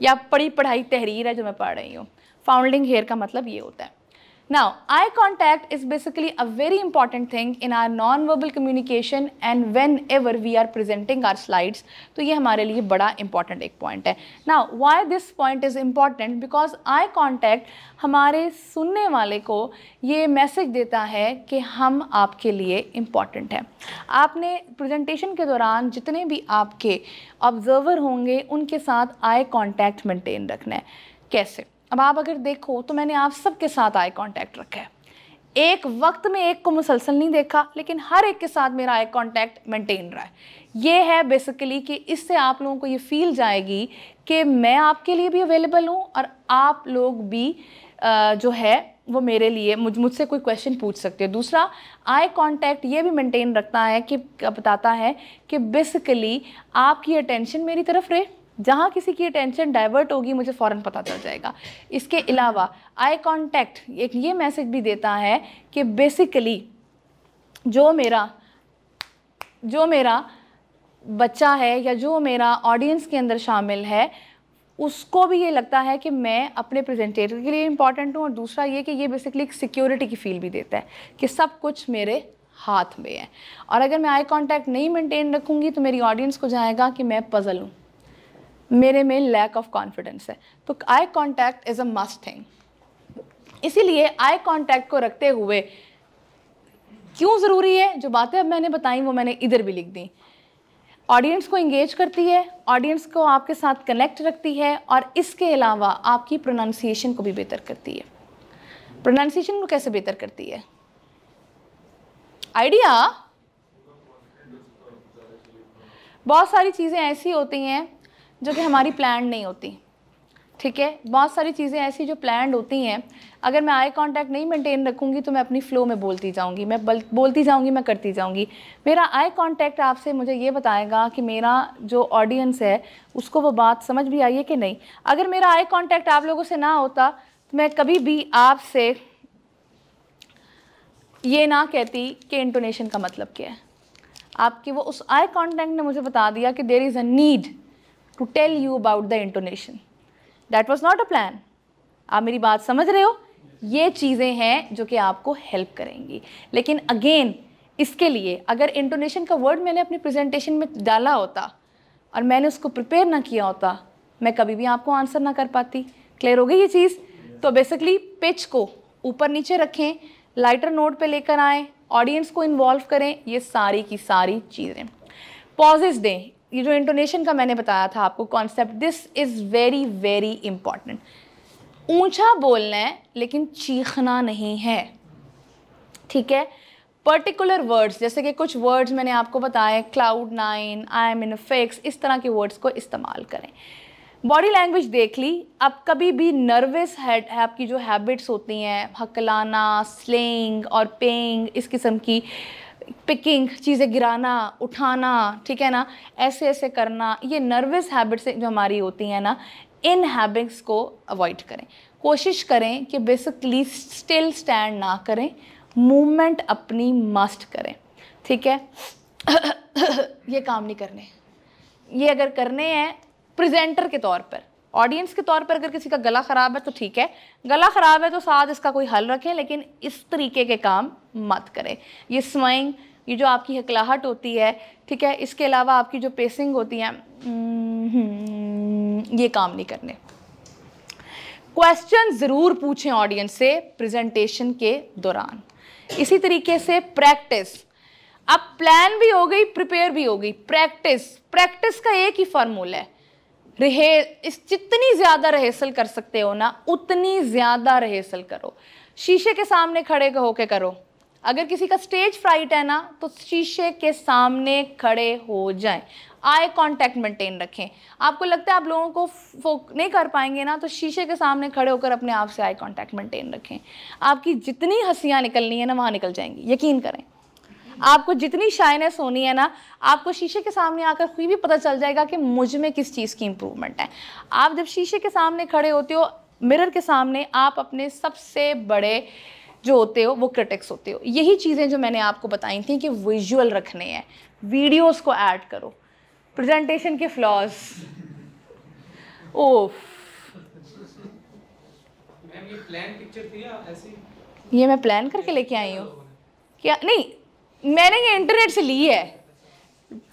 या पढ़ी पढ़ाई तहरीर है जो मैं पढ़ रही हूँ। फाउंडलिंग हेयर का मतलब ये होता है। Now, eye contact is basically a very important thing in our non-verbal communication and whenever we are presenting our slides, तो ये हमारे लिए बड़ा important एक point है। Now, why this point is important? Because eye contact हमारे सुनने वाले को ये मैसेज देता है कि हम आपके लिए important हैं। आपने presentation के दौरान जितने भी आपके observer होंगे उनके साथ eye contact maintain रखना है। कैसे? अब आप अगर देखो तो मैंने आप सबके साथ आई कांटेक्ट रखा है, एक वक्त में एक को मुसलसल नहीं देखा, लेकिन हर एक के साथ मेरा आई कांटेक्ट मेंटेन रहा है। ये है बेसिकली कि इससे आप लोगों को ये फील जाएगी कि मैं आपके लिए भी अवेलेबल हूँ और आप लोग भी जो है वो मेरे लिए मुझसे कोई क्वेश्चन पूछ सकते हो। दूसरा, आई कांटेक्ट ये भी मेंटेन रखता है कि बताता है कि बेसिकली आपकी अटेंशन मेरी तरफ रहे, जहाँ किसी की अटेंशन डाइवर्ट होगी मुझे फ़ौरन पता चल जाएगा। इसके अलावा आई कांटेक्ट एक ये मैसेज भी देता है कि बेसिकली जो मेरा बच्चा है या जो मेरा ऑडियंस के अंदर शामिल है उसको भी ये लगता है कि मैं अपने प्रेजेंटेटर के लिए इम्पॉर्टेंट हूँ। और दूसरा ये कि ये बेसिकली एक सिक्योरिटी की फील भी देता है कि सब कुछ मेरे हाथ में है। और अगर मैं आई कांटेक्ट नहीं मेंटेन रखूँगी तो मेरी ऑडियंस को जाएगा कि मैं पजल हूँ, मेरे में लैक ऑफ कॉन्फिडेंस है। तो eye contact is a must thing. इसीलिए आई कांटेक्ट को रखते हुए क्यों ज़रूरी है, जो बातें अब मैंने बताई वो मैंने इधर भी लिख दी। ऑडियंस को इंगेज करती है, ऑडियंस को आपके साथ कनेक्ट रखती है, और इसके अलावा आपकी प्रोनाउंसिएशन को भी बेहतर करती है। प्रोनाउंसिएशन को कैसे बेहतर करती है? आइडिया? बहुत सारी चीज़ें ऐसी होती हैं जो कि हमारी प्लान नहीं होती, ठीक है। बहुत सारी चीज़ें ऐसी जो प्लान्ड होती हैं, अगर मैं आई कांटेक्ट नहीं मेंटेन रखूँगी तो मैं अपनी फ़्लो में बोलती जाऊँगी, मैं बोलती जाऊँगी, मैं करती जाऊँगी। मेरा आई कांटेक्ट आपसे मुझे ये बताएगा कि मेरा जो ऑडियंस है उसको वो बात समझ भी आई है कि नहीं। अगर मेरा आई कांटेक्ट आप लोगों से ना होता तो मैं कभी भी आपसे ये ना कहती कि इंटोनेशन का मतलब क्या है। आपकी वो उस आई कांटेक्ट ने मुझे बता दिया कि there is a need to tell you about the intonation. That was not a plan. आप मेरी बात समझ रहे हो? ये चीज़ें हैं जो कि आपको हेल्प करेंगी। लेकिन अगेन इसके लिए अगर इंटोनेशन का वर्ड मैंने अपनी प्रेजेंटेशन में डाला होता और मैंने उसको प्रिपेयर ना किया होता, मैं कभी भी आपको आंसर ना कर पाती। क्लियर हो गई ये चीज़? तो बेसिकली पिच को ऊपर नीचे रखें, लाइटर नोट पे लेकर आएँ, ऑडियंस को इन्वॉल्व करें, ये सारी की सारी चीज़ें। पॉजेस दें। ये जो इंटोनेशन का मैंने बताया था आपको concept, this is very very important. ऊंचा बोलना है लेकिन चीखना नहीं है, ठीक है। पर्टिकुलर वर्ड्स, जैसे कि कुछ वर्ड्स मैंने आपको बताए, cloud9, I am in fix, इस तरह के वर्ड्स को इस्तेमाल करें। बॉडी लैंग्वेज देख ली। अब कभी भी नर्वस है आपकी जो हैबिट्स होती हैं, हकलाना, स्लेइंग और पेइंग, इस किस्म की पिकिंग, चीज़ें गिराना, उठाना, ठीक है ना, ऐसे ऐसे करना, ये नर्वस हैबिट्स जो हमारी होती हैं ना, इन हैबिट्स को अवॉइड करें। कोशिश करें कि बेसिकली स्टिल स्टैंड ना करें, मूवमेंट अपनी मस्ट करें, ठीक है। ये काम नहीं करने। ये अगर करने हैं प्रेजेंटर के तौर पर, ऑडियंस के तौर पर अगर किसी का गला ख़राब है तो ठीक है, गला ख़राब है तो साथ इसका कोई हल रखें, लेकिन इस तरीके के काम मत करें। ये स्वाइंग, ये जो आपकी हकलाहट होती है, ठीक है, इसके अलावा आपकी जो पेसिंग होती है, ये काम नहीं करने। क्वेश्चन ज़रूर पूछें ऑडियंस से प्रेजेंटेशन के दौरान। इसी तरीके से प्रैक्टिस। अब प्लान भी हो गई, प्रिपेयर भी हो गई, प्रैक्टिस का एक ही फार्मूला है, जितनी ज़्यादा रिहर्सल कर सकते हो ना उतनी ज़्यादा रिहर्सल करो। शीशे के सामने खड़े होके करो। अगर किसी का स्टेज फ्राइट है ना तो शीशे के सामने खड़े हो जाएं, आई कांटेक्ट मेंटेन रखें। आपको लगता है आप लोगों को फोक नहीं कर पाएंगे ना, तो शीशे के सामने खड़े होकर अपने आप से आई कांटेक्ट मेंटेन रखें। आपकी जितनी हंसियाँ निकलनी है ना वहाँ निकल जाएंगी, यकीन करें। आपको जितनी शाइनेस होनी है ना, आपको शीशे के सामने आकर खुद भी पता चल जाएगा कि मुझ में किस चीज़ की इम्प्रूवमेंट है। आप जब शीशे के सामने खड़े होते हो, मिरर के सामने, आप अपने सबसे बड़े जो होते हो वो क्रिटिक्स होते हो। यही चीज़ें जो मैंने आपको बताई थी कि विजुअल रखने हैं, वीडियोस को ऐड करो, प्रेजेंटेशन के फ्लॉज। ओफ, मैम ये प्लान पिक्चर थी या ऐसी? ये मैं प्लान करके लेके आई हूँ क्या? नहीं, मैंने ये इंटरनेट से ली है,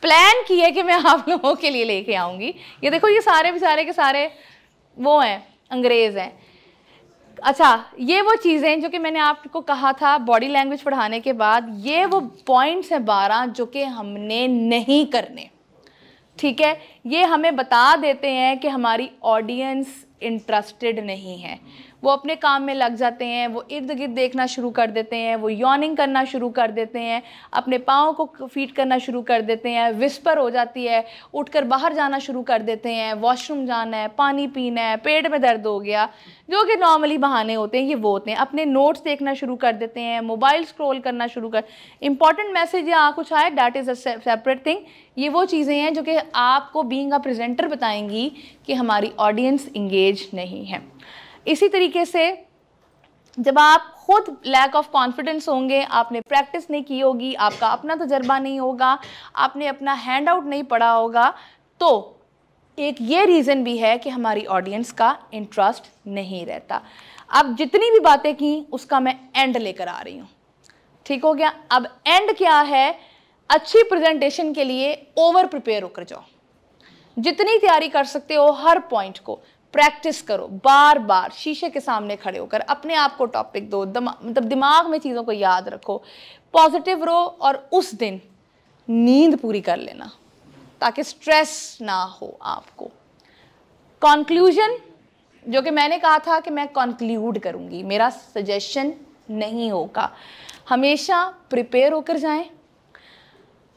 प्लान की है कि मैं आप लोगों के लिए लेके आऊँगी। ये देखो, ये सारे बेचारे के सारे वो हैं, अंग्रेज़ हैं। अच्छा, ये वो चीज़ें जो कि मैंने आपको कहा था बॉडी लैंग्वेज पढ़ाने के बाद, ये वो पॉइंट्स हैं 12 जो कि हमने नहीं करने, ठीक है। ये हमें बता देते हैं कि हमारी ऑडियंस इंटरेस्टेड नहीं है। वो अपने काम में लग जाते हैं, वो इर्द गिर्द देखना शुरू कर देते हैं, वो यॉर्निंग करना शुरू कर देते हैं, अपने पाँव को फीड करना शुरू कर देते हैं, विस्पर हो जाती है, उठकर बाहर जाना शुरू कर देते हैं, वॉशरूम जाना है, पानी पीना है, पेट में दर्द हो गया, जो कि नॉर्मली बहाने होते हैं, ये वो होते हैं। अपने नोट्स देखना शुरू कर देते हैं, मोबाइल स्क्रॉल करना शुरू कर, इंपॉर्टेंट मैसेज या कुछ आए, that is a separate thing. ये वो चीज़ें हैं जो कि आपको बीइंग अ प्रेजेंटर बताएंगी कि हमारी ऑडियंस इंगेज नहीं है। इसी तरीके से जब आप खुद लैक ऑफ कॉन्फिडेंस होंगे, आपने प्रैक्टिस नहीं की होगी, आपका अपना तजर्बा नहीं होगा, आपने अपना हैंड आउट नहीं पढ़ा होगा, तो एक ये रीज़न भी है कि हमारी ऑडियंस का इंटरेस्ट नहीं रहता। अब जितनी भी बातें की उसका मैं एंड लेकर आ रही हूँ, ठीक हो गया। अब एंड क्या है? अच्छी प्रेजेंटेशन के लिए ओवर प्रिपेयर होकर जाओ, जितनी तैयारी कर सकते हो हर पॉइंट को प्रैक्टिस करो, बार बार शीशे के सामने खड़े होकर अपने आप को टॉपिक दो, मतलब दिमाग में चीज़ों को याद रखो, पॉजिटिव रहो, और उस दिन नींद पूरी कर लेना ताकि स्ट्रेस ना हो आपको। कंक्लूजन, जो कि मैंने कहा था कि मैं कंक्लूड करूँगी, मेरा सजेशन नहीं होगा। हमेशा प्रिपेयर होकर जाएं,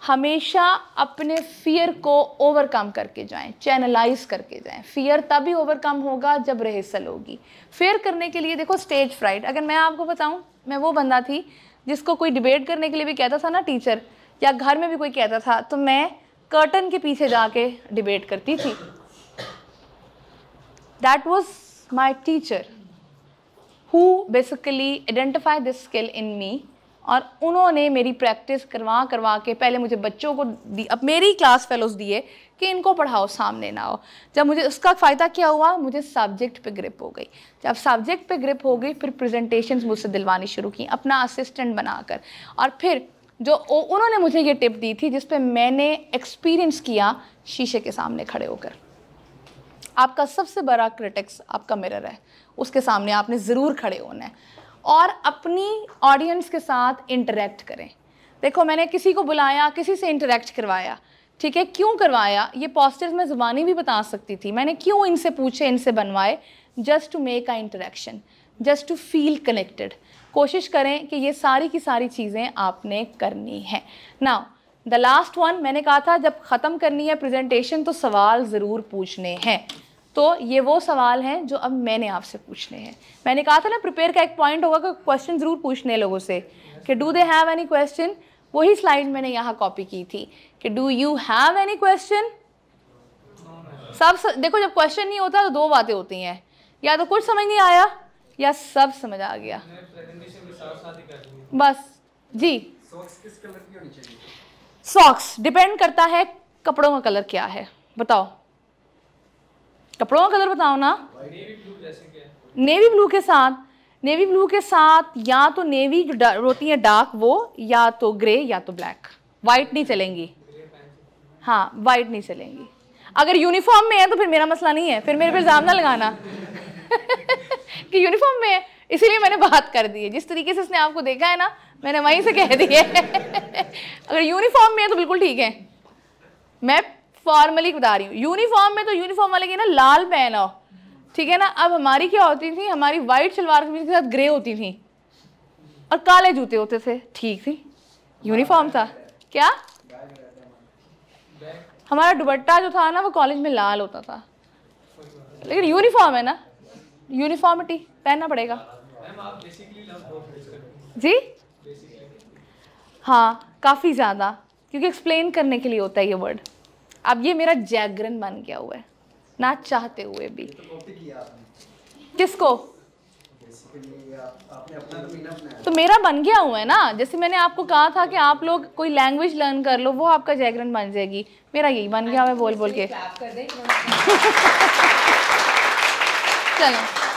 हमेशा अपने फियर को ओवरकम करके जाएं, चैनलाइज करके जाएं। फियर तभी ओवरकम होगा जब रिहर्सल होगी। फियर करने के लिए देखो स्टेज फ्राइट, अगर मैं आपको बताऊं, मैं वो बंदा थी जिसको कोई डिबेट करने के लिए भी कहता था ना टीचर, या घर में भी कोई कहता था, तो मैं कर्टन के पीछे जाके डिबेट करती थी। That was my teacher who basically identify this skill in me, और उन्होंने मेरी प्रैक्टिस करवा करवा के पहले मुझे बच्चों को दी, अब मेरी क्लास फेलोज दिए कि इनको पढ़ाओ, सामने ना हो। जब मुझे उसका फ़ायदा क्या हुआ, मुझे सब्जेक्ट पे ग्रिप हो गई। जब सब्जेक्ट पे ग्रिप हो गई, फिर प्रेजेंटेशंस मुझसे दिलवानी शुरू की अपना असिस्टेंट बनाकर। और फिर जो उन्होंने मुझे ये टिप दी थी जिस पे मैंने एक्सपीरियंस किया, शीशे के सामने खड़े होकर। आपका सबसे बड़ा क्रिटिक्स आपका मिरर है, उसके सामने आपने ज़रूर खड़े होना है और अपनी ऑडियंस के साथ इंटरेक्ट करें। देखो, मैंने किसी को बुलाया, किसी से इंटरेक्ट करवाया, ठीक है, क्यों करवाया, ये पॉजिटिव मैं ज़ुबानी भी बता सकती थी। मैंने क्यों इनसे पूछे, इनसे बनवाए, just to make a interaction, just to feel connected. कोशिश करें कि ये सारी की सारी चीज़ें आपने करनी है। नाउ द लास्ट वन, मैंने कहा था जब ख़त्म करनी है प्रेजेंटेशन तो सवाल ज़रूर पूछने हैं। तो ये वो सवाल हैं जो अब मैंने आपसे पूछने हैं। मैंने कहा था ना प्रिपेयर का एक पॉइंट होगा कि क्वेश्चन ज़रूर पूछने हैं लोगों से कि do they have any question. वही स्लाइड मैंने यहाँ कॉपी की थी कि do you have any question. सब देखो, जब क्वेश्चन नहीं होता तो दो बातें होती हैं, या तो कुछ समझ नहीं आया या सब समझ आ गया। बस जी, सॉक्स डिपेंड करता है कपड़ों का कलर क्या है। बताओ, कपड़ों का कलर बताओ ना। नेवी ब्लू के साथ, नेवी ब्लू के साथ या तो नेवी जो होती है डार्क वो, या तो ग्रे या तो ब्लैक। वाइट नहीं चलेंगी, हाँ वाइट नहीं चलेंगी। अगर यूनिफॉर्म में है तो फिर मेरा मसला नहीं है, फिर मेरे पे इल्जाम ना लगाना कि यूनिफॉर्म में है, इसीलिए मैंने बात कर दी है। जिस तरीके से इसने आपको देखा है ना, मैंने वहीं से कह दी है अगर यूनिफॉर्म में है तो बिल्कुल ठीक है। मैं फॉर्मली बता रही हूँ, यूनिफॉर्म में तो यूनिफॉर्म वाले की ना लाल पहनो, ठीक है ना। अब हमारी क्या होती थी, हमारी वाइट सलवार कमीज के साथ ग्रे होती थी और काले जूते होते थे, ठीक थी, यूनिफॉर्म था। क्या हमारा दुपट्टा जो था ना वो कॉलेज में लाल होता था, लेकिन यूनिफॉर्म है ना, यूनिफॉर्मिटी पहनना पड़ेगा जी। हाँ काफ़ी ज़्यादा, क्योंकि एक्सप्लेन करने के लिए होता है ये वर्ड। अब ये मेरा जागरण बन गया हुआ है ना चाहते हुए भी। किसको? तो मेरा बन गया हुआ है ना। जैसे मैंने आपको कहा था कि आप लोग कोई लैंग्वेज लर्न कर लो, वो आपका जागरण बन जाएगी। मेरा यही बन गया हुआ है बोल बोल के। चलो